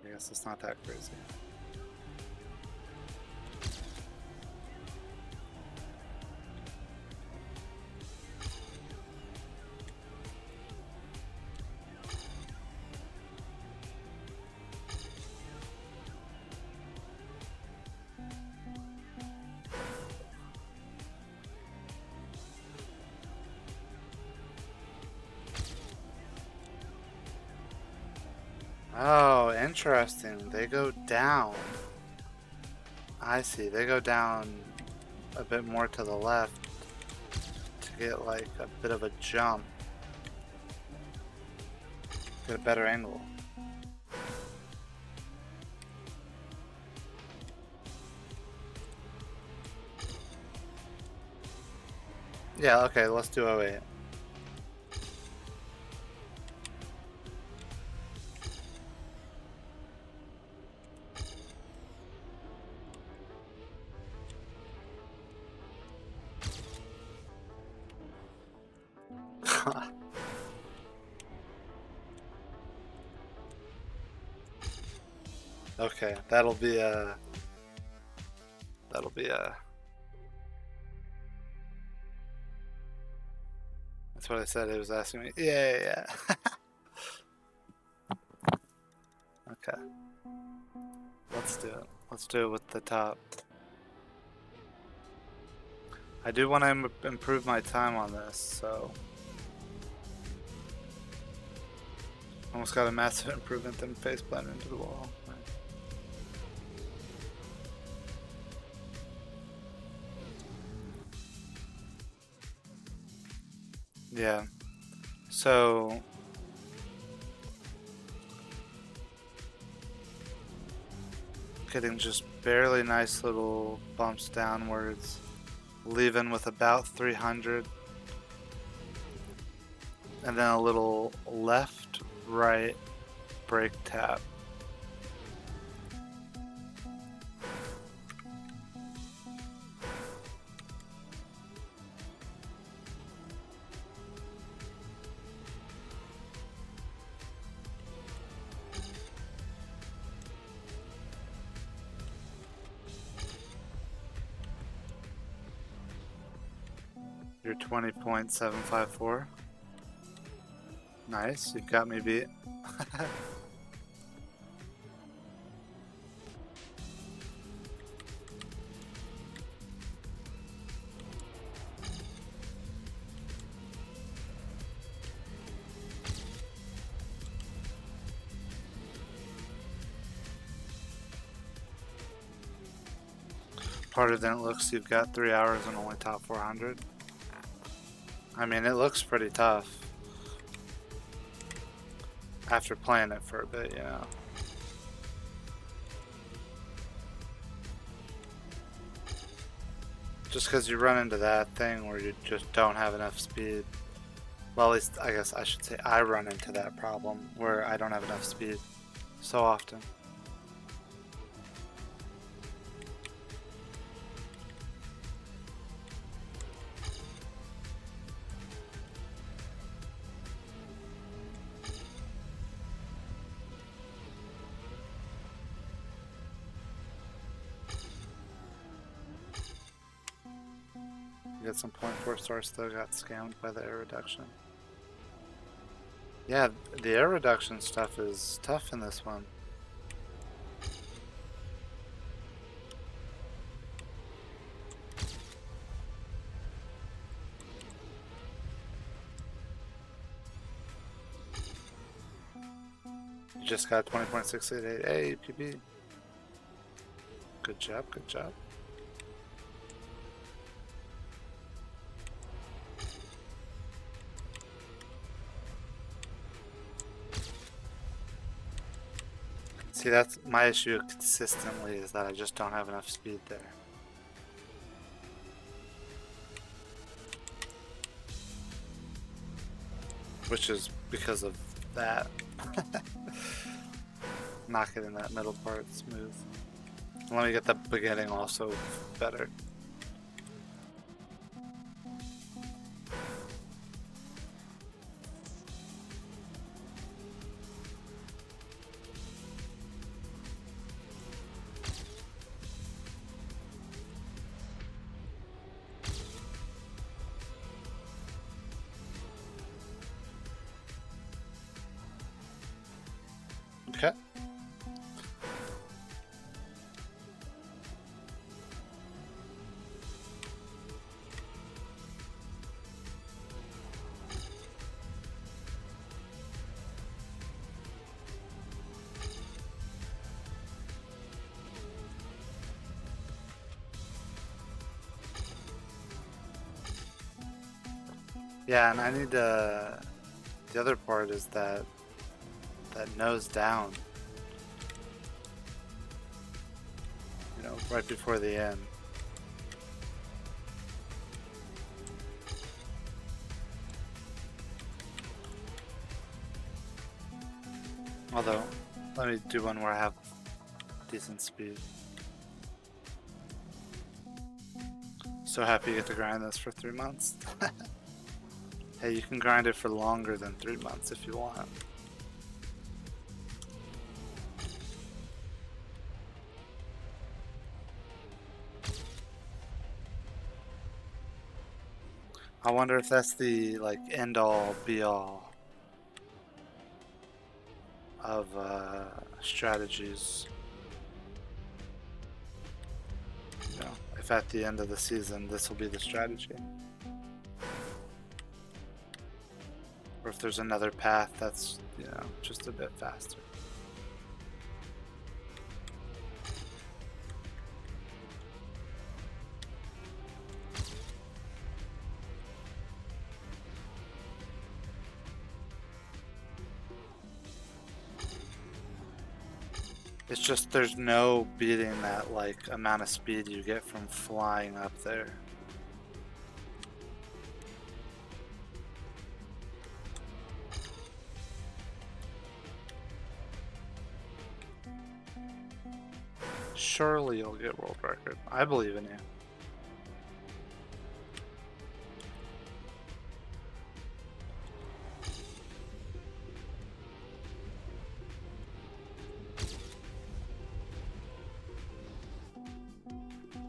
[SPEAKER 1] I guess it's not that crazy. Oh, interesting. They go down. I see. They go down a bit more to the left to get like a bit of a jump. Get a better angle. Yeah, okay, let's do 08. Okay, that'll be a... That's what I said. It was asking me. Yeah. Okay. Let's do it. Let's do it with the top. I do want to improve my time on this, so... Almost got a massive improvement then face plant into the wall. Yeah. So... Getting just barely nice little bumps downwards. Leaving with about 300. And then a little left, right, brake tap. You're 20.754. Nice, you've got me beat. Harder than it looks. You've got 3 hours and only top 400. I mean, it looks pretty tough after playing it for a bit, you know. Just because you run into that thing where you just don't have enough speed. Well, at least I guess I should say I run into that problem where I don't have enough speed so often. Get some 0.4 stars though, got scammed by the air reduction. Yeah, the air reduction stuff is tough in this one. You just got 20.688. Hey, PB. Good job, good job. See, that's my issue consistently, is that I just don't have enough speed there. Which is because of that. not getting that middle part smooth. And let me get the beginning also better. Okay. Yeah, and I need the other part is that nose down. You know, right before the end. Although, let me do one where I have decent speed. So happy you get to grind this for 3 months. Hey, you can grind it for longer than 3 months if you want. I wonder if that's the like end all be all of strategies. You know, if at the end of the season this will be the strategy. Or if there's another path that's, you know, just a bit faster. It's just there's no beating that like amount of speed you get from flying up there. Surely you'll get world record. I believe in you.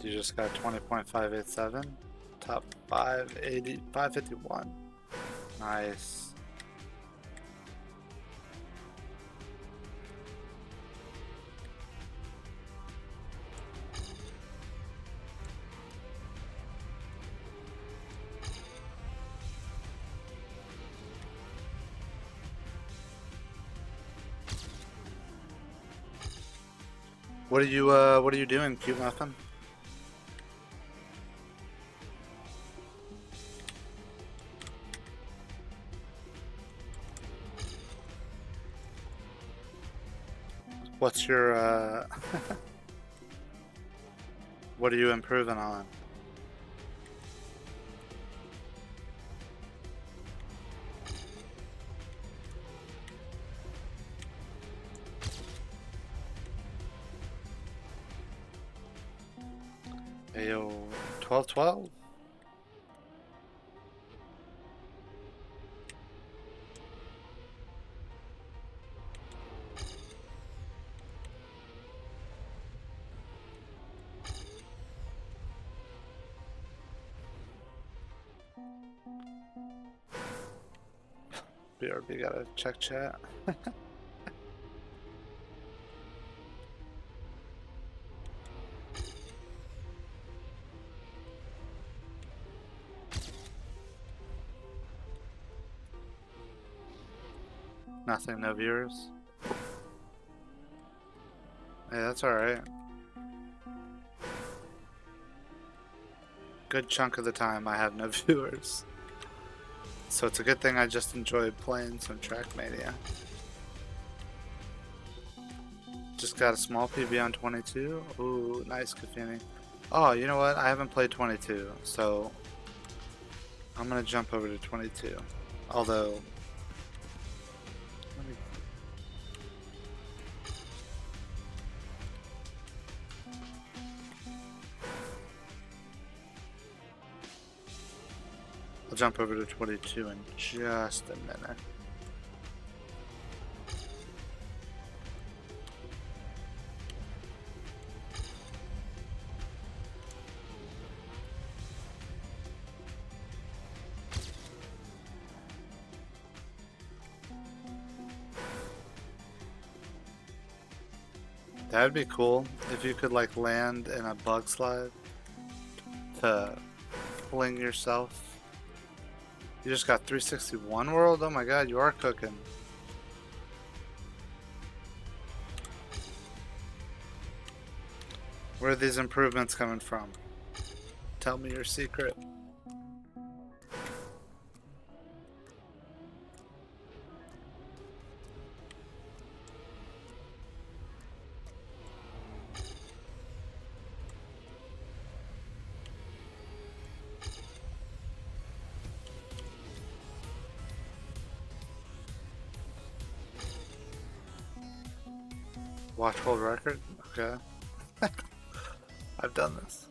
[SPEAKER 1] You just got 20.587. Top 580, 551. Nice. What are you doing, Cute Muffin? What's your what are you improving on? Ayo, 12-12? BRB gotta check chat. Nothing, no viewers. Hey, that's alright. Good chunk of the time I have no viewers. So it's a good thing I just enjoyed playing some Trackmania. Just got a small PB on 22. Ooh, nice Kafini. Oh, you know what? I haven't played 22, so I'm gonna jump over to 22. Although, I'll jump over to 22 in just a minute. That'd be cool if you could like land in a bug slide to fling yourself. You just got 361 world? Oh my god, you are cooking. Where are these improvements coming from? Tell me your secret. Watch hold record? Okay. I've done this.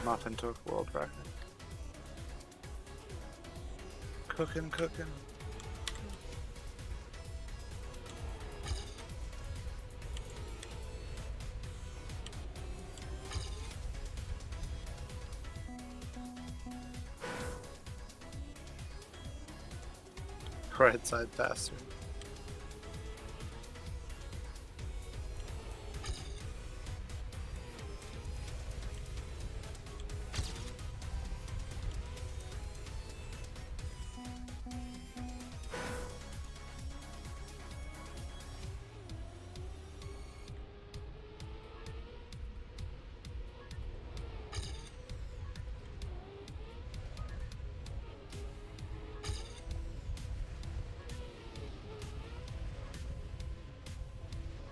[SPEAKER 1] Muffin took world record. Cooking. Right side faster.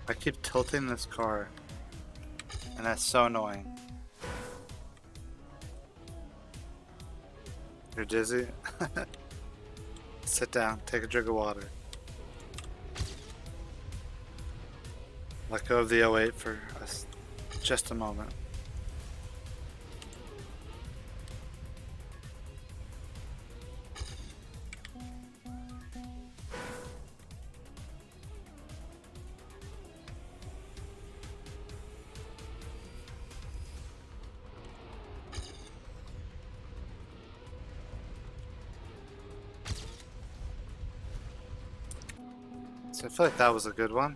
[SPEAKER 1] I keep tilting this car, and that's so annoying. You're dizzy? Sit down, take a drink of water. Let go of the 08 for us, just a moment. So I feel like that was a good one.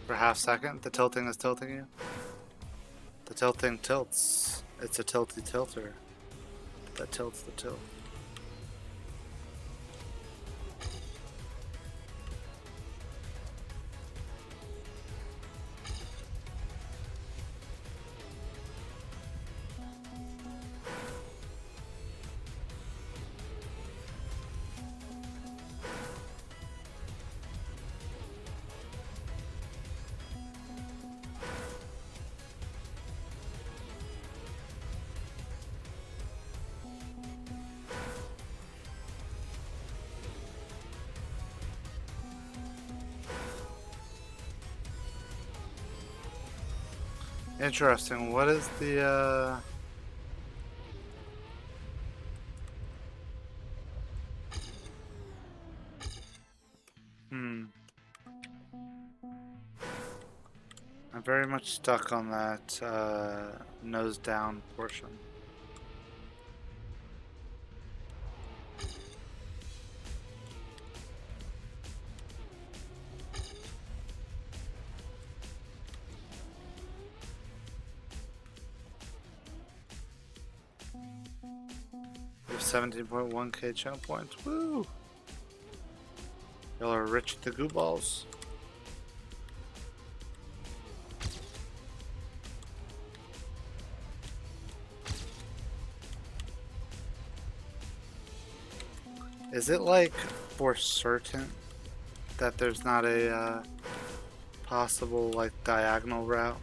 [SPEAKER 1] For a half second, the tilting is tilting you. The tilting tilts. It's a tilty tilter that tilts the tilt. Interesting. What is the I'm very much stuck on that nose down portion. We have 17.1k channel points. Woo! Y'all are rich at the goo balls. Is it like for certain that there's not a possible like diagonal route?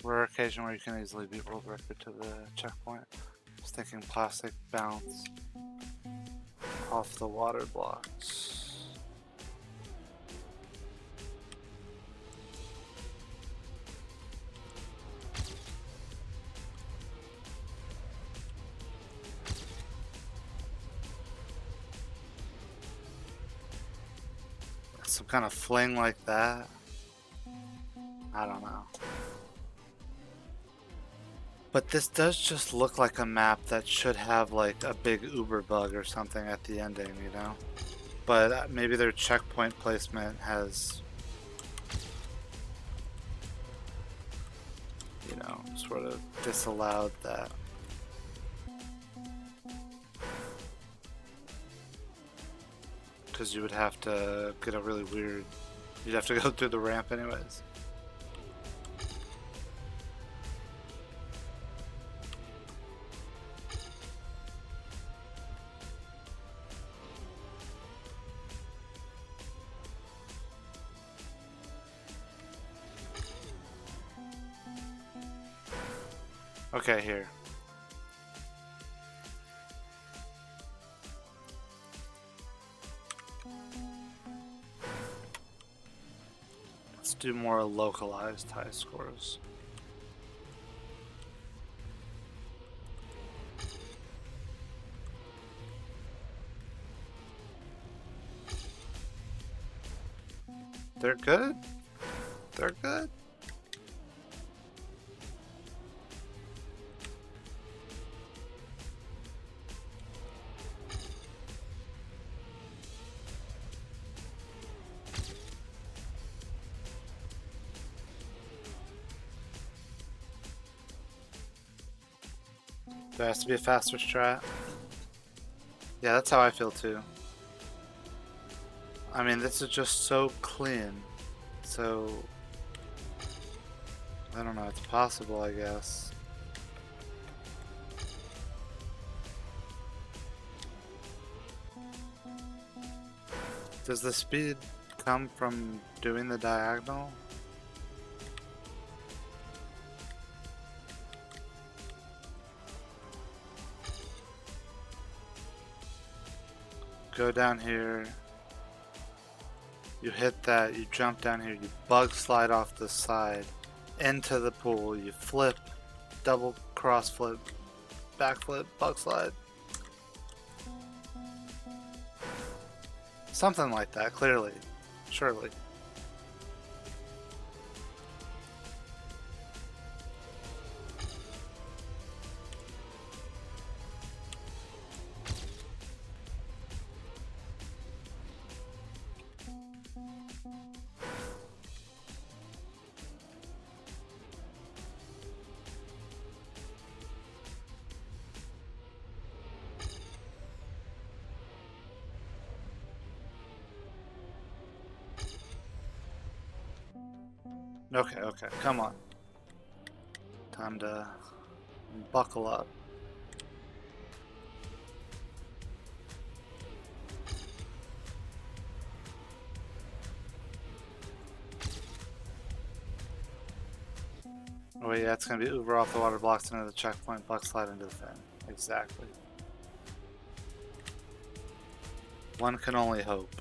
[SPEAKER 1] Rare occasion where you can easily beat world record to the checkpoint. Just thinking plastic bounce off the water blocks. Some kind of fling like that. I don't know. But this does just look like a map that should have like a big Uber bug or something at the ending, you know? But maybe their checkpoint placement has, you know, sort of disallowed that. Because you would have to get a really weird, you'd have to go through the ramp anyways. Okay, here. Let's do more localized high scores. They're good? They're good? There has to be a faster strat. Yeah, that's how I feel too. I mean, this is just so clean. So, I don't know, it's possible, I guess. Does the speed come from doing the diagonal? Go down here. You hit that, you jump down here, you bug slide off the side into the pool, you flip, double cross flip, backflip, bug slide. Something like that, clearly. Surely. Okay, okay, come on. Time to buckle up. Oh yeah, it's gonna be Uber off the water blocks into the checkpoint, buck slide into the fin. Exactly. One can only hope.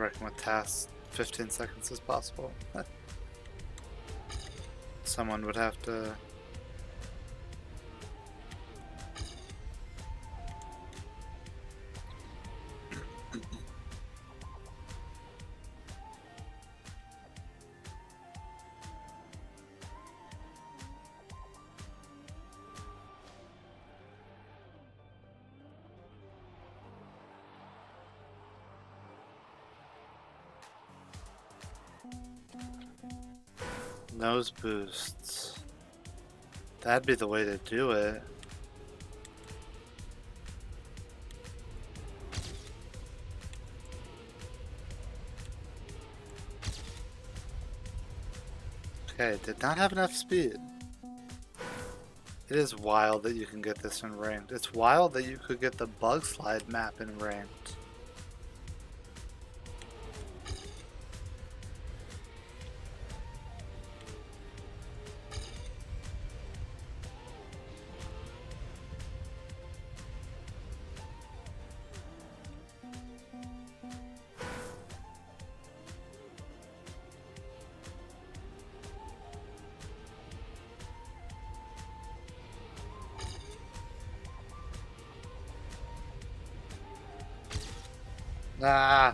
[SPEAKER 1] working with tasks 15 seconds as possible. Someone would have to... Nose boosts. That'd be the way to do it. Okay, did not have enough speed. It is wild that you can get this in ranked. It's wild that you could get the bug slide map in ranked. Ah!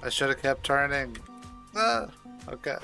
[SPEAKER 1] I should have kept turning. Ah! Okay.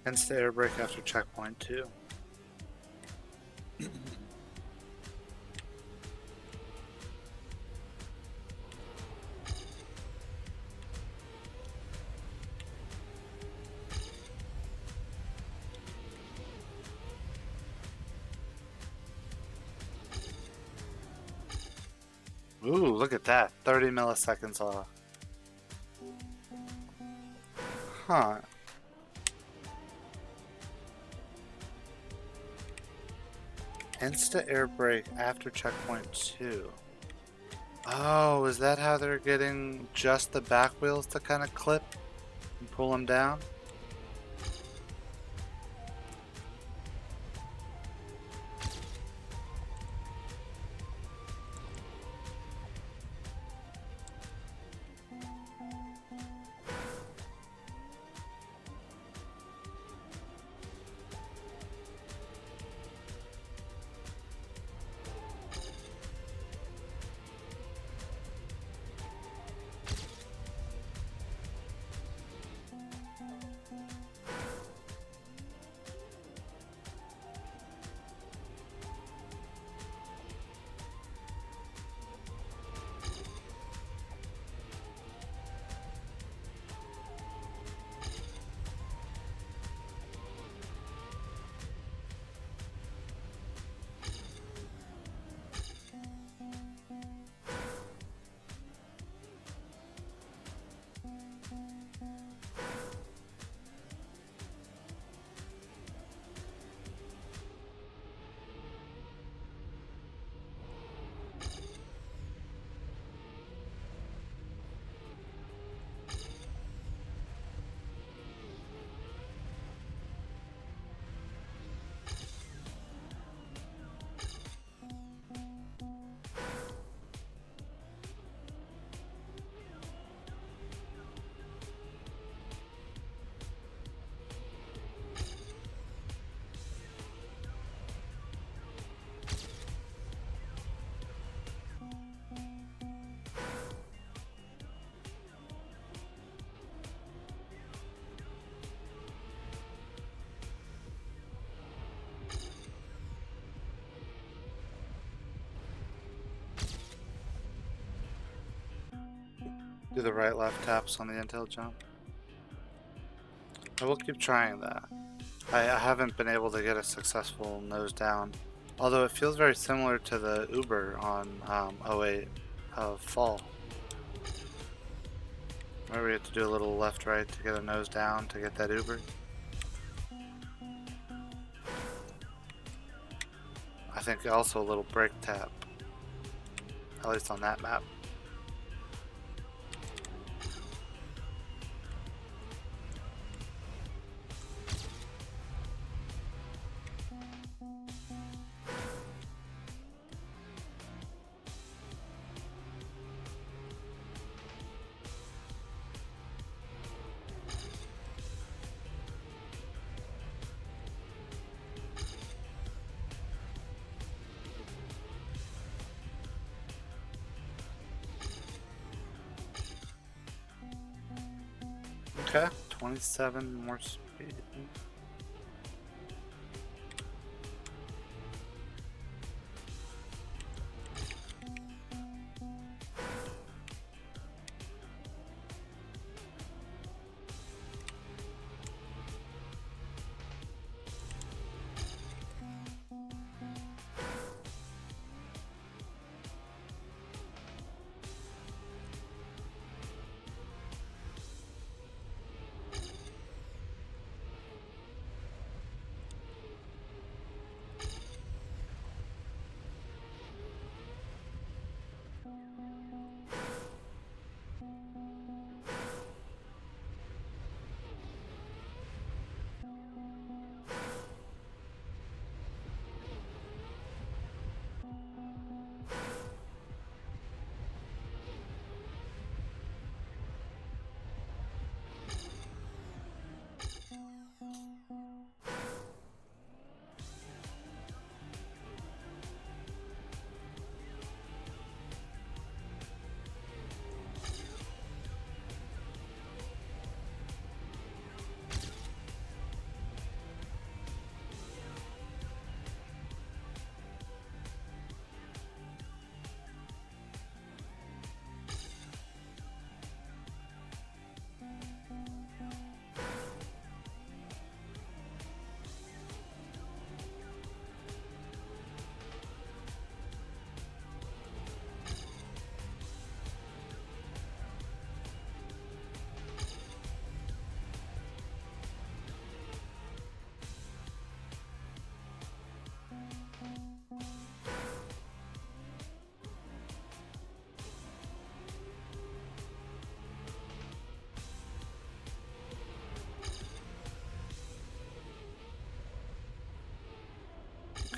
[SPEAKER 1] Insta air brake after checkpoint 2. Ooh, look at that. 30 milliseconds off. Huh. Insta air brake after checkpoint 2. Oh, is that how they're getting just the back wheels to kind of clip and pull them down? Do the right left taps on the intel jump. I will keep trying that. I haven't been able to get a successful nose down Although it feels very similar to the Uber on 08 of Fall. Where we have to do a little left-right to get a nose down to get that Uber. I think also a little brake tap, at least on that map. Okay, 27 more speed.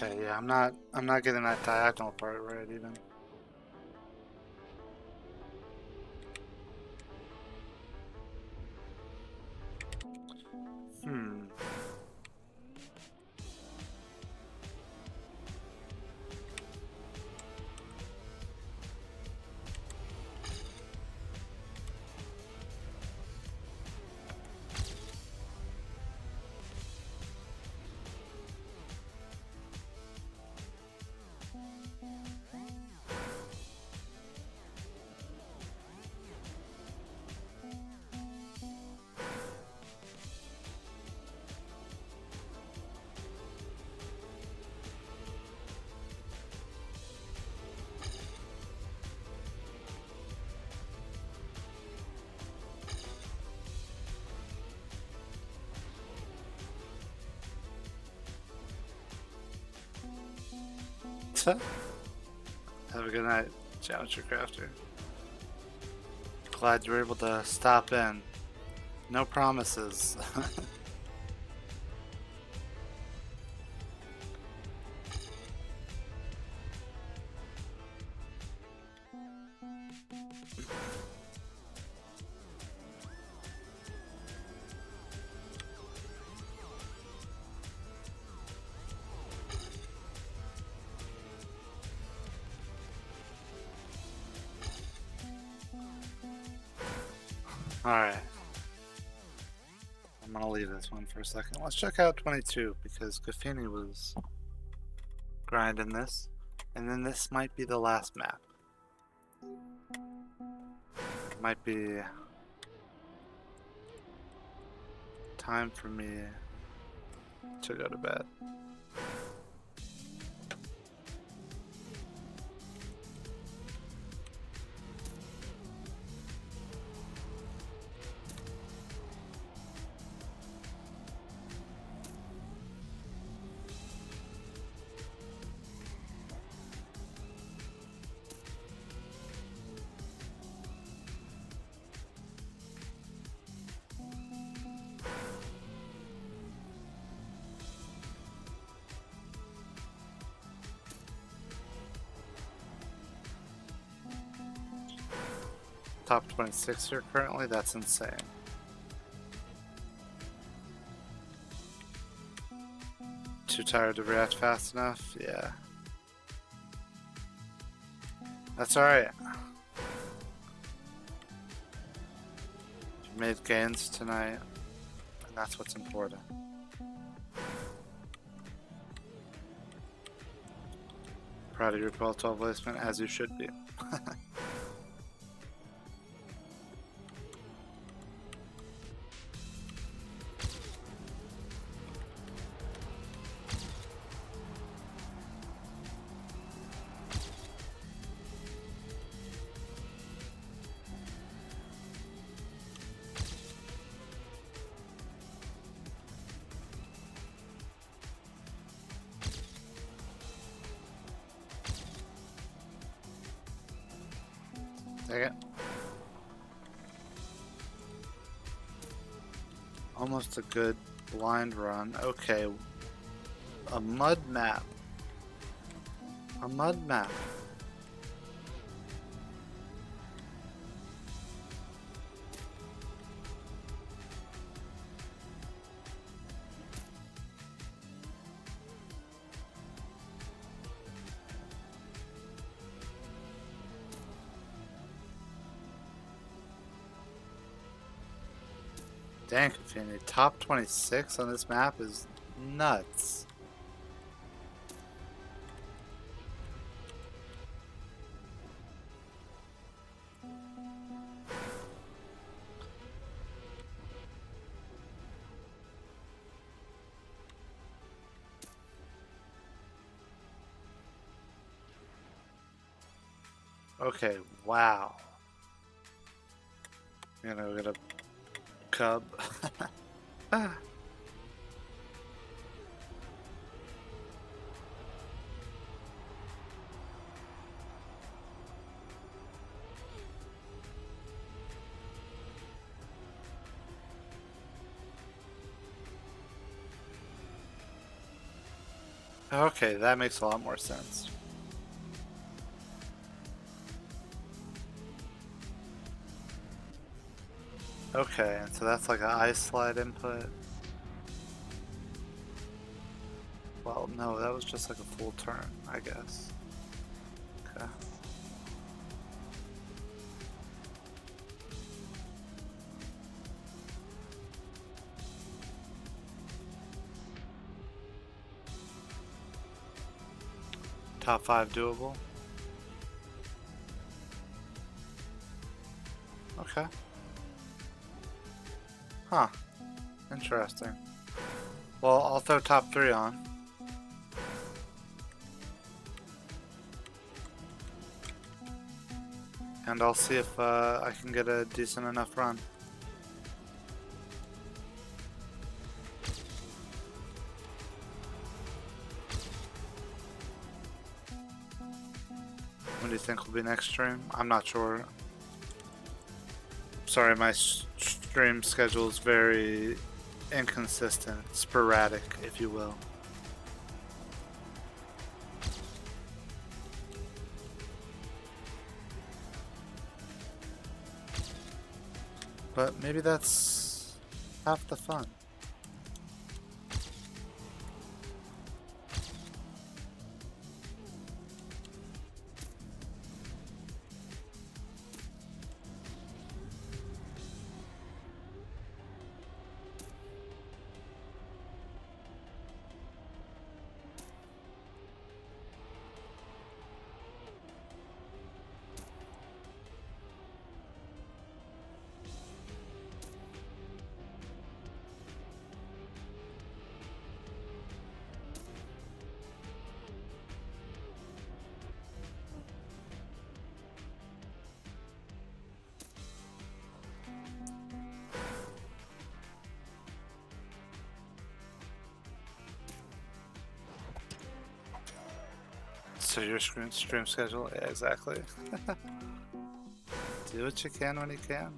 [SPEAKER 1] Okay, yeah, I'm not getting that diagonal part right even. Hmm. Have a good night, Geometry Crafter. Glad you were able to stop in. No promises. Alright. I'm gonna leave this one for a second. Let's check out 22 because Gafini was grinding this. And then this might be the last map. It might be time for me to go to bed. top 26 here currently. That's insane. Too tired to react fast enough? Yeah. That's alright. You made gains tonight, and that's what's important. Proud of your 12-12 placement, as you should be. Dang it. Almost a good blind run. Okay. A mud map. A mud map. Dang, Kafini. Top 26 on this map is nuts. Okay, wow. You know, we got a cub. Ah. Okay, that makes a lot more sense. Okay, and so that's like an ice slide input. Well, no, that was just like a full turn, I guess. Okay. Top 5 doable. Okay. Huh. Interesting. Well, I'll throw top 3 on. And I'll see if I can get a decent enough run. When do you think will be next stream? I'm not sure. Sorry, my stream schedule is very inconsistent, sporadic, if you will. But maybe that's half the fun. So your stream schedule? Yeah, exactly. Do what you can when you can.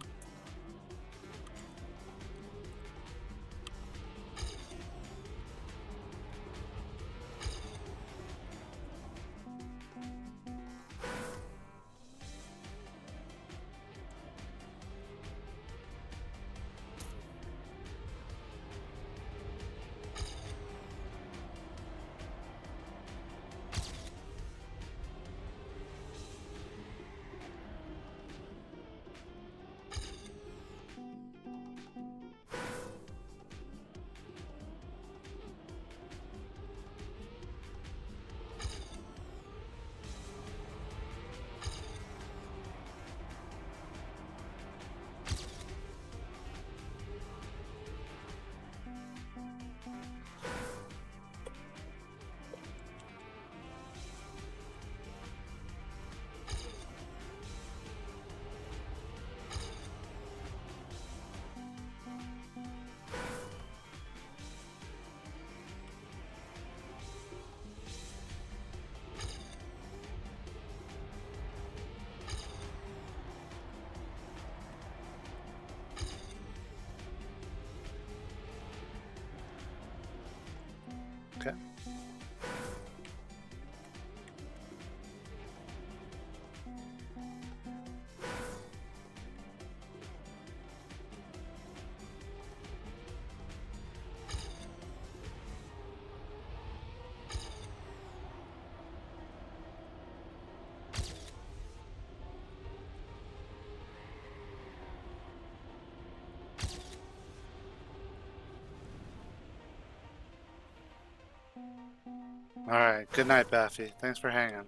[SPEAKER 1] Alright, good night, Baffy. Thanks for hanging.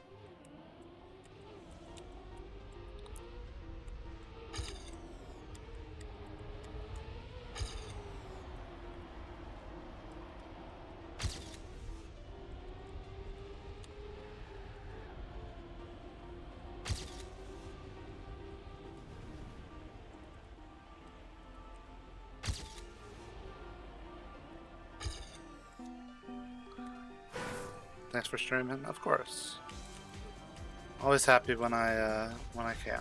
[SPEAKER 1] Thanks for streaming, of course. Always happy when I can.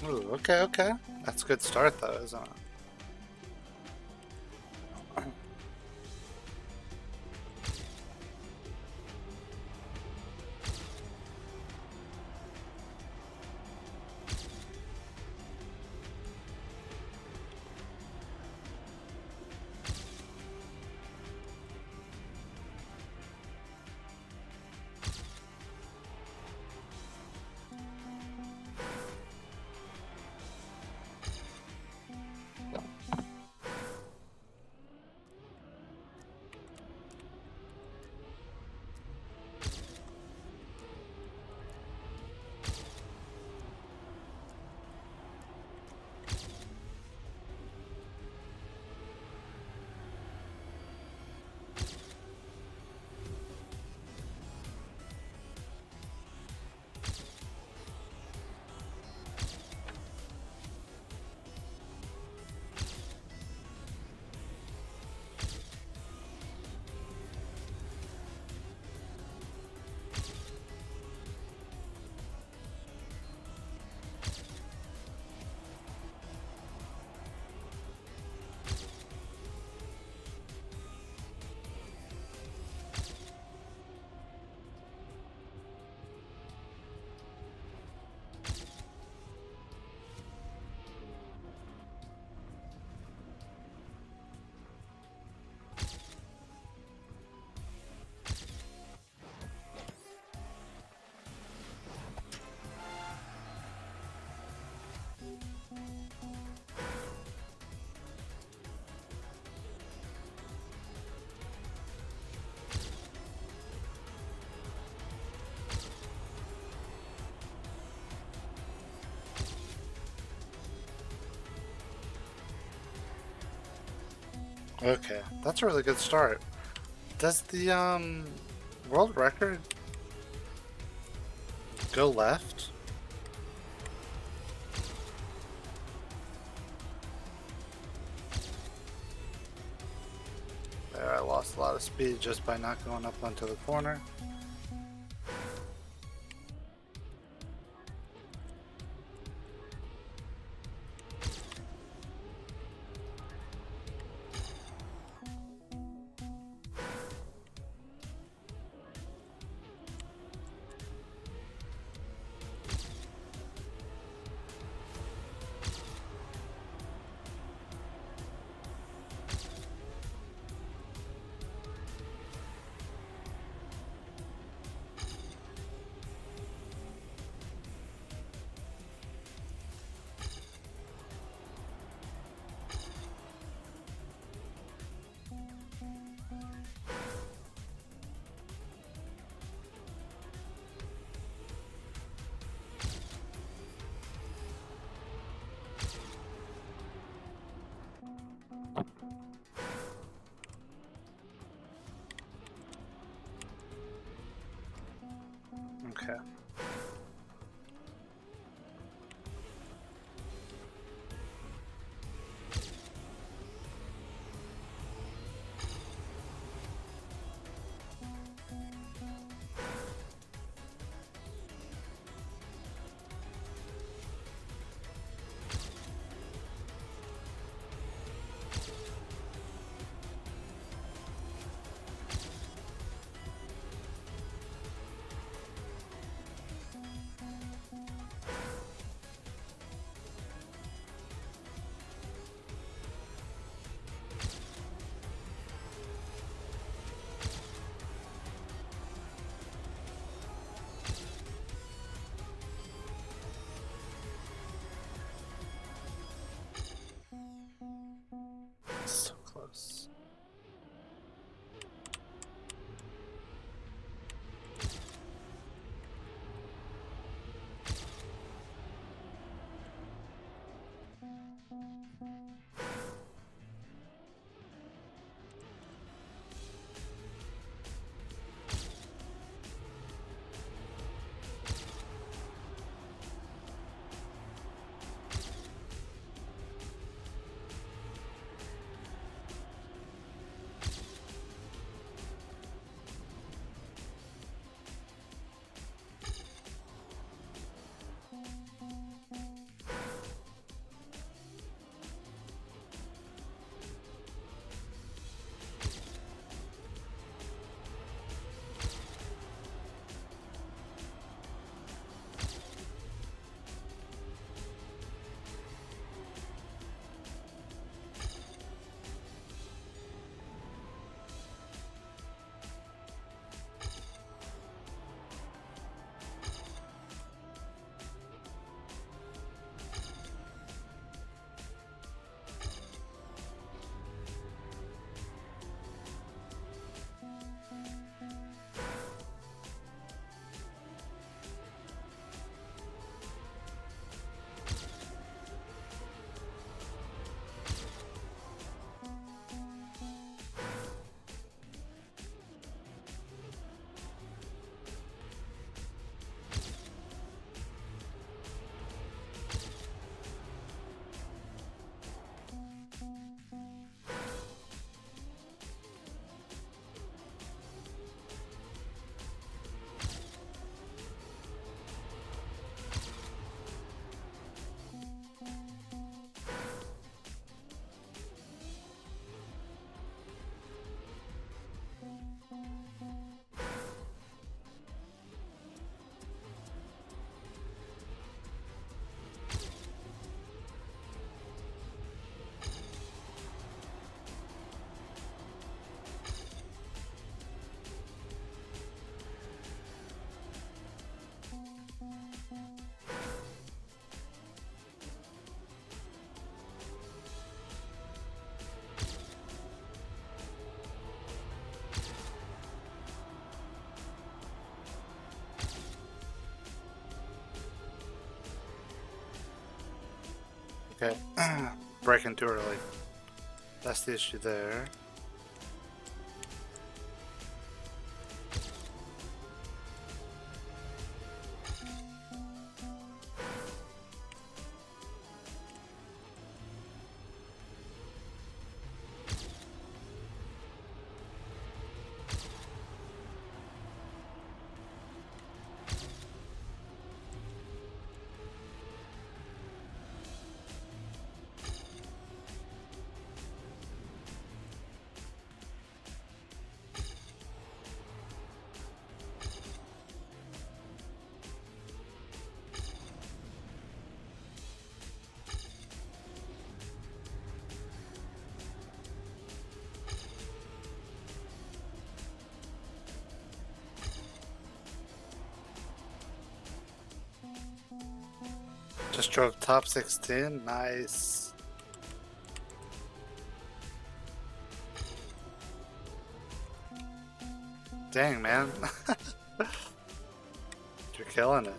[SPEAKER 1] Ooh, okay, okay. That's a good start though, isn't it? Okay, that's a really good start. Does the world record go left? There, I lost a lot of speed just by not going up onto the corner. Okay. Okay. Breaking too early. That's the issue there. Just drove top 16. Nice. Dang, man. You're killing it.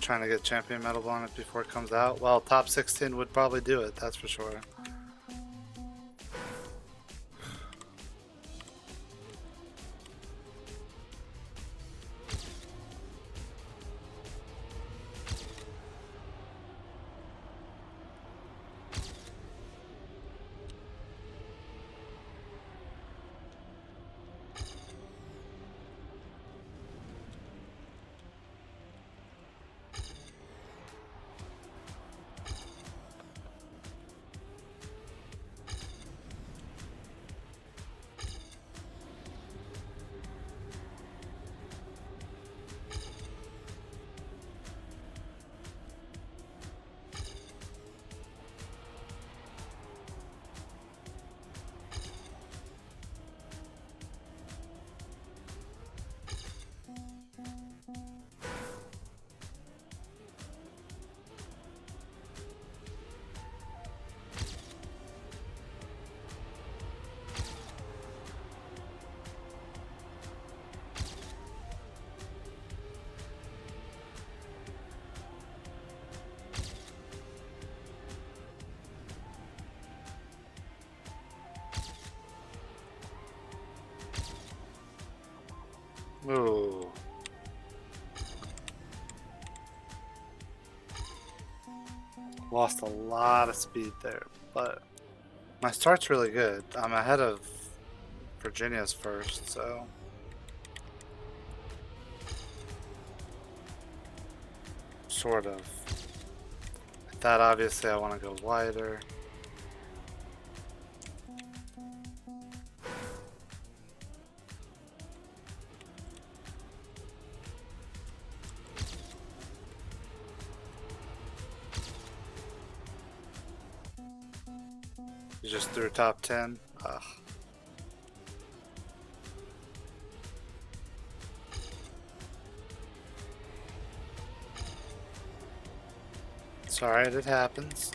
[SPEAKER 1] Trying to get champion medal on it before it comes out. Well, top 16 would probably do it, that's for sure. Ooh. Lost a lot of speed there, but my start's really good. I'm ahead of Virginia's first, so. Sort of. With that, obviously, I want to go wider. You just threw top 10. Ugh. It's alright, it happens.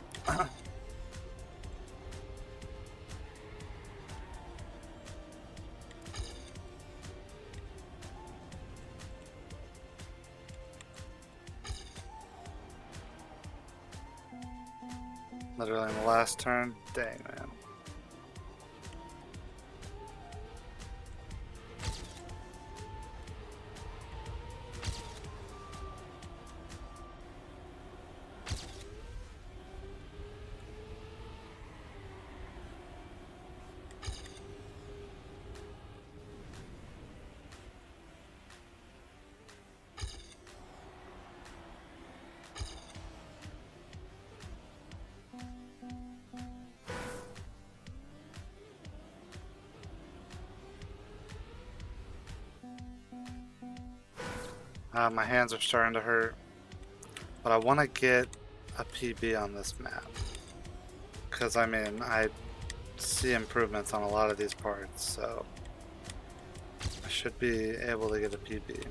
[SPEAKER 1] Literally in the last turn. Dang, man. My hands are starting to hurt, but I want to get a PB on this map. Because, I mean, I see improvements on a lot of these parts, so I should be able to get a PB.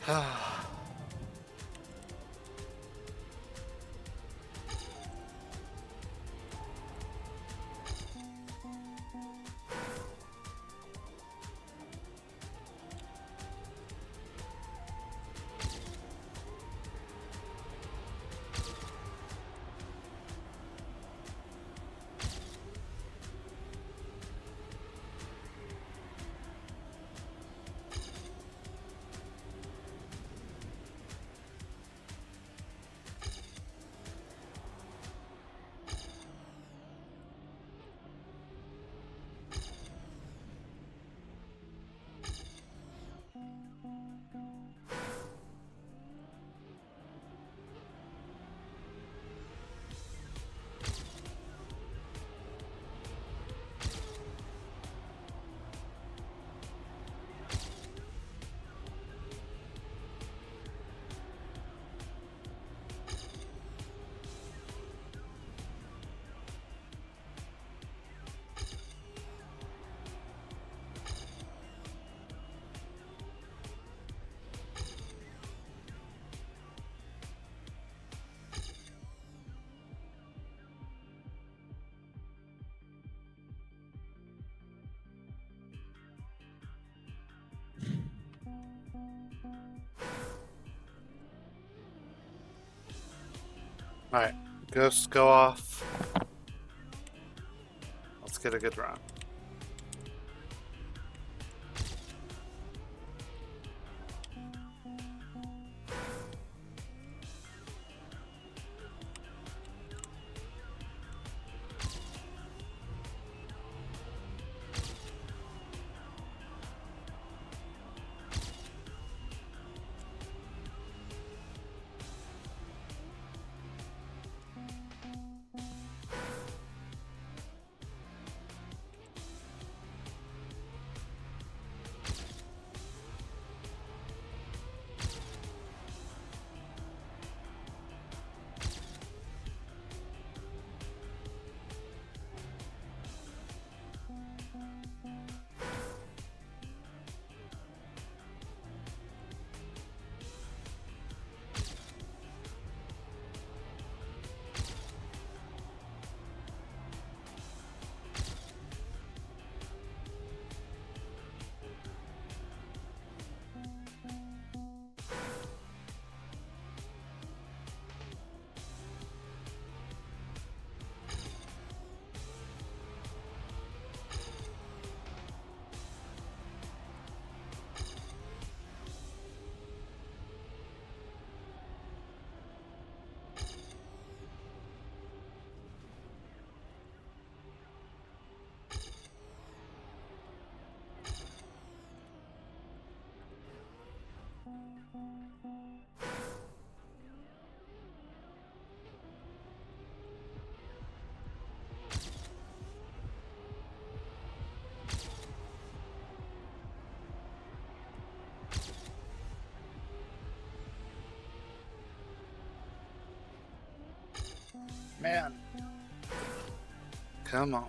[SPEAKER 1] Ah. Alright, ghosts go off. Let's get a good run. Man. Come on.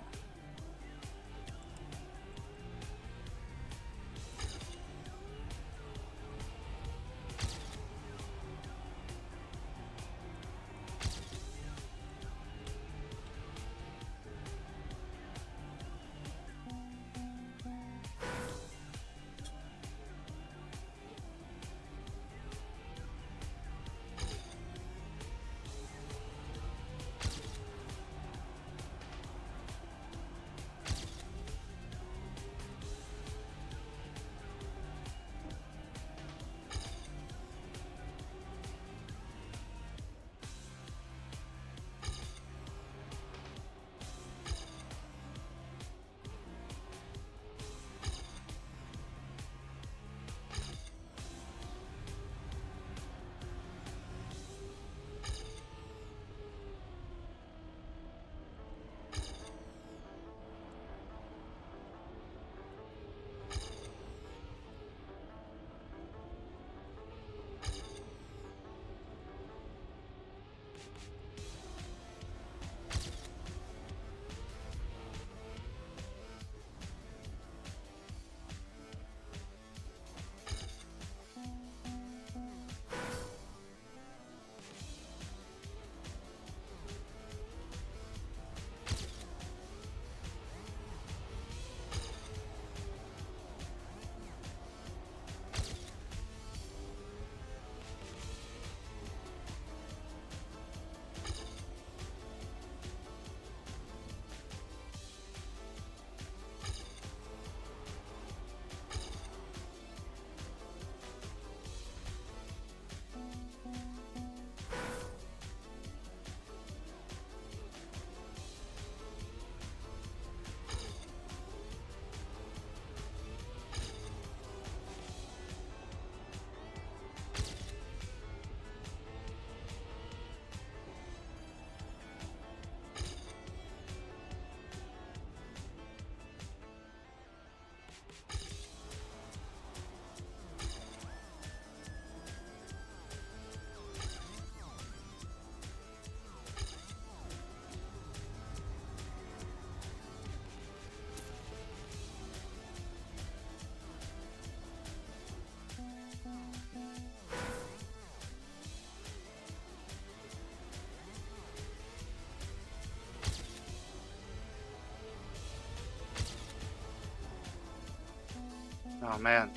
[SPEAKER 1] Oh man.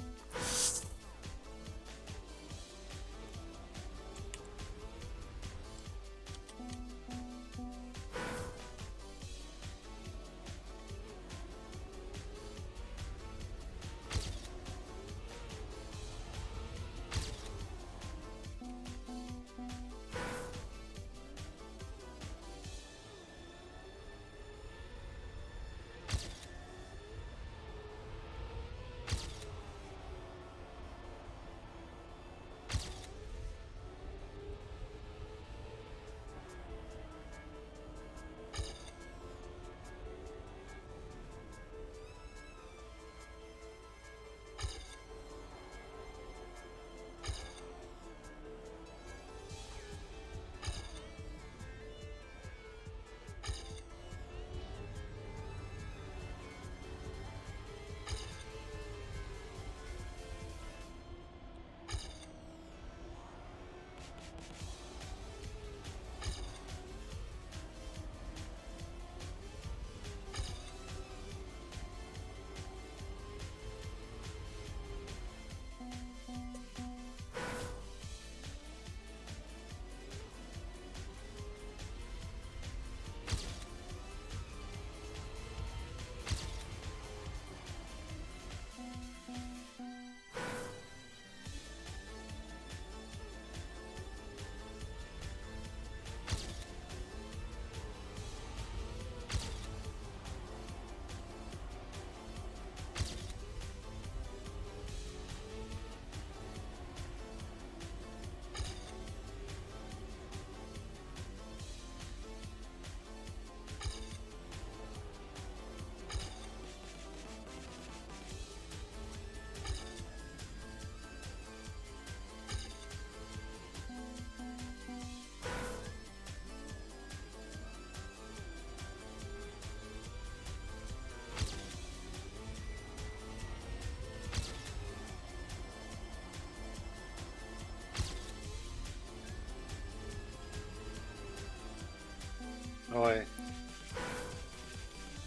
[SPEAKER 1] Oh wait.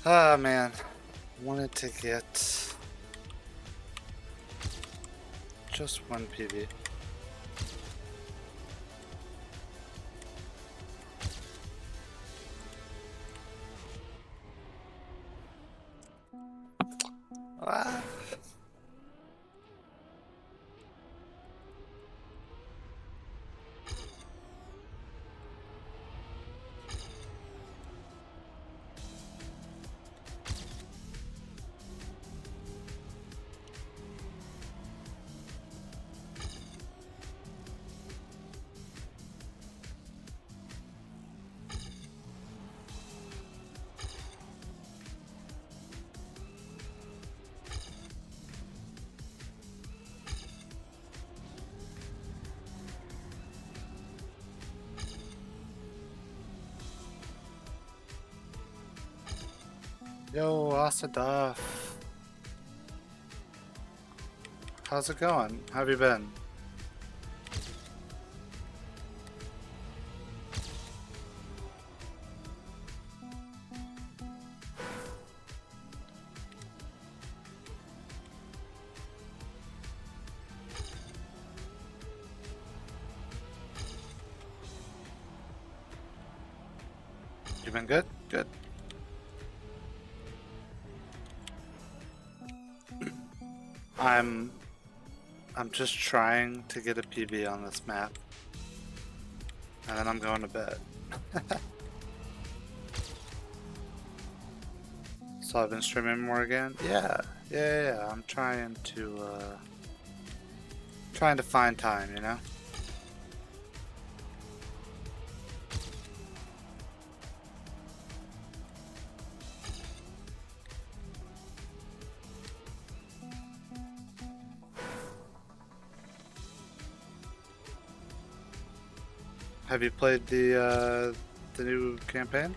[SPEAKER 1] Ah man. Wanted to get just one PB. Ah. Yo, Asadaf. How's it going? How have you been? You been good? Good. I'm just trying to get a PB on this map. And then I'm going to bed. So I've been streaming more again? Yeah. I'm trying to find time, you know? Have you played the new campaign?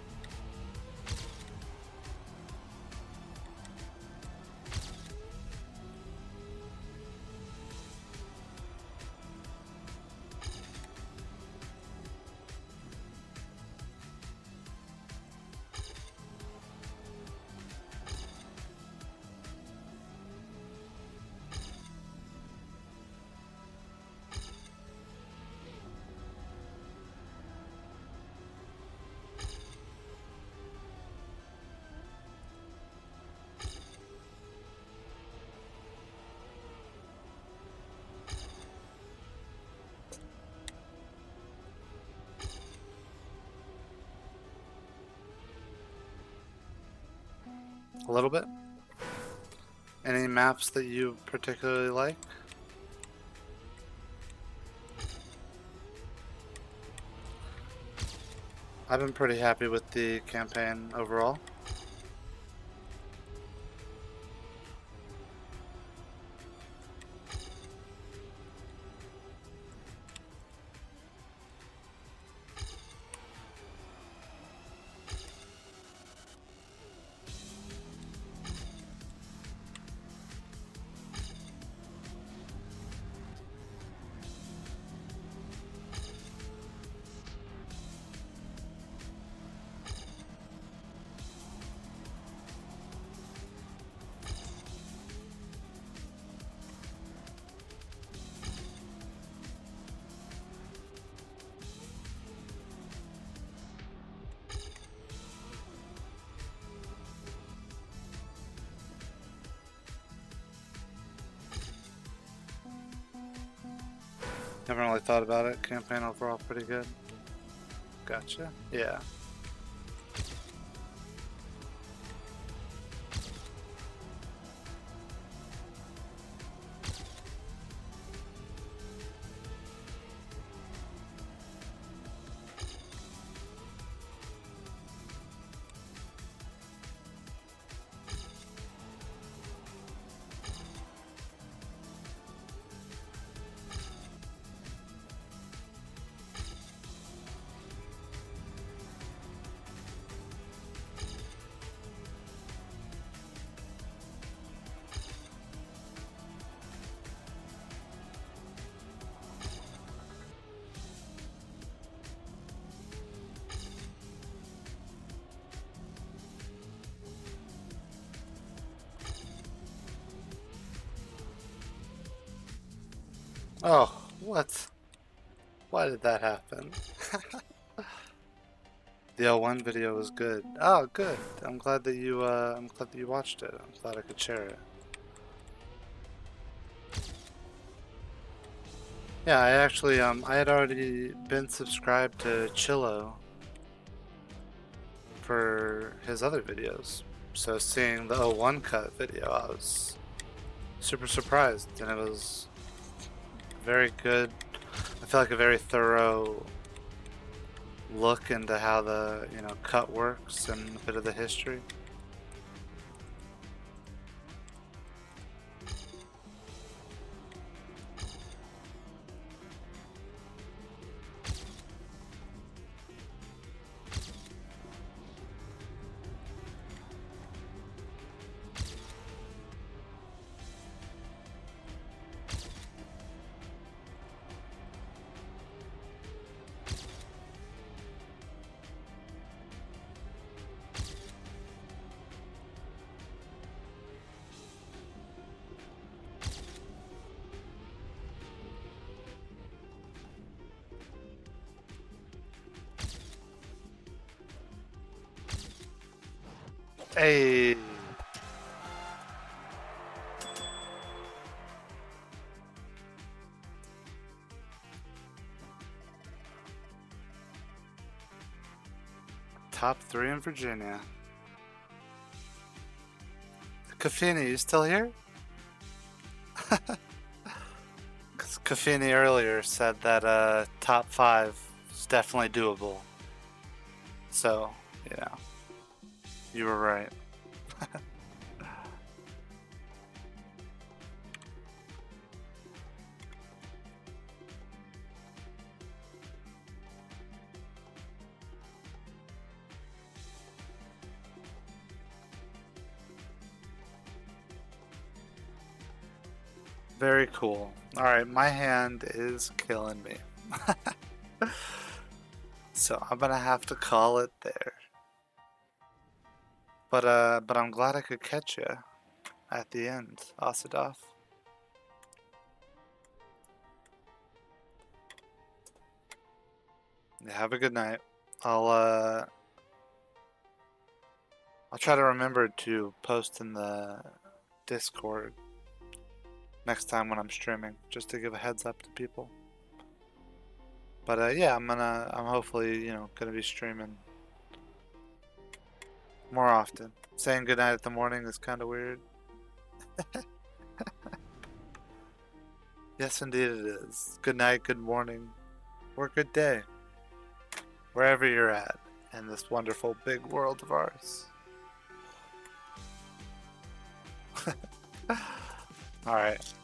[SPEAKER 1] A little bit. Any maps that you particularly like? I've been pretty happy with the campaign overall. Haven't really thought about it. Campaign overall pretty good. Gotcha. Yeah. Oh, what? Why did that happen? The L1 video was good. Oh, good. I'm glad that you watched it. I'm glad I could share it. Yeah, I actually I had already been subscribed to Chillo for his other videos. So seeing the O1 cut video, I was super surprised, and it was very good. I feel like a very thorough look into how the cut works and a bit of the history. Hey. Top 3 in Virginia. Kafini, you still here? Because Kafini earlier said that top 5 is definitely doable. So, yeah, you were right. Very cool. Alright, my hand is killing me. So I'm gonna have to call it there. But I'm glad I could catch you at the end, Asadov. Yeah, have a good night. I'll try to remember to post in the Discord next time when I'm streaming, just to give a heads up to people. But yeah, I'm hopefully, gonna be streaming more often. Saying goodnight at the morning is kind of weird. Yes, indeed it is. Good night, good morning, or good day, wherever you're at in this wonderful big world of ours. Alright.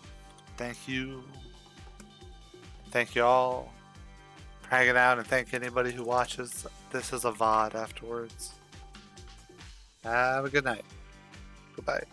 [SPEAKER 1] Thank you. Thank you all for hanging out, and thank anybody who watches this as a VOD afterwards. Have a good night. Goodbye.